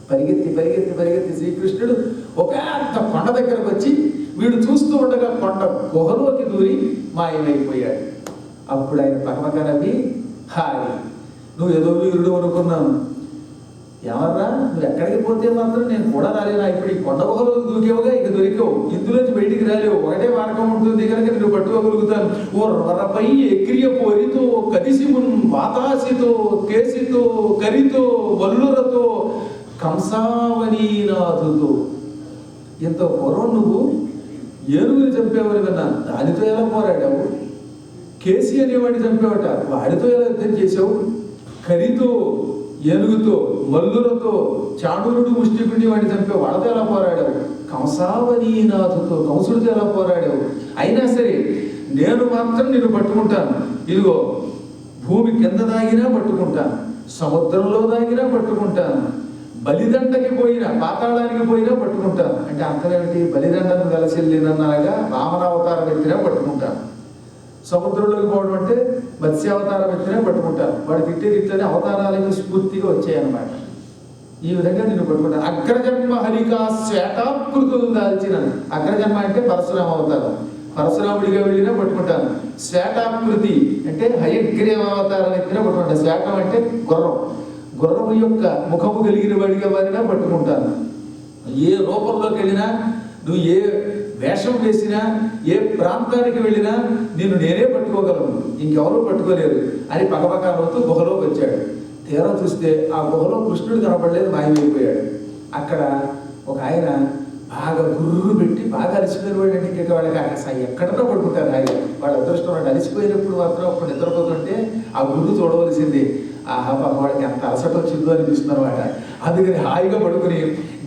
పరిగెత్తి పరిగెత్తి పరిగెత్తి శ్రీకృష్ణుడు ఒక పెద్ద కొండ దగ్గరకు వచ్చి వీడు చూస్తూ ఉండగా కొండ గుహలోకి దూరి మాయమైపోయాడు. అప్పుడు ఆయన పక్కపక్క నవ్వి, హాయ్ నువ్వు ఏదో వీరుడు అనుకున్నాను, ఎవర్రా నువ్వు ఎక్కడికి పోతే మాత్రం నేను కూడా రాలేనా, ఇప్పుడు ఈ కొండ గుహలోకి దూకేవుగా ఇక దొరికావు, ఇందులోంచి బయటికి రాలేవు, ఒకటే మార్గం ఉంటుంది కనుక నేను పట్టుకోగలుగుతాను. ఓ వరపై ఎక్రియ పోరితో కదిసిమున్ వాతాసితో కేసితో కరితో వల్లురతో కంసావనీనాథుతో. ఇంత పూర్వం నువ్వు ఏనుగుని చంపేవాడు విన్నాను, దానితో ఎలా పోరాడావు? కేసీ అనేవాడిని చంపేవాట, వాడితో ఎలా యుద్ధం చేసావు? కరితో ఏనుగుతో మల్లులతో చాణూరుడు ముష్టికుడిని వాడిని చంపే వాళ్ళతో ఎలా పోరాడావు? కంసావనీనాథుతో కంసుడితో ఎలా పోరాడావు? అయినా సరే నేను మాత్రం నిన్ను పట్టుకుంటాను. ఇదిగో భూమి కింద దాగినా పట్టుకుంటాను, సముద్రంలో దాగినా పట్టుకుంటాను, బలిదండకి పోయినా పాతాళానికి పోయినా పట్టుకుంటాను. అంటే అంతలేమిటి? బలిదండను వెలసిల్లినగా వామనావతారం ఎత్తినా పట్టుకుంటాను, సముద్రంలోకి పోవడం అంటే మత్స్యావతారం ఎత్తినా పట్టుకుంటాను. వాడు తిట్టేనే అవతారాలకి స్ఫూర్తిగా వచ్చాయన్నమాట. ఈ విధంగా నిన్ను పట్టుకుంటాను. అగ్రజన్మ హరికా శ్వేతాకృతులు దాల్చిన, అగ్రజన్మ అంటే పరశురామ అవతారం, పరశురాముడిగా వెళ్ళినా పట్టుకుంటాను. శ్వేతాకృతి అంటే హయగ్రీవ అవతారం ఎత్తినా పట్టుకుంటాను. శ్వేతం అంటే గుర్రం, గుర్రము యొక్క ముఖము కలిగిన వాడిగా వారినా పట్టుకుంటాను. ఏ రూపంలోకి వెళ్ళినా, నువ్వు ఏ వేషం వేసినా, ఏ ప్రాంతానికి వెళ్ళినా నిన్ను నేనే పట్టుకోగలను, ఇంకెవరూ పట్టుకోలేరు అని పక్కపక్కనవుతూ గుహలోకి వచ్చాడు. తీరా చూస్తే ఆ గుహలో కృష్ణుడు కనపడలేదు, మాయమైపోయాడు. అక్కడ ఒక ఆయన బాగా గుర్రు పెట్టి బాగా అలసిపోయిన వాడు అంటే ఇంకా వాళ్ళకి అసలు ఎక్కడన్నా పడుకుంటారు హాయిగా. వాళ్ళ అదృష్టం వాడు అలసిపోయినప్పుడు మాత్రం అప్పుడు నిద్రపోతుంటే ఆ గుర్రు చూడవలసింది. ఆహా పాప వాడికి అంత అలసట వచ్చిందో అనిపిస్తుంది అనమాట. అందుకని హాయిగా పడుకుని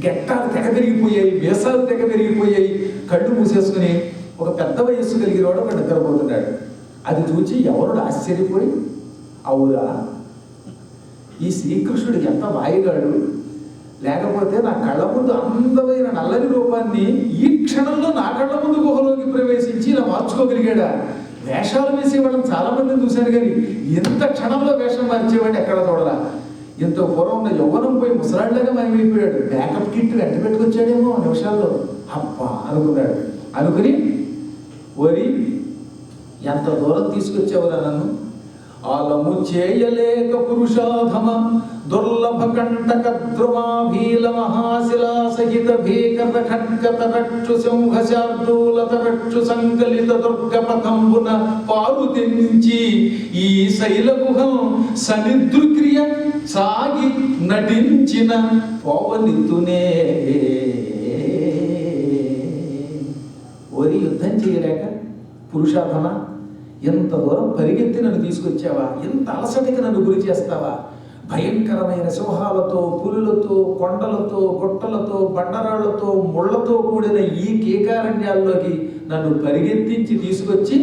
గెట్టాలు తెగ పెరిగిపోయాయి, వేసాలు తెగ పెరిగిపోయాయి, కళ్ళు మూసేసుకుని ఒక పెద్ద వయస్సు కలిగిన వాడు ఒక నిద్రపోతున్నాడు. అది చూచి ఎవరు ఆశ్చర్యపోయి, అవురా ఈ శ్రీకృష్ణుడు ఎంత వాయిగాడు, లేకపోతే నా కళ్ళ ముందు అందమైన నల్లని రూపాన్ని ఈ క్షణంలో నా కళ్ళ ముందు గుహలోకి ప్రవేశించి ఇలా మార్చుకోగలిగాడా? వేషాలు వేసేవాళ్ళని చాలా మందిని చూశాను కానీ ఎంత క్షణంలో వేషం మార్చేవాడిని ఎక్కడ చూడరా. ఇంత పూర్వం ఉన్న యవ్వనం పోయి ముసలాళ్ళగా మాయమైపోయాడు. బ్యాకప్ కిట్ వెంట పెట్టుకొచ్చాడేమో నిమిషాల్లో. అబ్బా అనుకున్నాడు. అనుకుని వరి ఎంత దూరం తీసుకొచ్చేవరా నన్ను, ఆలము చేయలేక పురుషాధమ దుర్లభ కంటక ద్రుమాభీల మహాశిలా సహిత భీకర ఖడ్గత రక్షు సింహశార్దూలత రక్షు సంకలిత దుర్గపథంబున పారు తెంచి ఈ శైలగుహం సనిద్రుక్రియ సాగి నటించిన పోవనితునే. ఓరి యుద్ధం చేయలేక పురుషాధమ ఎంత దూరం పరిగెత్తి నన్ను తీసుకొచ్చావా, ఎంత అలసటకి నన్ను గురి చేస్తావా? భయంకరమైన సింహాలతో, పులులతో, కొండలతో, గుట్టలతో, బండరాళ్లతో, ముళ్లతో కూడిన ఈ కీకారణ్యాల్లోకి నన్ను పరిగెత్తించి తీసుకొచ్చి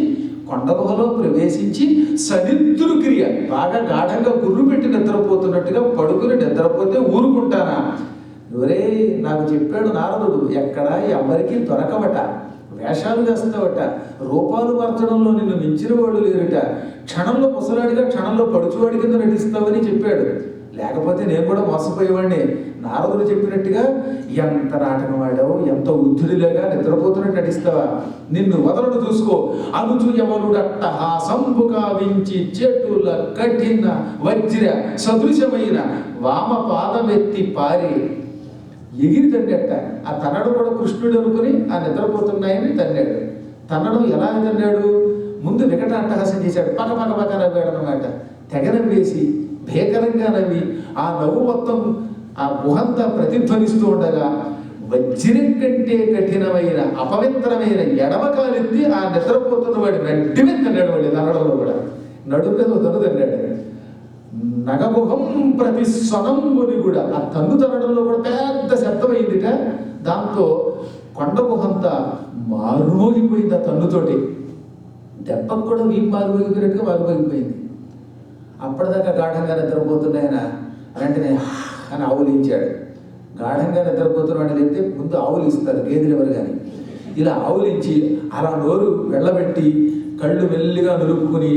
కొండ గుహలో ప్రవేశించి సనిద్రుక్రియ బాగా గాఢంగా గుర్రు పెట్టి నిద్రపోతున్నట్టుగా పడుకుని నిద్రపోతే ఊరుకుంటానా? ఒరే నాకు చెప్పాడు నారదుడు, ఎక్కడ ఎవరికి దొరకవట, వేషాలు వేస్తావట, రూపాలు మార్చడంలో నిన్ను మించిన వాళ్ళు లేరుట, క్షణంలో ముసలాడిగా క్షణంలో పడుచువాడి కింద నటిస్తావని చెప్పాడు. లేకపోతే నేను కూడా మోసపోయేవాడిని. నారదుడు చెప్పినట్టుగా ఎంత నాటకం ఆడావు, ఎంత వృద్ధుడిలాగా నిద్రపోతున్నట్టు నటిస్తావా? నిన్ను వదలడు చూసుకో. అనుచు యవనుడట్టహాసంబు కావించి చెట్టుల కఠిన వజ్ర సదృశమైన వామ పాదమెత్తి పారి ఎగిరి తన్నట్ట. ఆ తన్నడు కూడా కృష్ణుడు అనుకుని ఆ నిద్రపోతున్నాయని తన్నాడు. తన్నడం ఎలా తన్నాడు? ముందు వికట అట్టహాసం చేశాడు, పక్క పక్క పక్క నవ్వాడు అనమాట. తెగ నవ్వేసి భీకరంగా నవ్వి ఆ నవ్వు మొత్తం ఆ గుహంతా ప్రతిధ్వనిస్తూ ఉండగా వజ్రం కంటే కఠినమైన అపవిత్రమైన ఎడమ కాలెత్తి ఆ నిద్రపోతున్న వాడి నడ్డి మీద తన్నాడు. వాడి తన్నడంలో కూడా నడుము మీద తను తన్నాడు. నగముఖం ప్రతి స్వనంబుని కూడా ఆ తన్ను తనడంలో కూడా పెద్ద శబ్దమైందిట. దాంతో కొండముఖంతా మారుమోగిపోయింది ఆ తన్నుతోటి. దెబ్బకు కూడా వీపు మారుమోగిపోయినట్టుగా మారుమోగిపోయింది. అప్పటిదాకా గాఢంగా నిద్రపోతున్న ఆయన వెంటనే అని ఆవులించాడు. గాఢంగా నిద్రపోతున్న వాడిని అయితే ముందు ఆవులు ఇస్తారు, గేదెలు ఎవరు కానీ. ఇలా ఆవులించి అలా నోరు వెళ్ళబెట్టి కళ్ళు మెల్లిగా నులుపుకుని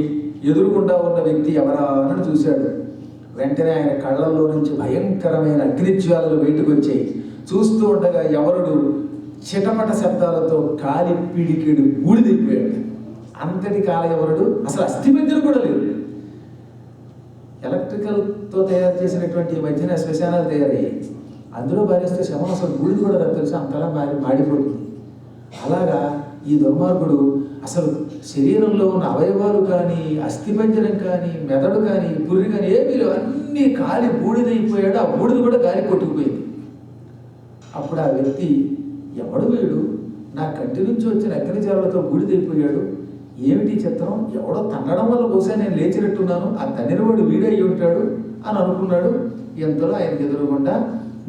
ఎదురుగుండా ఉన్న వ్యక్తి ఎవరా అని చూశాడు. వెంటనే ఆయన కళ్ళల్లో నుంచి భయంకరమైన అగ్నిజ్వాలలు బయటకు వచ్చాయి. చూస్తూ ఉండగా ఎవరుడు చిటపట శబ్దాలతో కాలి పిడికిడు బూడిదైపోయాడు. అంతటి కాలయవరుడు అసలు అస్థిపంజరం కూడా లేదు. ఎలక్ట్రికల్తో తయారు చేసినటువంటి మధ్యన శ్మశానాలు తయారయ్యాయి. అందులో భారిస్తే శవం అసలు బూడిది కూడా నాకు తెలుసు, అంతలా మాడిపోతుంది. అలాగా ఈ దుర్మార్గుడు అసలు శరీరంలో ఉన్న అవయవాలు కానీ, అస్థిపంజరం కానీ, మెదడు కానీ, పుర్రి కానీ ఏమీ లేవు, అన్నీ కాలి బూడిదైపోయాడు. ఆ బూడిది కూడా గాలి కొట్టుకుపోయింది. అప్పుడు ఆ వ్యక్తి ఎవడు వీడు, నా కంటి నుంచి వచ్చిన అగ్నిజాలతో బూడిదైపోయాడు, ఏమిటి చిత్రం, ఎవడో తన్నడం వల్ల బహుశా నేను లేచినట్టున్నాను, ఆ తన్నినవాడు వీడే అయి ఉంటాడు అని అనుకున్నాడు. ఎంతలో ఆయనకు ఎదురుగుండా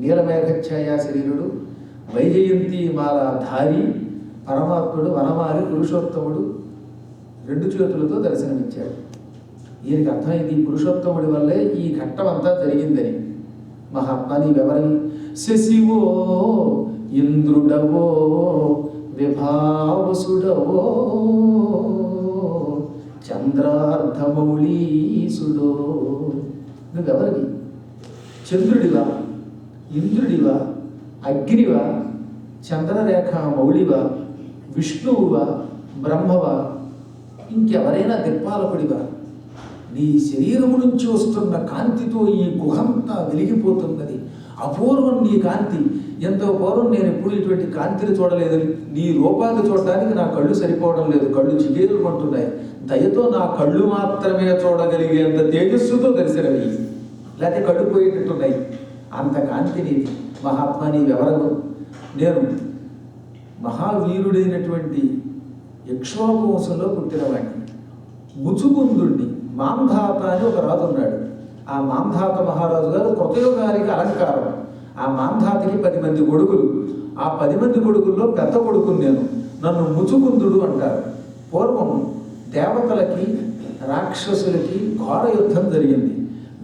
నీలమేఘఛాయా శరీరుడు, వైజయంతి మాల ధారి పరమాత్ముడు, వనమాలి పురుషోత్తముడు రెండు చేతులతో దర్శనమిచ్చాడు. ఈయనకి అర్థమైంది ఈ పురుషోత్తముడి వల్లే ఈ ఘట్టం అంతా జరిగిందని. మహాత్మా నీవెవరి? శశివో ఇంద్రుడవో విభావసుడవో చంద్రార్ధమౌళీసుడో. నువ్వెవరివి? చంద్రుడివా, ఇంద్రుడివా, అగ్నివా, చంద్రరేఖ మౌళివా, విష్ణువువా, బ్రహ్మవా, ఇంకెవరైనా దిక్పాలకుడివా? నీ శరీరము నుంచి వస్తున్న కాంతితో ఈ గుహంతా వెలిగిపోతున్నది. అపూర్వం నీ కాంతి, ఎంతో పూర్వం నేను ఎప్పుడు ఇటువంటి కాంతిని చూడలేదు. నీ రూపాన్ని చూడడానికి నా కళ్ళు సరిపోవడం లేదు, కళ్ళు చిగేరుకుంటున్నాయి. దయతో నా కళ్ళు మాత్రమే చూడగలిగేంత తేజస్సుతో దర్శనవి, లేకపోతే కళ్ళు పోయేటట్టున్నాయి. అంత కాంతి నీది. మహాత్మా నీవెవరను? నేను మహావీరుడైనటువంటి ఇక్ష్వాకు వంశంలో పుట్టినవాడిని, ముచుకుందుణ్ణి. మాంధాత అని ఒక రాజు ఉన్నాడు. ఆ మాంధాత మహారాజు గారు కృతయుగానికి అలంకారం. ఆ మాంధాతకి 10 మంది కొడుకులు. ఆ 10 మంది కొడుకుల్లో పెద్ద కొడుకుని నేను. నన్ను ముచుకుందుడు అంటారు. పూర్వం దేవతలకి రాక్షసులకి ఘోర యుద్ధం జరిగింది.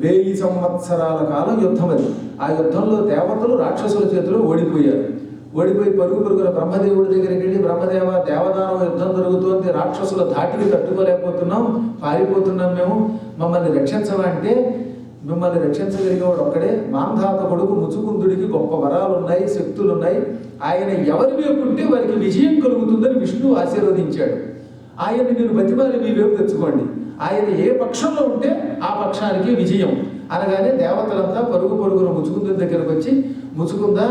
1000 సంవత్సరాల కాలం యుద్ధం అది. ఆ యుద్ధంలో దేవతలు రాక్షసుల చేతిలో ఓడిపోయారు. ఓడిపోయి పరుగున బ్రహ్మదేవుడి దగ్గరికి వెళ్ళి, బ్రహ్మదేవ, దేవదానవ యుద్ధం జరుగుతోంది, రాక్షసుల ధాటిని తట్టుకోలేకపోతున్నాం, పారిపోతున్నాం మేము, మమ్మల్ని రక్షించవా అంటే, మిమ్మల్ని రక్షించగలిగేవాడు ఒక్కడే, మాంధాత కొడుకు ముచుకుందుడికి గొప్ప వరాలు ఉన్నాయి, శక్తులు ఉన్నాయి, ఆయన ఎవరి వైపు ఉంటే వారికి విజయం కలుగుతుందని విష్ణువు ఆశీర్వదించాడు. ఆయన్ని మీరు బతిమాలి మీ వైపు తెచ్చుకోండి, ఆయన ఏ పక్షంలో ఉంటే ఆ పక్షానికి విజయం అనగానే దేవతలంతా పరుగున ముచుకుందుడి దగ్గరకు వచ్చి, ముచుకుందా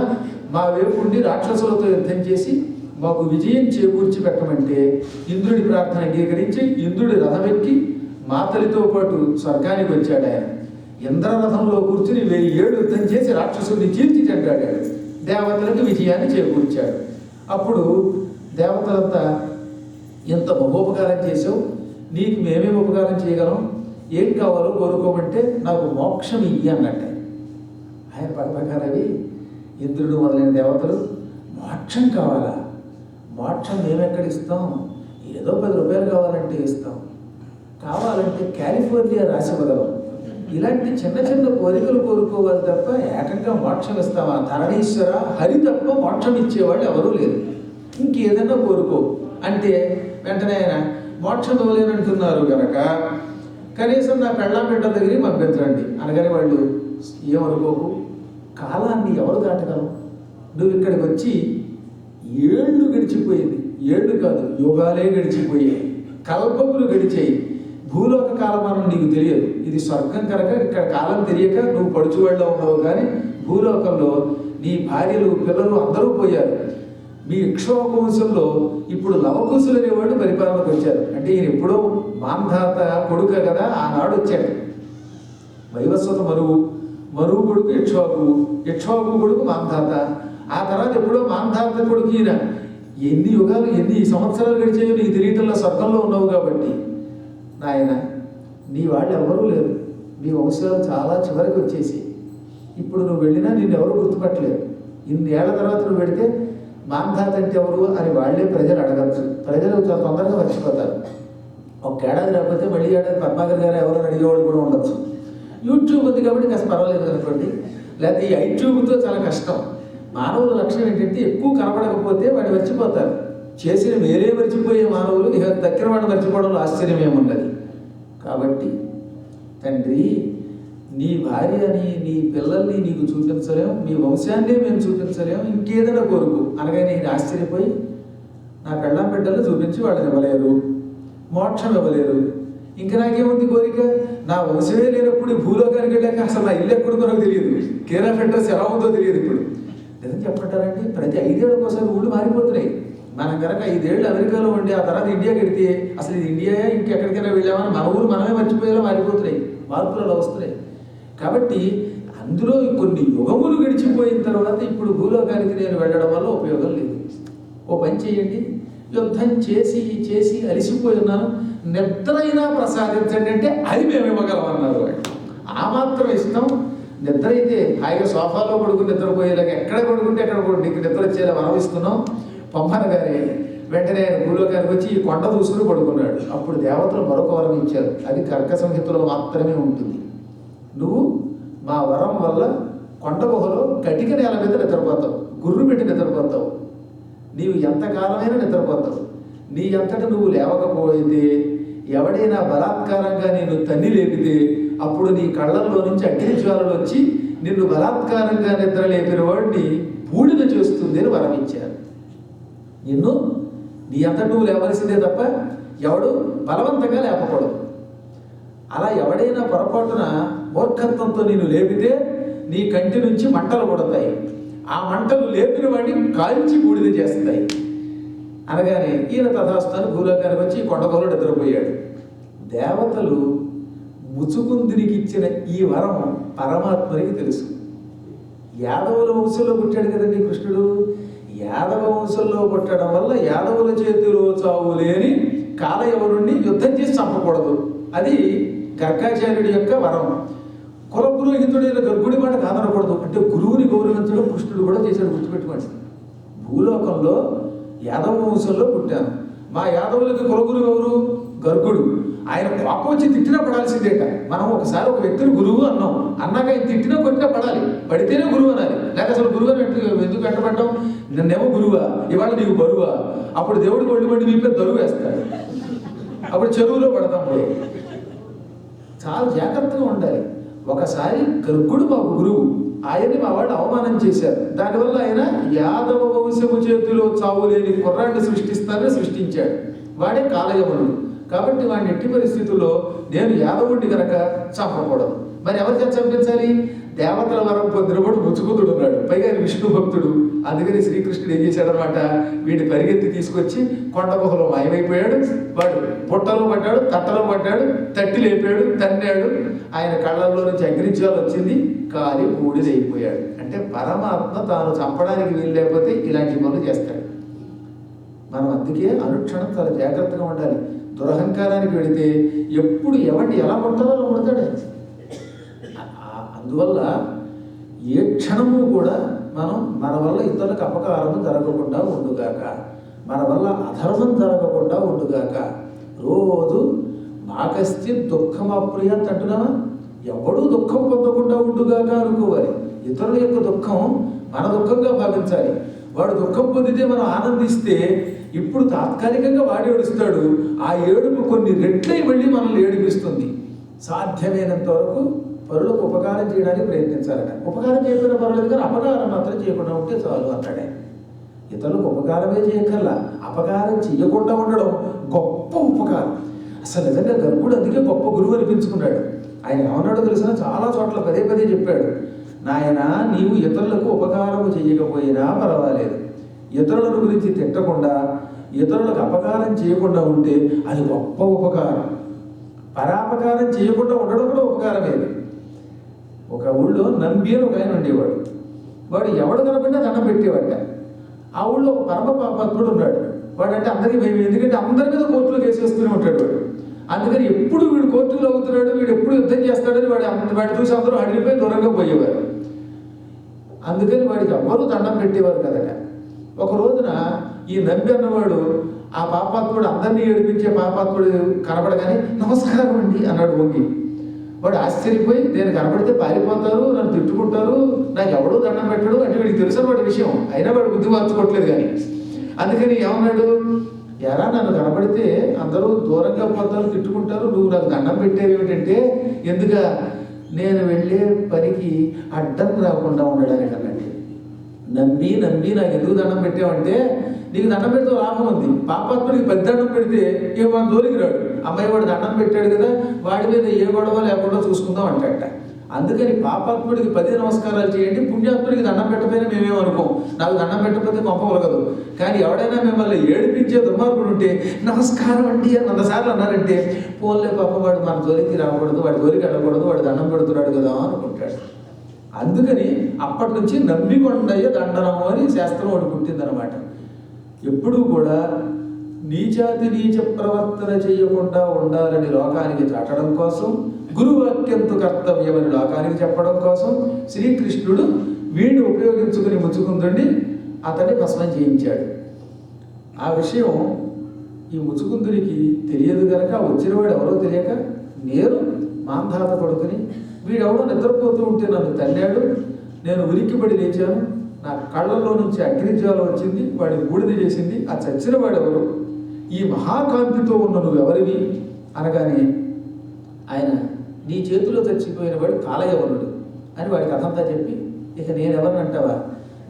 మా వైపు ఉండి రాక్షసులతో యుద్ధం చేసి మాకు విజయం చేకూర్చి పెట్టమంటే ఇంద్రుడి ప్రార్థన అంగీకరించి ఇంద్రుడి రథమెక్కి మాతలితో పాటు స్వర్గానికి వచ్చాడు. ఆయన ఇంద్రరథంలో కూర్చుని 1000 ఏళ్ళు యుద్ధం చేసి రాక్షసుని చీల్చి చెండాడాడు. దేవతలకు విజయాన్ని చేకూర్చాడు. అప్పుడు దేవతలంతా ఎంత మహోపకారం చేసావు, నీకు మేమేం ఉపకారం చేయగలం, ఏం కావాలో కోరుకోమంటే నాకు మోక్షం ఇయ్యి అన్నట్టే. ఆయన పరమకారవి ఇంద్రుడు మొదలైన దేవతలు మోక్షం కావాలా, మోక్షం మేమెక్కడ ఇస్తాం, ఏదో 10 రూపాయలు కావాలంటే ఇస్తాం, కావాలంటే కాలిఫోర్నియా రాసి ఇవ్వగలం, ఇలాంటి చిన్న చిన్న కోరికలు కోరుకోవాలి తప్ప ఏకంగా మోక్షం ఇస్తావా? ధరణీశ్వర హరి తప్ప మోక్షం ఇచ్చేవాళ్ళు ఎవరూ లేరు, ఇంకేదన్నా కోరుకో అంటే వెంటనే ఆయన మోక్షం ఇవ్వలేనంటున్నారు కనుక కనీసం నా పెళ్ళాం బిడ్డ దగ్గరికి పంపించండి అనగానే వాళ్ళు ఏమనుకోకు, కాలాన్ని ఎవరు దాటగలం, నువ్వు ఇక్కడికి వచ్చి ఏళ్ళు గడిచిపోయింది, ఏళ్ళు కాదు యుగాలే గడిచిపోయాయి, కల్పములు గడిచాయి, భూలోక కాలమానం నీకు తెలియదు, ఇది స్వర్గం కనుక ఇక్కడ కాలం తెలియక నువ్వు పడుచువాళ్ళలో ఉన్నావు. కానీ భూలోకంలో నీ భార్యలు పిల్లలు అందరూ పోయారు. మీ ఇక్ష్వాకు వంశంలో ఇప్పుడు లవకుశులు అనేవాడు పరిపాలనకు వచ్చారు. అంటే ఈయన ఎప్పుడో మాంధాత కొడుక కదా, ఆనాడు వచ్చాడు. వైవస్వత మరువు కొడుకు ఇక్ష్వాకు కొడుకు మాంధాత, ఆ తర్వాత ఎప్పుడో మాంధాత కొడుకు ఈయన. ఎన్ని యుగాలు ఎన్ని సంవత్సరాలు గడిచాయో నీకు తెలియటంలో స్వర్గంలో ఉన్నావు కాబట్టి నాయన నీ వాళ్ళు ఎవరూ లేరు, నీ వంశాలు చాలా చివరికి వచ్చేసి ఇప్పుడు నువ్వు వెళ్ళినా నిన్ను ఎవరు గుర్తుపట్టలేరు. ఇన్నేళ్ల తర్వాత నువ్వు పెడితే మాంధాత అంటే ఎవరు అని వాళ్ళే ప్రజలు అడగచ్చు. ప్రజలు చాలా తొందరగా మర్చిపోతారు. ఒక ఏడాది లేకపోతే మళ్ళీ ఏడాది పద్మాగర్ గారు ఎవరు అడిగేవాడు కూడా ఉండొచ్చు. యూట్యూబ్ ఉంది కాబట్టి కాస్త పర్వాలేదు అనుకోండి. లేకపోతే ఈ యూట్యూబ్తో చాలా కష్టం. మానవుల లక్షణం ఏంటంటే ఎక్కువ కనబడకపోతే వాడు మర్చిపోతారు. చేసిన వేరే మర్చిపోయే మానవులు ఇక దగ్గర వాడు మర్చిపోవడంలో ఆశ్చర్యం ఏముండదు. కాబట్టి తండ్రి, నీ భార్యని నీ పిల్లల్ని నీకు చూపించలేం, నీ వంశాన్నే మేము చూపించలేం, ఇంకేదైనా కోరుకు అనగానే నేను ఆశ్చర్యపోయి నా పెళ్ళాం బిడ్డలు చూపించి వాళ్ళని ఇవ్వలేరు, మోక్షం ఇవ్వలేరు, ఇంకా నాకేముంది కోరిక? నా వంశమే లేనప్పుడు ఈ భూలోకానికి వెళ్ళాక అసలు నా ఇల్లు ఎక్కడుందో నాకు తెలియదు, కేర్ ఆఫ్ అడ్రస్ ఎలా ఉందో తెలియదు. ఇప్పుడు నిజం చెప్పంటారండి, ప్రతి 5 ఏళ్ళకోసారి ఊళ్ళు మారిపోతున్నాయి. మనం కనుక 5 ఏళ్ళు అమెరికాలో ఉండి ఆ తర్వాత ఇండియాకి వెడితే అసలు ఇది ఇండియా ఇంకెక్కడికైనా వెళ్ళామని మన ఊరు మనమే మర్చిపోయేలా మారిపోతున్నాయి, మార్పులు అలా వస్తున్నాయి. కాబట్టి అందులో కొన్ని యుగములు గడిచిపోయిన తర్వాత ఇప్పుడు భూలోకానికి నేను వెళ్ళడం వల్ల ఉపయోగం లేదు. ఓ పని చేయండి, యుద్ధం చేసి చేసి అలిసిపోయి ఉన్నాను, నిద్రైనా ప్రసాదించండి అంటే అది మేము ఇవ్వగలం అన్నారు వాళ్ళు. ఆ మాత్రం ఇష్టం. నిద్ర అయితే హాయిగా సోఫాలో పడుకుని నిద్రపోయేలాగా ఎక్కడ పడుకుంటే ఎక్కడ నీకు నిద్ర వచ్చేలా మనం ఇస్తున్నాం పొమ్మన గారే. వెంటనే ఆయన భూలోకానికి వచ్చి ఈ కొండ దూసుకుని పడుకున్నాడు. అప్పుడు దేవతలు మరొక వరం ఇచ్చారు, అది కర్క సంహితలో మాత్రమే ఉంటుంది. నువ్వు మా వరం వల్ల కొండ గుహలో కటిక నేల మీద నిద్రపోతావు, గుర్రు పెట్టి నిద్రపోతావు, నీవు ఎంతకాలమైనా నిద్రపోతావు. నీ అంతటా నువ్వు లేవకపోతే ఎవడైనా బలాత్కారంగా నేను తన్ని లేపితే అప్పుడు నీ కళ్ళల్లో నుంచి అగ్ని జ్వాలలు వచ్చి నిన్ను బలాత్కారంగా నిద్ర లేపిన వాడిని బూడిద చేస్తుంది అని వరం ఇచ్చారు. నిన్ను నీ అంతటా నువ్వు లేవలసిందే తప్ప ఎవడు బలవంతంగా లేపకూడదు. అలా ఎవడైనా పొరపాటున మూర్ఖత్వంతో నేను లేపితే నీ కంటి నుంచి మంటలు కొడతాయి, ఆ మంటలు లేపిన వాడిని కాల్చి బూడిద చేస్తాయి అనగానే ఈయన తథాస్థాను భూలోకానికి వచ్చి కొండగోలు నిద్రపోయాడు. దేవతలు ముచుకుందునికి ఇచ్చిన ఈ వరం పరమాత్మనికి తెలుసు. యాదవుల వంశంలో పుట్టాడు కదండి కృష్ణుడు. యాదవ వంశంలో పుట్టడం వల్ల యాదవుల చేతిలో చావు లేని కాలయవనుణ్ణి యుద్ధం చేసి చంపకూడదు, అది గర్గాచార్యుడి యొక్క వరం. కుల పురోహితుడైన గర్గుడి మాట కాదనకూడదు, అంటే గురువుని గౌరవించడం కృష్ణుడు కూడా చేశాడు. గుర్తుపెట్టుకోండి, భూలోకంలో యాదవ వంశంలో పుట్టాను, మా యాదవులకి కులగురువు ఎవరు? గర్గుడు. ఆయన కోపం వచ్చి తిట్టినా పడాల్సిందేట. మనం ఒకసారి ఒక వ్యక్తిని గురువు అన్నాం, అన్నాక ఆయన తిట్టినా కొట్టినా పడాలి, పడితేనే గురువు అనాలి, లేక అసలు గురువు అని ఎందుకు వెంటబడ్డాం? నిన్నేమో గురువా, ఇవాళ నీకు బరువా, అప్పుడు దేవుడికి ఒళ్ళు పడి మీ మీద దరువు వేస్తాడు, అప్పుడు చెరువులో పడతాం. చాలా జాగ్రత్తగా ఉండాలి. ఒకసారి గర్గుడు మాకు గురువు, ఆయన్ని మా వాళ్ళు అవమానం చేశారు, దానివల్ల ఆయన యాదవ వంశము చేతిలో చావు లేని కుర్రాన్ని సృష్టిస్తానని సృష్టించాడు, వాడే కాలయవనుడు. కాబట్టి వాడిని ఎట్టి పరిస్థితుల్లో నేను యాదవుడిని కనుక చంపకూడదు. మరి ఎవరి చేత చంపించాలి? దేవతల వరం పొందినవాడు ముచ్చుకుతుడు ఉన్నాడు, పైగా విష్ణు భక్తుడు. అందుకని శ్రీకృష్ణుడు ఏం చేశాడనమాట, వీడిని పరిగెత్తి తీసుకొచ్చి కొండ గుహలో మాయమైపోయాడు. వాడు పుట్టలో పడ్డాడు, తట్టలో పడ్డాడు, తట్టి లేపాడు, తన్నాడు, ఆయన కళ్ళల్లో నుంచి అగ్నిజ్వాల వచ్చింది, కాలి బూడిదైపోయాడు. అంటే పరమాత్మ తాను చంపడానికి వీలు లేకపోతే ఇలాంటి పనులు చేస్తాడు. మనం అందుకే అనుక్షణం చాలా జాగ్రత్తగా ఉండాలి. దురహంకారానికి వెళితే ఎప్పుడు ఎవరిని ఎలా కొట్టాలో అలా కొడతాడు. అందువల్ల ఏ క్షణము కూడా మనం మన వల్ల ఇతరులకు అపకారము జరగకుండా ఉండుగాక, మన వల్ల అధర్మం జరగకుండా ఉండుగాక. రోజు నాకస్తి దుఃఖం అప్రియంత అంటున్నావా, ఎవడూ దుఃఖం పొందకుండా ఉండుగాక అనుకోవాలి. ఇతరుల యొక్క దుఃఖం మన దుఃఖంగా భావించాలి. వాడు దుఃఖం పొందితే మనం ఆనందిస్తే ఇప్పుడు తాత్కాలికంగా వాడు ఏడుస్తాడు, ఆ ఏడుపు కొన్ని రెట్లై మళ్ళీ మనల్ని ఏడిపిస్తుంది. సాధ్యమైనంత వరకు పరులకు ఉపకారం చేయడానికి ప్రయత్నించాలట. ఉపకారం చేయకుండా పర్వాలేదు కానీ అపకారం మాత్రం చేయకుండా ఉంటే చాలు అన్నాడే. ఇతరులకు ఉపకారమే చేయక్కర్లా, అపకారం చేయకుండా ఉండడం గొప్ప ఉపకారం. అసలు నిజంగా గర్గుడు అందుకే గొప్ప గురువు అనిపించుకున్నాడు. ఆయన ఏమన్నాడో తెలిసిన చాలా చోట్ల పదే పదే చెప్పాడు, నాయన నీవు ఇతరులకు ఉపకారం చేయకపోయినా పర్వాలేదు, ఇతరుల గురించి తిట్టకుండా ఇతరులకు అపకారం చేయకుండా ఉంటే అది గొప్ప ఉపకారం. పరాపకారం చేయకుండా ఉండడం కూడా ఉపకారమే. ఒక ఊళ్ళో నంబి అని ఒక ఆయన ఉండేవాడు. వాడు ఎవడు కనపడినా దండం పెట్టేవాట. ఆ ఊళ్ళో ఒక పరమ పాపాత్ముడు ఉన్నాడు. వాడంటే అందరికీ భయం, ఎందుకంటే అందరి మీద కోర్టులో కేసేస్తూనే ఉంటాడు వాడు. అందుకని ఎప్పుడు వీడు కోర్టులో అవుతున్నాడు, వీడు ఎప్పుడు యుద్ధం చేస్తాడని వాడు చూసి అందరూ అడిగిపోయి దూరంగా పోయేవారు. అందుకని వాడికి ఎవ్వరూ దండం పెట్టేవారు కదట. ఒక రోజున ఈ నంబి అన్నవాడు ఆ పాపాత్ముడు, అందరినీ ఏడిపించే పాపాత్ముడు కనపడగానే నమస్కారం అండి అన్నాడు వంగి. వాడు ఆశ్చర్యపోయి, నేను కనపడితే పారిపోతారు, నన్ను తిట్టుకుంటారు, నాకు ఎవడూ దండం పెట్టడు అంటే వీడికి తెలుసు వాడి విషయం. అయినా వాడు బుద్ధి మార్చుకోవట్లేదు. కానీ అందుకని ఏమన్నాడు, ఎరా నన్ను కనపడితే అందరూ దూరంగా పోతారు, తిట్టుకుంటారు, నువ్వు నాకు దండం పెట్టేవి ఏమిటంటే, ఎందుక నేను వెళ్ళే పనికి అడ్డం రాకుండా ఉండడానికి అన్నట్టు. నమ్మి నాకు ఎందుకు దండం పెట్టావంటే, నీకు దండం పెడితే లాభం ఉంది, పాపాత్ముడికి పెద్ద దండం పెడితే ఇక మన జోలికి రాడు. అమ్మాయి వాడు దండం పెట్టాడు కదా, వాడి మీద ఏ గొడవ లేకుండా చూసుకుందాం అంటట. అందుకని పాపాత్ముడికి 10 నమస్కారాలు చేయండి, పుణ్యాత్ముడికి దండం పెట్టకపోయినా మేమేమనుకోం, నాకు దండం పెట్టకపోతే పంప కలగదు. కానీ ఎవడైనా మిమ్మల్ని ఏడిపించే దుర్మార్గుడు ఉంటే నమస్కారం అండి అని 100 సార్లు అన్నారంటే, పోన్లే పాపం వాడు మన జోలికి రాకూడదు, వాడి జోలికి వెళ్ళకూడదు, వాడు దండం పెడుతున్నాడు కదా అనుకుంటాడు. అందుకని అప్పటి నుంచి నమ్మికొండయ్య దండనము అని శాస్త్రం ఒకటి పుట్టిందనమాట. ఎప్పుడూ కూడా నీచాతి నీచ ప్రవర్తన చేయకుండా ఉండాలని లోకానికి చాటడం కోసం, గురువాక్యంతో కర్తవ్యమని లోకానికి చెప్పడం కోసం శ్రీకృష్ణుడు వీడిని ఉపయోగించుకుని ముచ్చుకుందుండి అతన్ని భస్మం చేయించాడు. ఆ విషయం ఈ ముచ్చుకుందునికి తెలియదు కనుక, వచ్చినవాడు ఎవరో తెలియక, నేను మాంధాత కొడుకుని, వీడెవడో నిద్రపోతూ ఉంటే నన్ను తన్నాడు, నేను ఉలిక్కిపడి లేచాను, నా కళ్ళల్లో నుంచి అగ్నిజ్వాల వచ్చింది, వాడిని బూడిద చేసింది, ఆ చచ్చిన వాడెవరు, ఈ మహాకాంతితో ఉన్న నువ్వెవరివి అనగానే ఆయన, నీ చేతిలో చచ్చిపోయిన వాడు కాలయవనుడు అని వాడి కథంతా చెప్పి, ఇక నేనెవరిని అంటావా,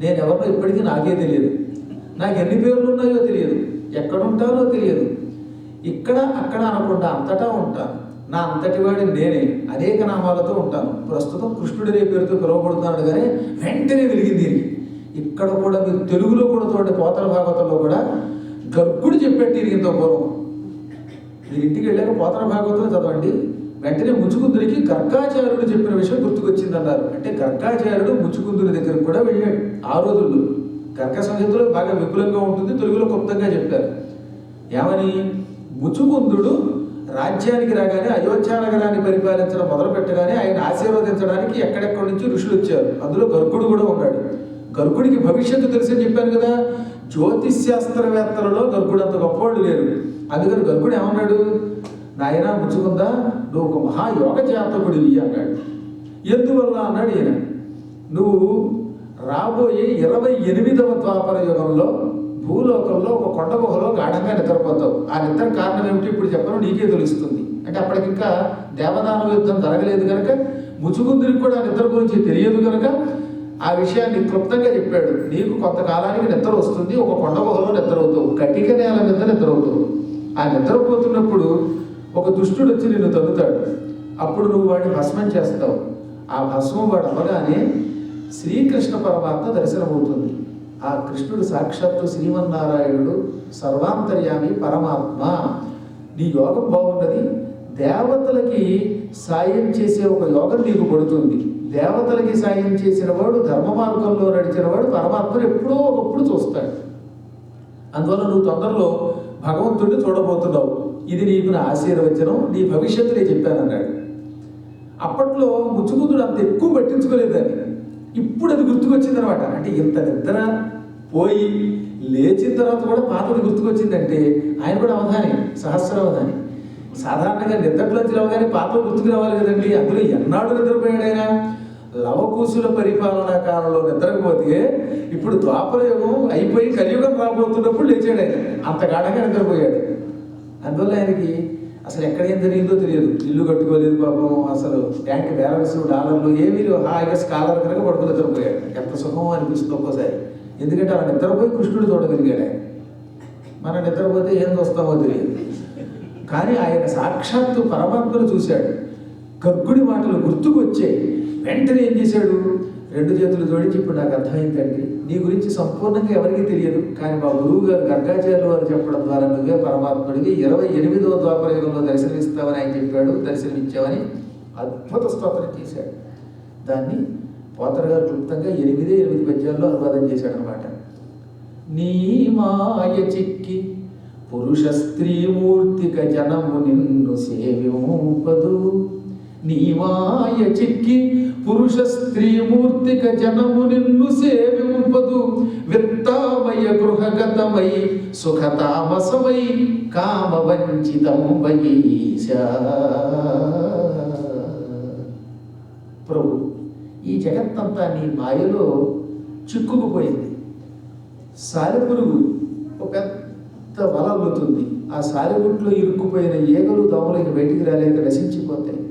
నేనెవరినో ఇప్పటికీ నాకే తెలియదు, నాకు ఎన్ని పేర్లు ఉన్నాయో తెలియదు, ఎక్కడుంటానో తెలియదు, ఇక్కడ అక్కడ అనకుండా అంతటా ఉంటాను, నా అంతటి వాడిని నేనే, అనేక నామాలతో ఉంటాను, ప్రస్తుతం కృష్ణుడనే పేరుతో పిలువబడుతున్నాడు. కానీ వెంటనే వెలిగింది దీనికి. ఇక్కడ కూడా మీరు తెలుగులో కూడా చూడండి, పోతన భాగవతంలో కూడా గర్గుడు చెప్పాడు ఇంత పూర్వం. మీరు ఇంటికి వెళ్ళాక పోతన భాగవతం చదవండి, వెంటనే ముచ్చుకుందునికి గర్గాచార్యుడు చెప్పిన విషయం గుర్తుకొచ్చింది అన్నారు. అంటే గర్గాచార్యుడు ముచ్చుకుందుని దగ్గరకు కూడా వెళ్ళాడు. ఆ రోజుల్లో గర్గ సంహితలో బాగా విపులంగా ఉంటుంది, తెలుగులో క్లుప్తంగా చెప్పారు. ఏమని, ముచ్చుకుందుడు రాజ్యానికి రాగానే, అయోధ్య నగరాన్ని పరిపాలించడం మొదలు పెట్టగానే ఆయన ఆశీర్వదించడానికి ఎక్కడెక్కడి నుంచి ఋషులు వచ్చారు. అందులో గర్గుడు కూడా ఉన్నాడు. గర్గుడికి భవిష్యత్తు తెలుసని చెప్పాను కదా, జ్యోతిశాస్త్రవేత్తలలో గర్గుడు అంత గొప్పవాళ్ళు లేరు. అందుకని గర్గుడు ఏమన్నాడు, నాయన ముచ్చుకుందా, నువ్వు ఒక మహాయోగ జాతకుడివి అన్నాడు. ఎందువల్ల అన్నాడు ఈయన, నువ్వు రాబోయే 28వ ద్వాపర యుగంలో భూలోకంలో ఒక కొండ గుహలో గాఢంగా నిద్రపోతావు. ఆ నిద్ర కారణం ఏమిటి ఇప్పుడు చెప్పను, నీకే తెలుస్తుంది. అంటే అప్పటికింకా దేవదానవ యుద్ధం జరగలేదు కనుక, ముచ్చుకుందునికి కూడా ఆ నిద్ర గురించి తెలియదు కనుక ఆ విషయాన్ని క్లుప్తంగా చెప్పాడు. నీకు కొంతకాలానికి నిద్ర వస్తుంది, ఒక కొండ గుహలో నిద్రవుతావు, కటిక నేల మీద నిద్రవుతావు. ఆ నిద్రపోతున్నప్పుడు ఒక దుష్టుడు వచ్చి నిన్ను తగ్గుతాడు. అప్పుడు నువ్వు వాడిని భస్మం చేస్తావు. ఆ భస్మం వాడు అవ్వగానే శ్రీకృష్ణ పరమాత్మ దర్శనమవుతుంది. ఆ కృష్ణుడు సాక్షాత్తు శ్రీమన్నారాయణుడు, సర్వాంతర్యామి పరమాత్మ. నీ యోగం బాగున్నది, దేవతలకి సాయం చేసే ఒక యోగం నీకు పడుతుంది. దేవతలకి సాయం చేసిన వాడు, ధర్మ మార్గంలో నడిచిన వాడు పరమాత్మను ఎప్పుడో ఒకప్పుడు చూస్తాడు. అందువల్ల నువ్వు తొందరలో భగవంతుడిని చూడబోతున్నావు. ఇది నీకు నా ఆశీర్వచనం, నీ భవిష్యత్తు నేను చెప్పానన్నాడు. అప్పట్లో ముచ్చుకుందుడు అంత ఎక్కువ పట్టించుకోలేదని, ఇప్పుడు అది గుర్తుకొచ్చిందనమాట. అంటే ఇంత నిద్ర పోయి లేచిన తర్వాత కూడా పాతది గుర్తుకొచ్చిందంటే ఆయన కూడా అవధాని, సహస్రావధాని. సాధారణంగా నిద్రలోంచి రావగానే పాత్ర గుర్తుకు రావాలి కదండి. అందులో ఎన్నాడు నిద్రపోయాడు ఆయన, లవకుశుల పరిపాలనా కాలంలో నిద్రపోతే ఇప్పుడు ద్వాపర యుగం అయిపోయి కలియుగం రాబోతున్నప్పుడు లేచాడు ఆయన, అంత గాఢంగా నిద్రపోయాడు. అందువల్ల ఆయనకి అసలు ఎక్కడ ఏం జరిగిందో తెలియదు, ఇల్లు కట్టుకోలేదు పాపం, అసలు బ్యాంక్ బ్యాలెన్స్ డాలర్లు ఏమీ హాయిగా స్కాలర్ కనుక పడుకుని నిద్రపోయాడు. ఎంత సుఖం అనిపిస్తుంది ఒక్కోసారి. ఎందుకంటే అలా నిద్రపోయి కృష్ణుడు చూడగలిగాడు ఆయన. మనం నిద్రపోతే ఏం చూస్తామో తెలియదు. కానీ ఆయన సాక్షాత్తు పరమాత్మను చూశాడు. గర్గుడి మాటలు గుర్తుకు వచ్చాయి. వెంటనే ఏం చేశాడు, 2 చేతులు జోడించి, ఇప్పుడు నాకు అర్థమైందండి, నీ గురించి సంపూర్ణంగా ఎవరికీ తెలియదు, కానీ మా గురువు గారు గర్గాచార్యులు వారు చెప్పడం ద్వారా నువ్వే పరమాత్ముడివి, 28వ ద్వాపర యుగంలో దర్శనమిస్తావని ఆయన చెప్పాడు, దర్శనమిచ్చావని అద్భుత స్తోత్రం చేశాడు. దాన్ని పోతన గారు క్లుప్తంగా 8 పద్యాల్లో అనువాదం చేశాడు అనమాట. నీ మాయ చిక్కి పురుష స్త్రీమూర్తిక జనము నిన్ను సేవింపదు. నీవాయ చిక్కి పురుష స్త్రీమూర్తిక జనము నిన్ను సేవింపదు. విత్తామయ గృహగతమై సుఖతామసమై కామవంచితం వయీశ. ప్రభు, ఈ జగత్తంతా నీ మాయలో చిక్కుకుపోయింది. సాలెపురుగు ఒక పెద్ద వల అల్లుతుంది. ఆ సాలెగుట్లో ఇరుక్కుపోయిన ఏగలు దోమలకి బయటికి రాలేక నశించిపోతాయి.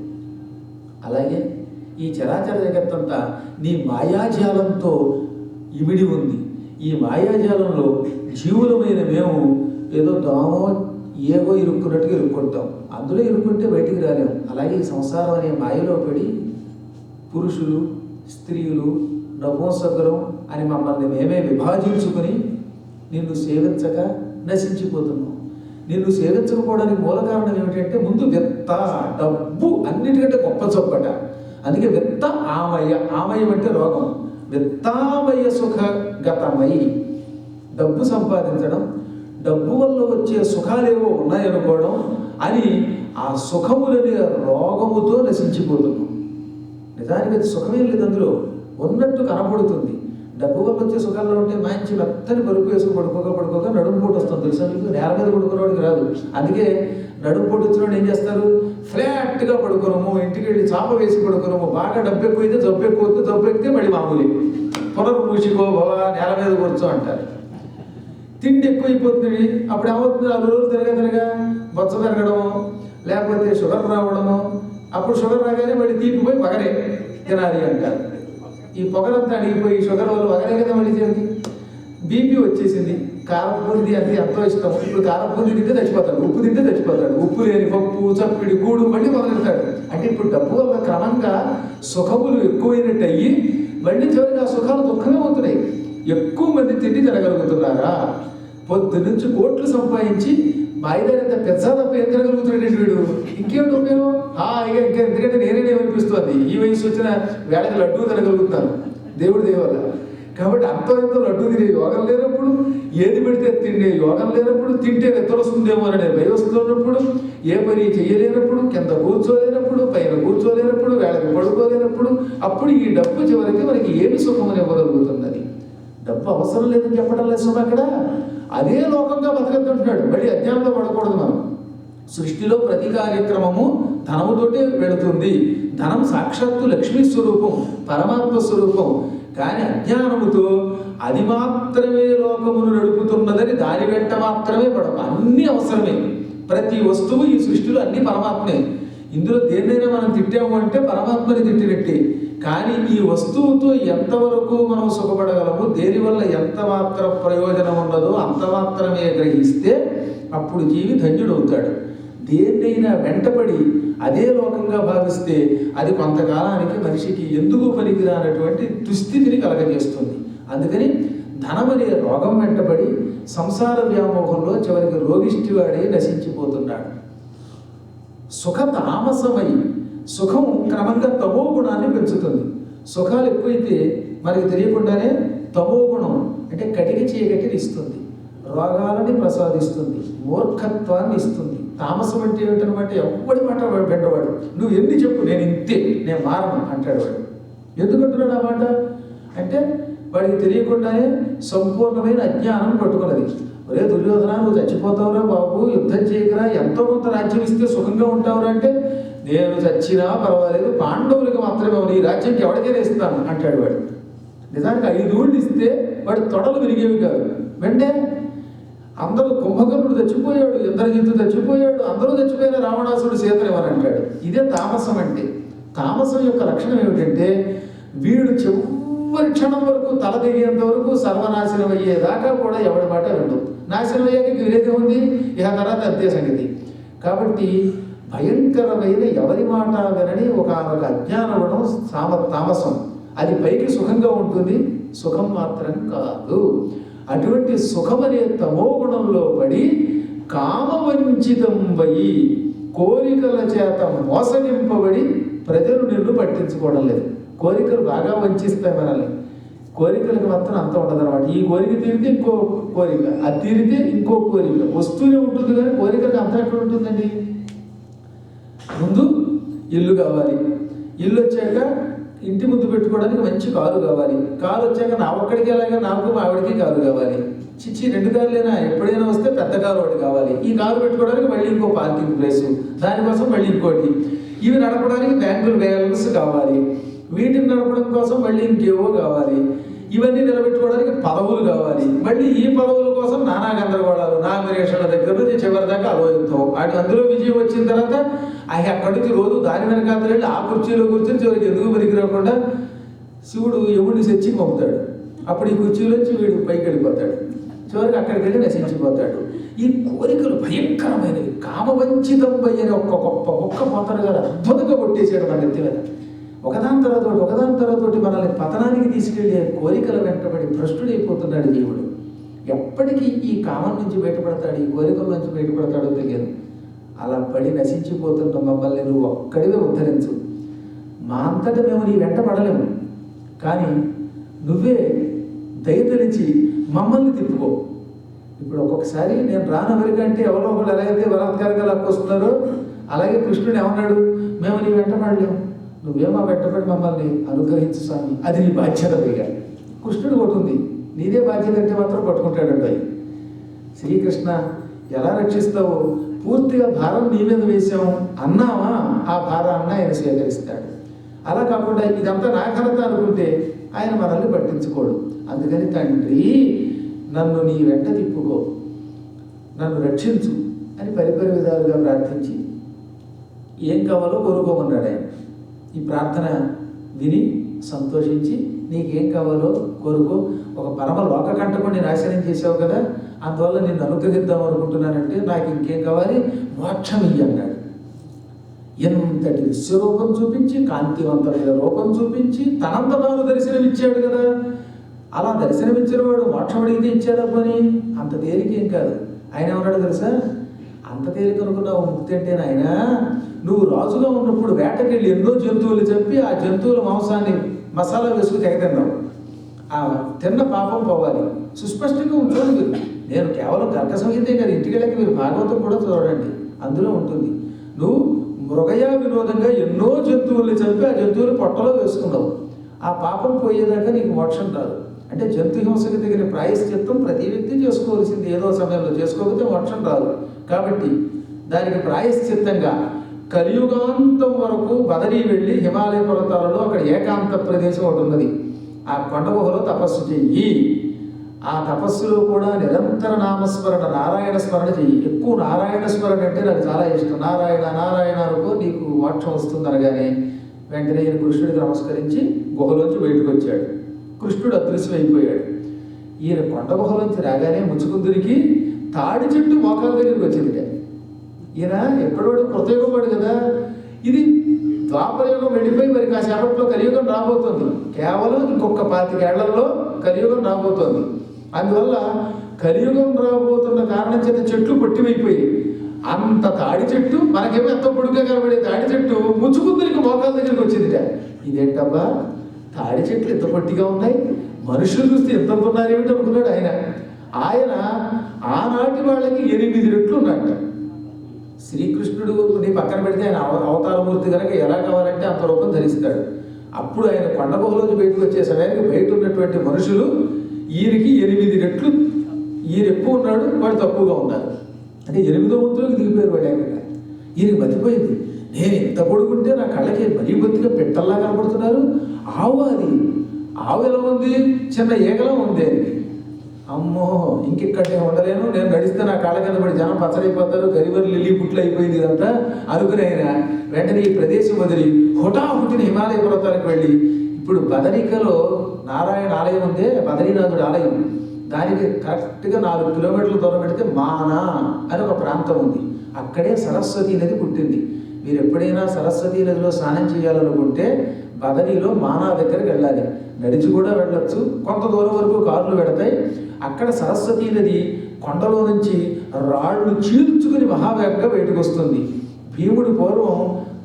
అలాగే ఈ చరాచర జగత్తంతా నీ మాయాజాలంతో ఇమిడి ఉంది. ఈ మాయాజాలంలో జీవులమైన మేము ఏదో దోమో ఏవో ఇరుక్కున్నట్టుగా ఇరుక్కుంటాం. అందులో ఇరుక్కుంటే బయటికి రాలేము. అలాగే ఈ సంసారం అనే మాయలో పడి పురుషులు, స్త్రీలు, నపుంసకులం అని మమ్మల్ని మేమే విభాజించుకొని నిన్ను సేవించక నశించిపోతున్నాం. నిన్ను సేవించకపోవడానికి మూల కారణం ఏమిటంటే ముందు విత్త, డబ్బు అన్నిటికంటే గొప్ప చొప్పట. అందుకే విత్త ఆమయ, ఆమయం అంటే రోగం. విత్తామయ సుఖగతమై, డబ్బు సంపాదించడం, డబ్బు వల్ల వచ్చే సుఖాలేవో ఉన్నాయనుకోవడం అని ఆ సుఖములనే రోగముతో నశించిపోతున్నాం. నిజానికి అది సుఖమేం లేదు, అందులో ఉన్నట్టు కనపడుతుంది. డబ్బు వల్ల వచ్చే సుఖాల్లో ఉంటే మంచి మెత్తని పరుపు వేసుకు పడుకోక నడుంపోటు వస్తుంది. తెలుసా మీకు? నేల మీద పడుకునేవాడికి రాదు. అందుకే నడుంపోటు వచ్చినవాడు ఏం చేస్తారు? ఫ్లాట్గా పడుకోనము, ఇంటికి వెళ్ళి చాప వేసి పడుకోనము. బాగా డబ్బు ఎక్కువైతే జబ్బు ఎక్కువ వస్తే, జబ్బు ఎక్కితే మళ్ళీ మామూలు పునర్మూషికో భవ, నేల మీద కూర్చో అంటారు. తిండి ఎక్కువైపోతుంది. అప్పుడు ఏమవుతుంది? 4 రోజులు తిరగా బొత్స పెరగడము, లేకపోతే షుగర్ రావడము. అప్పుడు షుగర్ రాగానే మళ్ళీ తీపిపోయి పగరే తినాలి అంటారు. ఈ పొగరంతా అడిగిపోయి షుగర్ వల్ల వగరే కదా మళ్ళీ చేసి బీపీ వచ్చేసింది. కారపూంది అంటే ఎంతో ఇష్టం. ఇప్పుడు కారపూంది తింటే చచ్చిపోతాడు, ఉప్పు తింటే చచ్చిపోతాడు. ఉప్పు లేని పప్పు, చప్పిడి, గూడు మళ్ళీ మొదలెడతాడు. అంటే ఇప్పుడు డబ్బు వల్ల క్రమంగా సుఖములు ఎక్కువైనట్టు అయ్యి మళ్ళీ చివరికి ఆ సుఖాలు దుఃఖమే అవుతున్నాయి. ఎక్కువ మంది తిండి తినగలుగుతున్నారా? పొద్దు నుంచి కోట్లు సంపాదించి మాయిదారింత పెద్ద తప్ప ఏం తినగలుగుతున్నాడు వీడు? ఇంకేమిటి ఉపయోగం? ఇక ఎందుకంటే నేనేమనిపిస్తుంది, ఈ వయసు వచ్చిన వేళకి లడ్డూ తినగలుగుతున్నాను దేవుడి దేవల్ల. కాబట్టి అంతో లడ్డూ తినే యోగం లేనప్పుడు, ఏది పెడితే తిండే యోగం లేనప్పుడు, తింటే నిద్రొస్తుందేమో అనే భయం వస్తున్నప్పుడు, ఏ పని చేయలేనప్పుడు, కింద కూర్చోలేనప్పుడు, పైన కూర్చోలేనప్పుడు, వేళకి పడుకోలేనప్పుడు, అప్పుడు ఈ డబ్బు చివరికి మనకి ఏమి సుఖమని ఇవ్వగలుగుతుంది? అది డబ్బు అవసరం లేదని చెప్పడం లేదు సుఖం. అక్కడ అదే లోకంగా బతకద్దంటున్నాడు. మళ్ళీ అజ్ఞానంలో పడకూడదు మనం. సృష్టిలో ప్రతి కార్యక్రమము ధనముతోటే వెళుతుంది. ధనం సాక్షాత్తు లక్ష్మీ స్వరూపం, పరమాత్మ స్వరూపం. కానీ అజ్ఞానముతో అది మాత్రమే లోకమును నడుపుతున్నదని దాని వెంట మాత్రమే పడక. అన్నీ అవసరమే. ప్రతి వస్తువు ఈ సృష్టిలో అన్ని పరమాత్మే. ఇందులో దేన్నైనా మనం తిట్టాము అంటే పరమాత్మని తిట్టినట్టే. కానీ ఈ వస్తువుతో ఎంతవరకు మనం సుఖపడగలము, దేనివల్ల ఎంత మాత్రం ప్రయోజనం ఉన్నదో అంత మాత్రమే గ్రహిస్తే అప్పుడు జీవి ధన్యుడవుతాడు. దేన్నైనా వెంటపడి అదే లోకంగా భావిస్తే అది కొంతకాలానికి మనిషికి ఎందుకు పనికిరానటువంటి దుస్థితిని కలగజేస్తుంది. అందుకని ధనమనే రోగం వెంటబడి సంసార వ్యామోహంలో చివరికి రోగిష్టివాడే నశించిపోతున్నాడు. సుఖ తామసమై, సుఖం క్రమంగా తమో గుణాన్ని పెంచుతుంది. సుఖాలు ఎక్కువైతే మనకి తెలియకుండానే తమో గుణం అంటే కటిక చీకటిని ఇస్తుంది, రోగాలని ప్రసాదిస్తుంది, మూర్ఖత్వాన్ని ఇస్తుంది. తామసం అంటే ఏమిటనమాట? ఎవ్వడి మాట వెంటవాడు. నువ్వు ఎన్ని చెప్పు, నేను ఇంతే, నేను మారను అంటాడు వాడు. ఎందుకంటున్నాడు ఆ మాట అంటే వాడికి తెలియకుండానే సంపూర్ణమైన అజ్ఞానం పట్టుకున్నది. ఒరే దుర్యోధన, నువ్వు చచ్చిపోతావురా బాబు, యుద్ధం చేయకరా, ఎంతో కొంత రాజ్యం ఇస్తే సుఖంగా ఉంటావురా అంటే, నేను చచ్చినా పర్వాలేదు, పాండవులకు మాత్రమే ఈ రాజ్యానికి ఎవరికైనా ఇస్తాను అంటాడు వాడు. నిజానికి 5 ఊళ్ళు ఇస్తే వాడు తొడలు విరిగేవి కాదు. వెంటే అందరూ కుంభకర్ణుడు చచ్చిపోయాడు, ఇంద్రజిత్తు చచ్చిపోయాడు, అందరూ చచ్చిపోయిన రావణాసుడు సీతనివ్వని అంటాడు. ఇదే తామసం అంటే. తామసం యొక్క లక్షణం ఏమిటంటే వీడు చివరి క్షణం వరకు తల దిగేంత వరకు సర్వనాశనం అయ్యేదాకా కూడా ఎవడి మాట వినడు. నాశనం అయ్యాక విరేదే ఉంది, ఇక తర్వాత అంతే సంగతి. కాబట్టి భయంకరమైన ఎవరి మాట వినని ఒక అజ్ఞానవడం తామసం. అది పైకి సుఖంగా ఉంటుంది, సుఖం మాత్రం కాదు. అటువంటి సుఖమనే తమో గుణంలో పడి కామవంచితం వయి, కోరికల చేత మోసగింపబడి ప్రజలు నిన్ను పట్టించుకోవడం లేదు. కోరికలు బాగా వంచిస్తాయి మనల్ని. కోరికలకు మాత్రం అంత ఉండదు అనమాట. ఈ కోరిక తీరితే ఇంకో కోరిక, అది తీరితే ఇంకో కోరిక వస్తూనే ఉంటుంది. కానీ కోరికలకు అంత ఎక్కడ ఉంటుందండి? ముందు ఇల్లు కావాలి, ఇల్లు వచ్చాక ఇంటి ముందు పెట్టుకోవడానికి మంచి కారు కావాలి, కారు వచ్చాక నా ఒక్కడికి ఎలాగా నాకు మా ఆవిడకి కారు కావాలి. చిచ్చి 2 కార్లైనా ఎప్పుడైనా వస్తే పెద్ద కారు ఒకటి కావాలి. ఈ కారు పెట్టుకోవడానికి మళ్ళీ ఇంకో పార్కింగ్ ప్లేసు, దానికోసం మళ్ళీ ఇంకోటి, ఇవి నడపడానికి బ్యాంకులు బ్యాలెన్స్ కావాలి, వీటిని నడపడం కోసం మళ్ళీ ఇంకేవో కావాలి, ఇవన్నీ నిలబెట్టుకోవడానికి పదవులు కావాలి, మళ్ళీ ఈ పదవుల కోసం నానా గందరగోళాలు, నామినేషన్ల దగ్గర నుంచి చివరి దాకా ఆలోచిస్తాం. అందులో విజయం వచ్చిన తర్వాత అక్కడి నుంచి రోజు దాని వెనకాల వెళ్ళి ఆ కుర్చీలో కూర్చొని చివరికి ఎందుకు పనికి రాకుండా శివుడు యముడిని తెచ్చి పంపుతాడు. అప్పుడు ఈ కుర్చీలోంచి వీడు పైకి వెళ్ళిపోతాడు, చివరికి అక్కడికి వెళ్ళి నశించిపోతాడు. ఈ కోరికలు భయంకరమైనవి. కామవంచితం అయ్యని ఒక్క గొప్ప ఒక్క పోతాడు కదా, అద్భుతంగా కొట్టేసాడు మన నెత్తి మీద. ఒకదాని తర్వాత మనల్ని పతనానికి తీసుకెళ్ళే కోరికల వెంటబడి భ్రష్టుడైపోతున్నాడు జీవుడు. ఎప్పటికీ ఈ కామం నుంచి బయటపడతాడు, ఈ కోరికల నుంచి బయటపడతాడో తెలియదు. అలా పడి నశించిపోతున్న మమ్మల్ని నువ్వు ఒక్కడివే ఉద్ధరించు. మా అంతటా మేము నీ వెంట పడలేము, కానీ నువ్వే దయతలిచి మమ్మల్ని తిప్పుకో. ఇప్పుడు ఒక్కొక్కసారి నేను రాను ఎవరికంటే ఎవరో ఒకళ్ళు ఎలాగైతే బలాత్కారంగా లాక్కొస్తున్నారో అలాగే కృష్ణుడు ఏమన్నాడు, మేము నీ వెంట పడలేము, నువ్వేమో వెంటబడి మమ్మల్ని అనుగ్రహించు స్వామి, అది నీ బాధ్యత. పైగా కృష్ణుడు కొట్టుంది, నీదే బాధ్యత అంటే మాత్రం పట్టుకుంటాడంట. శ్రీకృష్ణ ఎలా రక్షిస్తావో, పూర్తిగా భారం నీ మీద వేసాము అన్నావా, ఆ భారాన్ని ఆయన స్వీకరిస్తాడు. అలా కాకుండా ఇదంతా నా ఘనత అనుకుంటే ఆయన మనల్ని పట్టించుకోడు. అందుకని తండ్రి నన్ను నీ వెంట తిప్పుకో, నన్ను రక్షించు అని పరిపరి విధాలుగా ప్రార్థించి ఏం కావాలో కోరుకోమన్నాడు ఆయన. ఈ ప్రార్థన విని సంతోషించి నీకేం కావాలో కోరుకో, ఒక పరమ లోకకంటకుని నాశనం చేసావు కదా, అందువల్ల నేను అనుగ్రహిద్దాం అనుకుంటున్నానంటే నాకు ఇంకేం కావాలి, మోక్షం ఇయ్యి అన్నాడు. ఎంతటి విశ్వరూపం చూపించి, కాంతివంతమైన రూపం చూపించి తనంత తాను దర్శనమిచ్చాడు కదా. అలా దర్శనమిచ్చిన వాడు మోక్షం అడిగితే ఇచ్చాడని అంత తేలికేం కాదు. ఆయన ఏమన్నాడు తెలుసా, అంత తేలిక అనుకున్నావు ముక్తి అంటే, నాయన నువ్వు రాజుగా ఉన్నప్పుడు వేటకెళ్ళి ఎన్నో జంతువులు చంపి ఆ జంతువుల మాంసాన్ని మసాలా వేసుకుని తెగతిన్నావు, ఆ తిన్న పాపం పోవాలి. సుస్పష్టంగా ఉంటుంది మీరు. నేను కేవలం తర్క సంహితే కదా, ఇంటికి వెళ్ళక మీరు భాగవతం కూడా చూడండి, అందులో ఉంటుంది. నువ్వు మృగయా వినోదంగా ఎన్నో జంతువుల్ని చంపి ఆ జంతువులు పొట్టలో వేసుకున్నావు, ఆ పాపం పోయేదాకా నీకు మోక్షం రాదు. అంటే జంతు హింసకి తగిన ప్రాయశ్చిత్తం ప్రతి వ్యక్తి చేసుకోవాల్సింది, ఏదో సమయంలో చేసుకోకపోతే మోక్షం రాదు. కాబట్టి దానికి ప్రాయశ్చిత్తంగా కలియుగాంతం వరకు బదరీ వెళ్ళి హిమాలయ పర్వతాలలో అక్కడ ఏకాంత ప్రదేశం ఒకటి ఉన్నది, ఆ కొండ గుహలో తపస్సు చెయ్యి. ఆ తపస్సులో కూడా నిరంతర నామస్మరణ, నారాయణ స్మరణ చెయ్యి. ఎక్కువ నారాయణ స్మరణ అంటే నాకు చాలా ఇష్టం. నారాయణ నారాయణ అనుకో నీకు మోక్షం వస్తుంది అనగానే వెంటనే ఈయన కృష్ణుడికి నమస్కరించి గుహలోంచి బయటకు వచ్చాడు. కృష్ణుడు అదృశ్యమైపోయాడు. ఈయన కొండ గుహలోంచి రాగానే ముచ్చుకుందురికి తాడి చెట్టు మోకాల దగ్గరికి వచ్చింది. ఈయన ఎక్కడోడు కృతయుగం కదా, ఇది ద్వాపరయుగం వెళ్ళిపోయి మరి కాసేపట్లో కలియుగం రాబోతుంది. కేవలం ఇంకొక 25 ఏళ్లలో కలియుగం రాబోతోంది. అందువల్ల కలియుగం రాబోతున్న కారణం చేత చెట్లు పొట్టివైపోయి అంత తాడి చెట్టు, మనకేమో ఎంతో పొడుగ్గా కనబడే తాడి చెట్టు ముచ్చుకుందురికి మోకాల దగ్గరికి వచ్చిందిట. ఇదేంటబ్బా, తాడి చెట్లు ఎంత పొట్టిగా ఉన్నాయి, మనుషులు చూస్తే ఎంత ఉన్నారేమిటి అనుకున్నాడు ఆయన. ఆయన ఆనాటి వాళ్ళకి 8 రెట్లు ఉన్నట్ట. శ్రీకృష్ణుడు నీ పక్కన పెడితే ఆయన అవతారమూర్తి కనుక ఎలా కావాలంటే అంత రూపం ధరిస్తాడు. అప్పుడు ఆయన కొండ గుహలోంచి బయటకు వచ్చే సమయానికి బయట ఉన్నటువంటి మనుషులు ఈయనకి 8 రెట్లు, ఈయన ఎక్కువ ఉన్నాడు, వాడు తక్కువగా ఉన్నారు. అంటే 8వ వంతులకు దిగిపోయారు వాడు. ఆయన ఈయనకి మతిపోయింది, నేను ఎంత పొడుగుంటే నా కళ్ళకి మరీ బొత్తిగా పెట్టల్లా కనపడుతున్నారు. ఆవు, అది ఆవు ఎలా ఉంది, చిన్న ఏగలా ఉంది. అమ్మో ఇంకెక్కడే ఉండలేను, నేను నడిస్తే నా కాళ్ళ కింద పడి జనం పచ్చడైపోతారు, గరివరి లిల్లీ పుట్లు అయిపోయింది ఇదంతా అనుకుని ఆయన వెంటనే ఈ ప్రదేశం వదిలి హుటాహుటిన హిమాలయ పర్వతాలకు వెళ్ళి, ఇప్పుడు బదరికలో నారాయణ ఆలయం ఉందే, బదరీనాథుడు ఆలయం, దానికి కరెక్ట్గా 4 కిలోమీటర్ల దూరం పెడితే మానా అని ఒక ప్రాంతం ఉంది. అక్కడే సరస్వతీ నది పుట్టింది. మీరు ఎప్పుడైనా సరస్వతీ నదిలో స్నానం చేయాలనుకుంటే బదరీలో మానా దగ్గరికి వెళ్ళాలి. నడిచి కూడా వెళ్ళొచ్చు, కొంత దూరం వరకు కార్లు పెడతాయి. అక్కడ సరస్వతీ నది కొండలో నుంచి రాళ్ళు చీల్చుకుని మహావేగంగా బయటకు వస్తుంది. భీముడు పూర్వం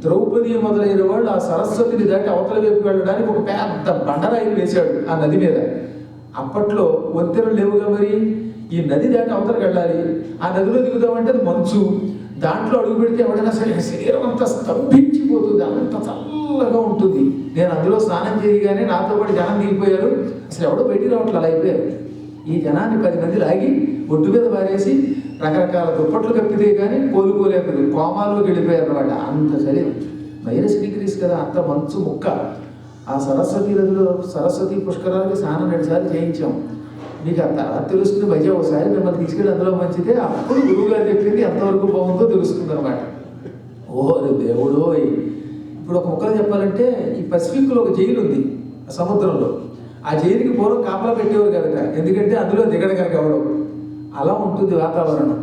ద్రౌపది మొదలైన వాళ్ళు ఆ సరస్వతిని దాటి అవతల వైపు వెళ్ళడానికి ఒక పెద్ద బండరాయిని వేశాడు ఆ నది మీద. అప్పట్లో వంతెనలు లేవుగా, మరి ఈ నది దాటి అవతలకు వెళ్ళాలి. ఆ నదిలో దిగుదామంటే అది మంచు, దాంట్లో అడుగు పెడితే ఎవడైనా సరే శరీరం అంతా స్తంభించిపోతుంది, అంత చల్లగా ఉంటుంది. నేను అందులో స్నానం చేయగానే నాతో పాటు జనం దిగిపోయారు, అసలు ఎవడో బయటికి రావట్లు అలా అయిపోయారు. ఈ జనాన్ని 10 మంది లాగి ఒడ్డు మీద పారేసి రకరకాల దుప్పట్లు కప్పితే కానీ కోలుకోలేకపోయారు, కోమాలోకి వెళ్ళిపోయారు అనమాట. అంత శరీరం -డిగ్రీస్ కదా, అంత మంచు ముక్క. ఆ సరస్వతి నదిలో సరస్వతి పుష్కరాలకి స్నానం 2 సార్లు చేయించాం. మీకు ఆ తర్వాత తెలుస్తుంది. మధ్య ఒకసారి మిమ్మల్ని తీసుకెళ్ళి అందులో మంచిదే, అప్పుడు గురువుగారు చెప్పింది ఎంతవరకు బాగుందో తెలుస్తుంది అనమాట. ఓరే దేవుడు! ఇప్పుడు ఒక ముక్కలు చెప్పాలంటే ఈ పసిఫిక్లో ఒక జైలు ఉంది సముద్రంలో. ఆ జైలుకి పూర్వం కాపలా పెట్టేవారు కనుక, ఎందుకంటే అందులో దిగడ కనుక ఎవడం. అలా ఉంటుంది వాతావరణం.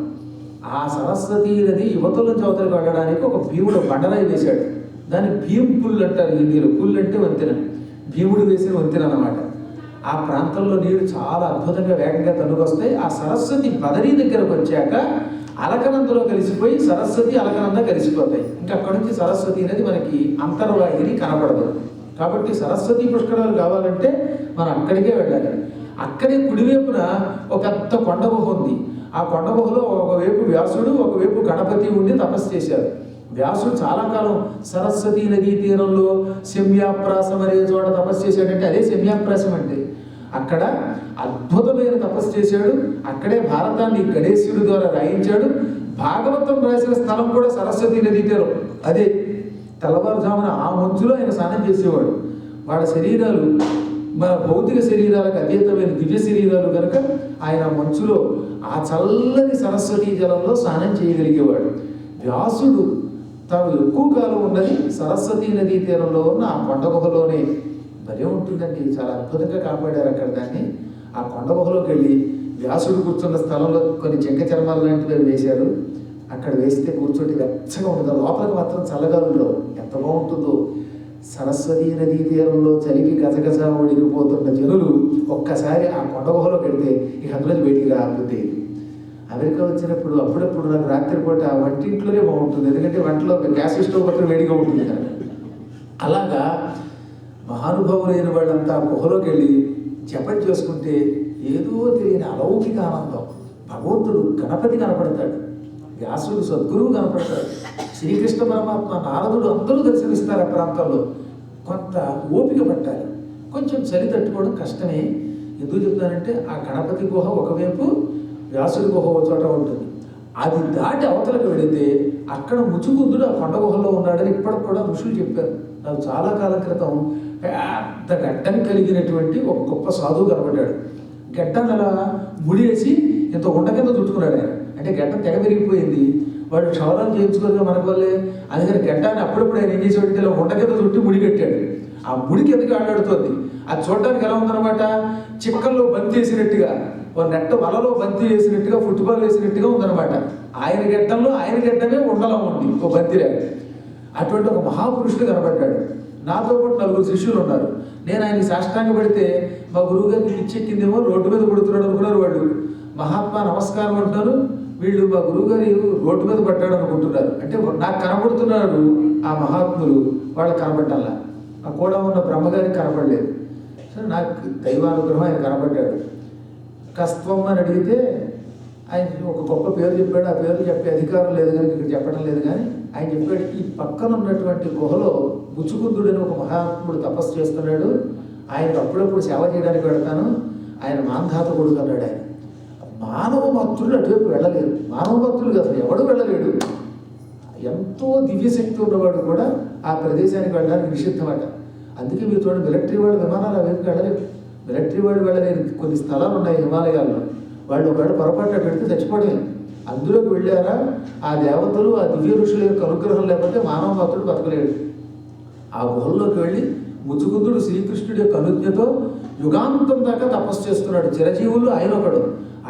ఆ సరస్వతి నది యువతల నుంచి అవతలకు వెళ్ళడానికి ఒక భీముడు బండరాయి వేశాడు. దాన్ని భీమ్ పుల్ అంటారు హిందీలో. పుల్ అంటే వంతెన, భీముడు వేసిన వంతెన అన్నమాట. ఆ ప్రాంతంలో నీళ్లు చాలా అద్భుతంగా వేగంగా తన్నుకొస్తాయి. ఆ సరస్వతి బదరీ దగ్గరకు వచ్చాక అలకనందలో కలిసిపోయి సరస్వతి అలకనంద కలిసిపోతాయి. ఇంకా అక్కడి నుంచి సరస్వతి అనేది మనకి అంతర్వాహిని కనపడదు. కాబట్టి సరస్వతి పుష్కరాలు కావాలంటే మనం అక్కడికే వెళ్ళాలి. అక్కడే కుడివైపున ఒక పెద్ద కొండ గుహ ఉంది. ఆ కొండ గుహలో ఒకవైపు వ్యాసుడు, ఒకవైపు గణపతి ఉండి తపస్సు చేశారు. వ్యాసుడు చాలా కాలం సరస్వతి నదీ తీరంలో శమ్యాప్రాసం అనే చోట తపస్సు చేశాడంటే అదే శమ్యాప్రాసం అంటే. అక్కడ అద్భుతమైన తపస్సు చేశాడు. అక్కడే భారతాన్ని గణేశుడి ద్వారా రాయించాడు. భాగవతం రాసిన స్థలం కూడా సరస్వతి నదీ తీరం. అదే తెల్లవారుజామున ఆ మంచులో ఆయన స్నానం చేసేవాడు. వాళ్ళ శరీరాలు మన భౌతిక శరీరాలకు అతీతమైన దివ్య శరీరాలు కనుక ఆయన మంచులో ఆ చల్లని సరస్వతీ జలంలో స్నానం చేయగలిగేవాడు. వ్యాసుడు తాను ఎక్కువ కాలం ఉన్నది సరస్వతీ నదీ తీరంలో ఉన్న ఆ కొండ గుహలోనే. భలే ఉంటుందండి, చాలా అద్భుతంగా కాపాడారు అక్కడ దాన్ని. ఆ కొండ గుహలోకి వెళ్ళి వ్యాసుడు కూర్చున్న స్థలంలో కొన్ని చెంక చర్మాలు లాంటివి వేశారు. అక్కడ వేస్తే కూర్చోటి వెచ్చగా ఉంటుంది. లోపలికి మాత్రం చల్లగాలులో ఎంత బాగుంటుందో. సరస్వతీ నదీ తీరంలో చలికి గజగజ ఒడిగిపోతున్న జనులు ఒక్కసారి ఆ కొండ గుహలో పెడితే ఇక అందులో బయటికి రాకపోతే. అమెరికా వచ్చినప్పుడు అప్పుడప్పుడు నాకు రాత్రిపూట వంటింట్లోనే బాగుంటుంది, ఎందుకంటే వంటలో గ్యాస్ స్టవ్ పక్కన వేడిగా ఉంటుంది కదా. అలాగా మహానుభావులైన వాళ్ళంతా గుహలోకి వెళ్ళి జపం చేసుకుంటే ఏదో తెలియని అలౌకిక ఆనందం. భగవంతుడు గణపతి కనపడతాడు, వ్యాసుడు సద్గురువు కనపడతాడు, శ్రీకృష్ణ పరమాత్మ, నారదుడు అందరూ దర్శనమిస్తారు. ఆ ప్రాంతంలో కొంత ఓపిక పట్టాలి, కొంచెం చలి తట్టుకోవడం కష్టమే. ఎందుకు చెప్తానంటే ఆ గణపతి గుహ ఒకవైపు, వ్యాసుడి గుహ ఒక చోట ఉంటుంది. అది దాటి అవతలకు వెళితే అక్కడ ముచుకుందుడు ఆ కొండ గుహలో ఉన్నాడని ఇప్పటికి కూడా ఋషులు చెప్పారు. నాకు చాలా కాలం క్రితం పెద్ద గడ్డం కలిగినటువంటి ఒక గొప్ప సాధువు కనబడ్డాడు. గడ్డాన్ని అలా ముడివేసి ఇంత ఉండ కింద చుట్టుకున్నాడు ఆయన. అంటే గడ్డం తెగ పెరిగిపోయింది. వాడు క్షవరాలు చేయించుకోరుగా మనకు వల్లే. అందుకని గడ్డాన్ని అప్పుడప్పుడు ఆయన ఏం చేసేవాడికి ఇలా ఉండ కింద చుట్టి ముడి కట్టాడు. ఆ ముడి కిందకి ఆడాడుతుంది. అది చూడడానికి ఎలా ఉందన్నమాట, చిక్కల్లో బంతి వేసినట్టుగా, ఓ నెట్ట వలలో బంతి వేసినట్టుగా, ఫుట్బాల్ వేసినట్టుగా ఉందన్నమాట. ఆయన గడ్డంలో ఆయన గడ్డమే ఉండలా ఉంది ఓ బంతిరే. అటువంటి ఒక మహాపురుషుడు కనబడ్డాడు. నాతో పాటు 4 శిష్యులు ఉన్నారు. నేను ఆయనకి సాష్టాంగ పడితే మా గురువు గారికి పిచ్చెక్కిందేమో, రోడ్డు మీద పడుతున్నాడు అనుకున్నారు వాళ్ళు. మహాత్మా నమస్కారం అంటారు. వీళ్ళు మా గురువుగారి రోడ్డు మీద పడ్డాడు అనుకుంటున్నారు. అంటే నాకు కనబడుతున్నాడు ఆ మహాత్ములు, వాళ్ళకి కనబడ్డల్లా. ఆ కూడా ఉన్న బ్రహ్మగారికి కనపడలేదు. సరే, నాకు దైవానుగ్రహం ఆయన కనబడ్డాడు. కస్త్వం అని అడిగితే ఆయన ఒక గొప్ప పేరు చెప్పాడు. ఆ పేరు చెప్పే అధికారం లేదు కానీ ఇక్కడ చెప్పడం లేదు. కానీ ఆయన చెప్పాడు, ఈ పక్కన ఉన్నటువంటి గుహలో ముచుకుందుడని ఒక మహాత్ముడు తపస్సు చేస్తున్నాడు, ఆయనకు అప్పుడప్పుడు సేవ చేయడానికి వెళ్తాను, ఆయన మాంధాత కొడుకు అన్నాడు. ఆయన మానవ భక్తులు అటువైపు వెళ్ళలేరు. మానవ భక్తులు అసలు ఎవడు వెళ్ళలేడు. ఎంతో దివ్యశక్తి ఉన్నవాడు కూడా ఆ ప్రదేశానికి వెళ్ళడానికి నిషిద్ధమట. అందుకే మీరు చూడండి, మిలిటరీ వాళ్ళు విమానాలు ఆ వైపు వెళ్ళలేరు. మిలిటరీ వాళ్ళు వెళ్ళలేరు. కొన్ని స్థలాలు ఉన్నాయి హిమాలయాల్లో, వాళ్ళు ఒకవేళ పొరపాటు పెడితే చచ్చిపోవడమే. అందులోకి వెళ్ళారా ఆ దేవతలు, ఆ దివ్య ఋషుల యొక్క అనుగ్రహం లేకపోతే మానవ భక్తుడు బతకలేడు. ఆ గుహల్లోకి వెళ్ళి ముచుకుందుడు శ్రీకృష్ణుడి యొక్క అనుజ్ఞతో యుగాంతం దాకా తపస్సు చేస్తున్నాడు. చిరజీవులు ఆయన ఒకడు.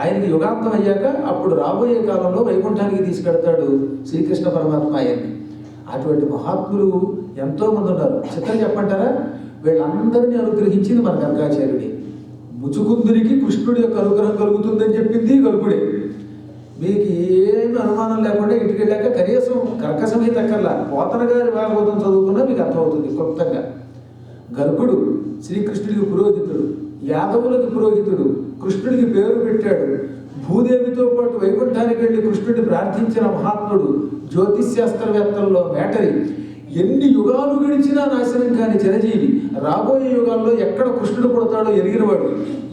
ఆయనకి యుగాంతం అయ్యాక అప్పుడు రాబోయే కాలంలో వైకుంఠానికి తీసుకెడతాడు శ్రీకృష్ణ పరమాత్మ ఆయన్ని. అటువంటి మహాత్ములు ఎంతోమంది ఉన్నారు. చిత్రం చెప్పంటారా, వీళ్ళందరినీ అనుగ్రహించింది మన గర్గాచార్యుడి. ముచుకుందుడికి కృష్ణుడి యొక్క అనుగ్రహం కలుగుతుందని చెప్పింది గరుకుడే. మీకు ఏమి అనుమానం లేకుండా ఇంటికి వెళ్ళాక కనీసం కర్కశమీ దక్కర్లా పోతన గారి భాగవతం చదువుకున్నా మీకు అర్థమవుతుంది క్లుప్తంగా. గర్గుడు శ్రీకృష్ణుడికి పురోహితుడు, యాదవులకి పురోహితుడు, కృష్ణుడికి పేరు పెట్టాడు. భూదేవితో పాటు వైకుంఠానికి వెళ్ళి కృష్ణుడిని ప్రార్థించిన మహాత్ముడు, జ్యోతిశాస్త్రవేత్తల్లో మేటరి. ఎన్ని యుగాలు గడిచినా నాశనం కాని చిరజీవి. రాబోయే యుగాల్లో ఎక్కడ కృష్ణుడు పుడతాడో ఎరిగినవాడు.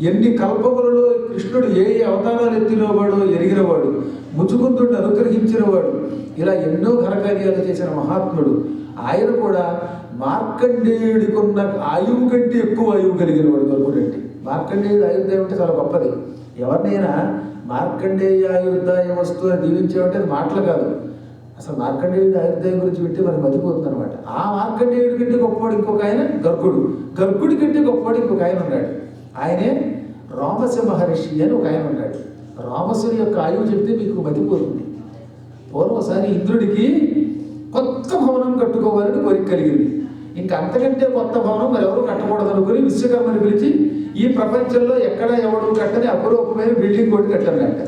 ఎన్ని కల్పములలో కృష్ణుడు ఏ ఏ అవతారాలు ఎత్తినవాడో ఎరిగినవాడు. ముచుకుందుడిని అనుగ్రహించినవాడు. ఇలా ఎన్నో ఘనకార్యాలు చేసిన మహాత్ముడు. ఆయన కూడా మార్కండేయుడికున్న ఆయువు కంటే ఎక్కువ ఆయువు కలిగిన వాడు గర్గుడంటే. మార్కండేయుడు ఆయుర్దాయం అంటే చాలా గొప్పది. ఎవరినైనా మార్కండేయ ఆయుర్దాయం వస్తూ అని దీవించామంటే అది మాటలు కాదు. అసలు మార్కండేయుడు ఆయుర్దాయం గురించి వింటే మనకు మతిపోతుంది అనమాట. ఆ మార్కండేయుడి కంటే గొప్పవాడు ఇంకొక ఆయన గర్గుడు. గర్గుడి కంటే గొప్పవాడు ఇంకొక ఆయన ఉన్నాడు. ఆయనే రామస మహర్షి అని ఒక ఆయన ఉన్నాడు. రామసుని యొక్క ఆయువు చెప్తే మీకు మతిపోతుంది. పూర్వసారి ఇంద్రుడికి కొత్త భవనం కట్టుకోవాలని కోరిక కలిగింది. ఇంకా అంతకంటే కొత్త భవనం మరెవరూ కట్టకూడదు అనుకుని విశ్వకర్మని పిలిచి ఈ ప్రపంచంలో ఎక్కడ ఎవడు కట్టని అపురూపమైన బిల్డింగ్ ఒకటి కట్టారంట.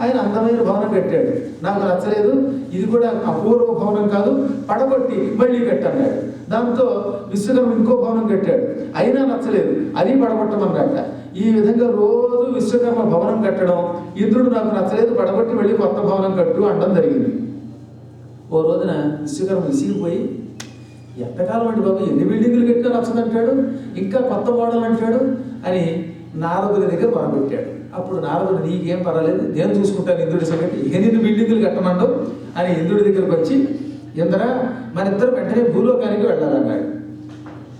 ఆయన అందమైన భవనం కట్టాడు. నాకు నచ్చలేదు, ఇది కూడా అపూర్వ భవనం కాదు, పడగొట్టి మళ్ళీ కట్టన్నాడు. దాంతో విశ్వకర్మ ఇంకో భవనం కట్టాడు. అయినా నచ్చలేదు, అది పడగొట్టమన్నట్ట. ఈ విధంగా రోజు విశ్వకర్మ భవనం కట్టడం, ఇంద్రుడు నాకు నచ్చలేదు పడగొట్టి మళ్ళీ కొత్త భవనం కట్టు అనడం జరిగింది. ఓ రోజున విశ్వకర్మ విసిగిపోయి, ఎంతకాలం అండి బాబు, ఎన్ని బిల్డింగులు కట్టినా నచ్చదంటాడు, ఇంకా కొత్త మోడల్ అంటాడు అని నారదుడి దగ్గర మొదలుపెట్టాడు. అప్పుడు నారదుడు, నీకేం పర్వాలేదు, నేను చూసుకుంటాను ఇంద్రుడి సంగతి, ఎన్ని బిల్డింగులు కట్టమండు అని ఇంద్రుడి దగ్గరకు వచ్చి, ఇంద్ర మన ఇద్దరు వెంటనే భూలోకానికి వెళ్ళాలన్నాడు.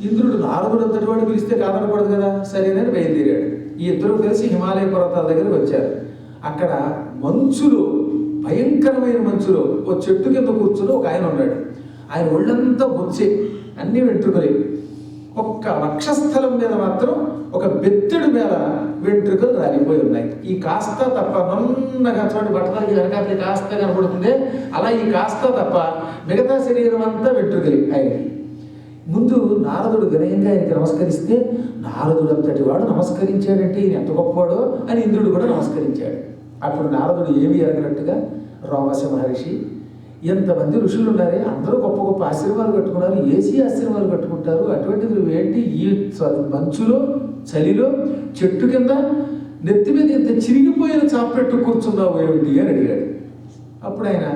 ఇంద్రుడు నారదుడు అంతటి వాడు పిలిస్తే కాదనకూడదు కదా, సరేనని బయలుదేరాడు. ఈ ఇద్దరు కలిసి హిమాలయ పర్వతాల దగ్గరికి వచ్చారు. అక్కడ మంచులో, భయంకరమైన మంచులో ఓ చెట్టు కింద కూర్చుని ఒక ఆయన ఉన్నాడు. ఆయన ఒళ్ళంతా బొచ్చే, అన్ని వెంట్రుకలే. ఒక్క వక్షస్థలం మీద మాత్రం ఒక బెత్తెడు మీద వెంట్రుకలు రాలిపోయి ఉన్నాయి. ఈ కాస్త తప్ప, నన్నగా చూడండి బట్టలకి వెనకాల కాస్త కనపడుతుంది, అలా ఈ కాస్త తప్ప మిగతా శరీరం అంతా వెంట్రుకలే ఆయన. ముందు నారదుడు వినయంగా ఆయనకి నమస్కరిస్తే, నారదుడు అంతటి వాడు నమస్కరించాడంటే ఈయన ఎంత గొప్పవాడో అని ఇంద్రుడు కూడా నమస్కరించాడు. అప్పుడు నారదుడు ఏమీ ఎరగనట్టుగా, రామస మహర్షి, ఎంతమంది ఋషులు ఉన్నారే, అందరూ గొప్ప గొప్ప ఆశ్రమాలు కట్టుకున్నారు, ఏసీ ఆశ్రమాలు కట్టుకుంటారు, అటువంటిది నువ్వేంటి ఈ మంచులో చలిలో చెట్టు కింద నెత్తి మీద ఎంత చిరిగిపోయిన చాపెట్టు కూర్చున్నావు ఏమిటి అని అడిగాడు. అప్పుడు ఆయన,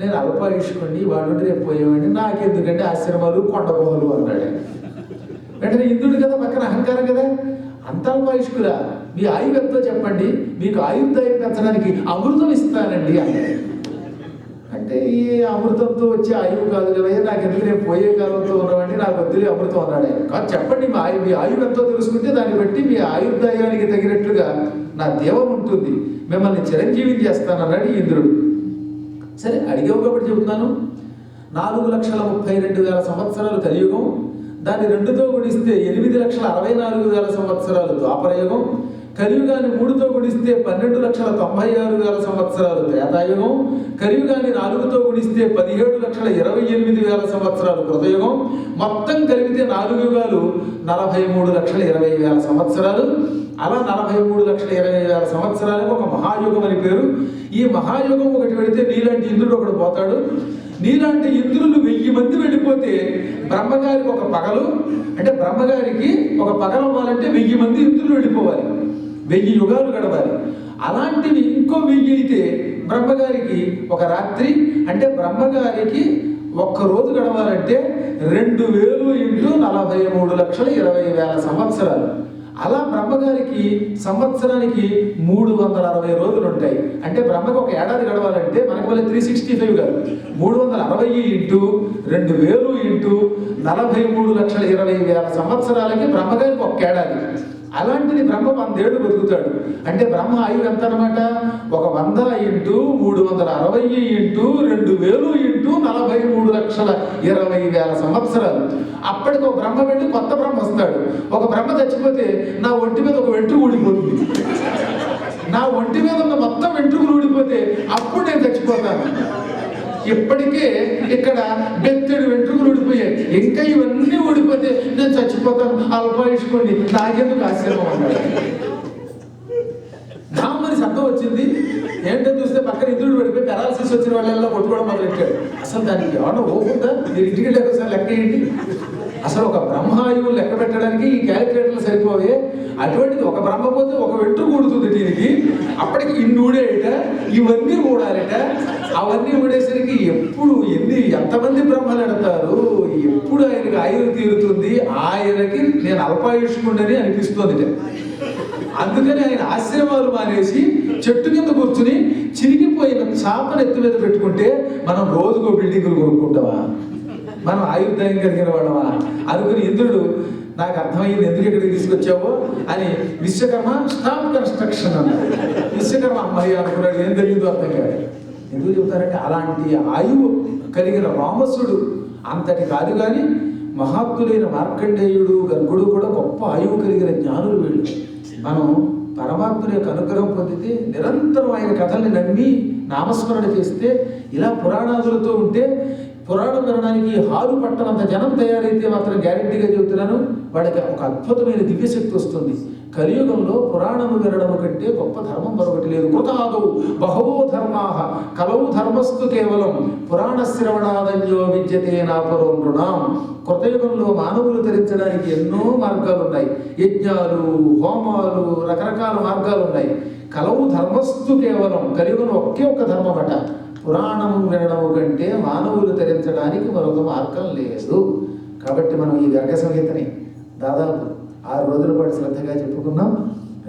నేను అల్పాయుష్కుని, వాళ్ళు రేపు పోయేవాడిని, నాకెందుకంటే ఆశ్రమాలు కొండగోహలు అన్నాడు. వెంటనే ఇంద్రుడు కదా, పక్కన అహంకారం కదా, అంత అల్పాయుష్కురా, మీ ఆయువు ఎంతో చెప్పండి, మీకు ఆయుర్దాయం పెంచడానికి అమృతం ఇస్తానండి అన్నాడు. అంటే ఈ అమృతంతో వచ్చే ఆయువు కాదు కదా, నాకు ఎందుకు, నేను పోయే కాలంతో ఉన్నవాడిని, నాకు వద్దులే అమృతం అన్నాడు ఆయన. కాదు, చెప్పండి మీ ఆయువు ఎంతో తెలుసుకుంటే దాన్ని బట్టి మీ ఆయుర్దాయానికి తగినట్లుగా నా దేవం ఉంటుంది, మిమ్మల్ని చిరంజీవిని చేస్తానన్నాడు ఇంద్రుడు. సరే అడిగావు కాబట్టి చెబుతున్నాను. 4,32,000 సంవత్సరాలు కలియుగం, దాన్ని 2తో గుణిస్తే 8,64,000 సంవత్సరాలు ద్వాపరయుగం, కలియుగాన్ని 3తో గుణిస్తే 12,96,000 సంవత్సరాలు త్రేతాయుగం, కలియుగాన్ని 4తో గుణిస్తే 17,28,000 సంవత్సరాలు కృతయుగం, మొత్తం కలిపితే 4 యుగాలు 43,20,000 సంవత్సరాలు. అలా 43,20,000 సంవత్సరాలకు ఒక మహాయుగం అని పేరు. ఈ మహాయుగం ఒకటి వెళితే నీలాంటి ఇంద్రుడు ఒకడు పోతాడు. నీలాంటి ఇంద్రులు 1000 మంది వెళ్ళిపోతే బ్రహ్మగారికి ఒక పగలు, అంటే బ్రహ్మగారికి ఒక పగలు అవ్వాలంటే 1000 మంది ఇంద్రులు వెళ్ళిపోవాలి, 1000 యుగాలు గడవాలి. అలాంటివి ఇంకో 1000 అయితే బ్రహ్మగారికి ఒక రాత్రి, అంటే బ్రహ్మగారికి ఒక్క రోజు గడవాలంటే 2000 × 43,20,000 సంవత్సరాలు. అలా బ్రహ్మగారికి సంవత్సరానికి 360 రోజులు ఉంటాయి. అంటే బ్రహ్మకు ఒక ఏడాది గడవాలంటే మనకు వల్ల 365 కాదు, 360 × 2000 × 43,20,000 సంవత్సరాలకి బ్రహ్మగారికి ఒక ఏడాది. అలాంటిది బ్రహ్మ 100 ఏళ్ళు బతుకుతాడు. అంటే బ్రహ్మ ఆయువు ఎంత అనమాట, ఒక 100 × 360 × 2000 × 43,20,000 సంవత్సరాలు. అప్పటికి ఒక బ్రహ్మ వెళ్ళి కొత్త బ్రహ్మ వస్తాడు. ఒక బ్రహ్మ చచ్చిపోతే నా ఒంటి మీద ఒక వెంట్రుక ఊడిపోతుంది, నా ఒంటి మీద ఉన్న మొత్తం వెంట్రుకలు ఊడిపోతే అప్పుడు నేను చచ్చిపోతాను. ఇప్పటికే ఇక్కడ బెత్తెడు వెంట్రుకలు ఊడిపోయాయి, ఇంకా ఇవన్నీ ఊడిపోతే నేను చచ్చిపోతాను, అల్పాయుష్కోండి, నాకెందుకు ఆశ్రమం అన్నాడు. మరి శబ్దం వచ్చింది, ఏంటో చూస్తే పక్కన ఇంద్రుడు పడిపోయి పెరాలసిస్ వచ్చిన వాళ్ళల్లో కొట్టుకోవడం మొదలెట్టాడు. అసలు దానికి ఏమన్నా ఓపుందా? మీరు ఇంటికి వెళ్ళాక ఒకసారి లెక్క ఏంటి? అసలు ఒక బ్రహ్మాయువు లెక్క పెట్టడానికి ఈ క్యాలిక్యులేటర్లు సరిపోవే. అటువంటిది ఒక బ్రహ్మ పోతే ఒక వెంట్రు కూడుతుంది దీనికి. అప్పటికి ఇన్ని ఊడేట, ఇవన్నీ ఊడాలట. అవన్నీ ఊడేసరికి ఎప్పుడు ఎంతమంది బ్రహ్మలు ఎడతారు? ఎప్పుడు ఆయనకి ఆయువు తీరుతుంది? ఆయనకి నేను అల్పాయుష్కుండని అనిపిస్తుంది. అందుకని ఆయన ఆశ్రమాలు మానేసి చెట్టు కింద కూర్చుని చిరిగిపోయిన చాపను ఎత్తు మీద పెట్టుకుంటే మనం రోజుకో బిల్డింగులు కొనుక్కుంటామా? మనం ఆయుర్దాయం కలిగిన వాళ్ళమా? అనుకుని ఇంద్రుడు నాకు అర్థమైంది ఎందుకు ఇక్కడికి తీసుకొచ్చావో అని విశ్వకర్మ స్టాప్ కన్స్ట్రక్షన్ అన్నాడు. విశ్వకర్మ అమ్మాయి అనుకున్నాడు, ఏం తెలియదు అర్థం కాదు. ఎందుకు చెప్తారంటే అలాంటి ఆయువు కలిగిన రామసుడు అంతటి కాదు. కానీ మహాత్ములైన మార్కండేయుడు గర్గుడు కూడా గొప్ప ఆయువు కలిగిన జ్ఞానులు వీళ్ళు. మనం పరమాత్మ యొక్క అనుగ్రహం పొందితే నిరంతరం ఆయన కథల్ని నమ్మి నామస్మరణ చేస్తే ఇలా పురాణాదులతో ఉంటే పురాణం వినడానికి హాలు పట్టనంత జనం తయారైతే మాత్రం గ్యారెంటీగా చెబుతున్నాను వాడికి ఒక అద్భుతమైన దివ్యశక్తి వస్తుంది. కలియుగంలో పురాణము వినడం కంటే గొప్ప ధర్మం మరొకటి లేదు. కృతాదౌ బహవో ధర్మాః కలౌ ధర్మస్తు కేవలం పురాణ శ్రవణాదన్యో విద్యతే నాపరో నృణాం. కృతయుగంలో మానవులు ధరించడానికి ఎన్నో మార్గాలు ఉన్నాయి. యజ్ఞాలు, హోమాలు, రకరకాల మార్గాలు ఉన్నాయి. కలౌ ధర్మస్తు కేవలం కలియుగంలో ఒకే ఒక్క ధర్మం అట. పురాణము వినడం కంటే మానవులు ధరించడానికి మరొక మార్గం లేదు. కాబట్టి మనం ఈ గర్గ సంహితని దాదాపు 6 రోజుల పాటు శ్రద్ధగా చెప్పుకున్నాం.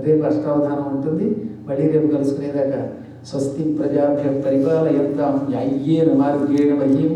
రేపు అష్టావధానం ఉంటుంది. మళ్ళీ రేపు కలుసుకునేదాకా స్వస్తి ప్రజాభ్య పరిపాలయంతాం న్యాయ్యేన మార్గేణ మహీం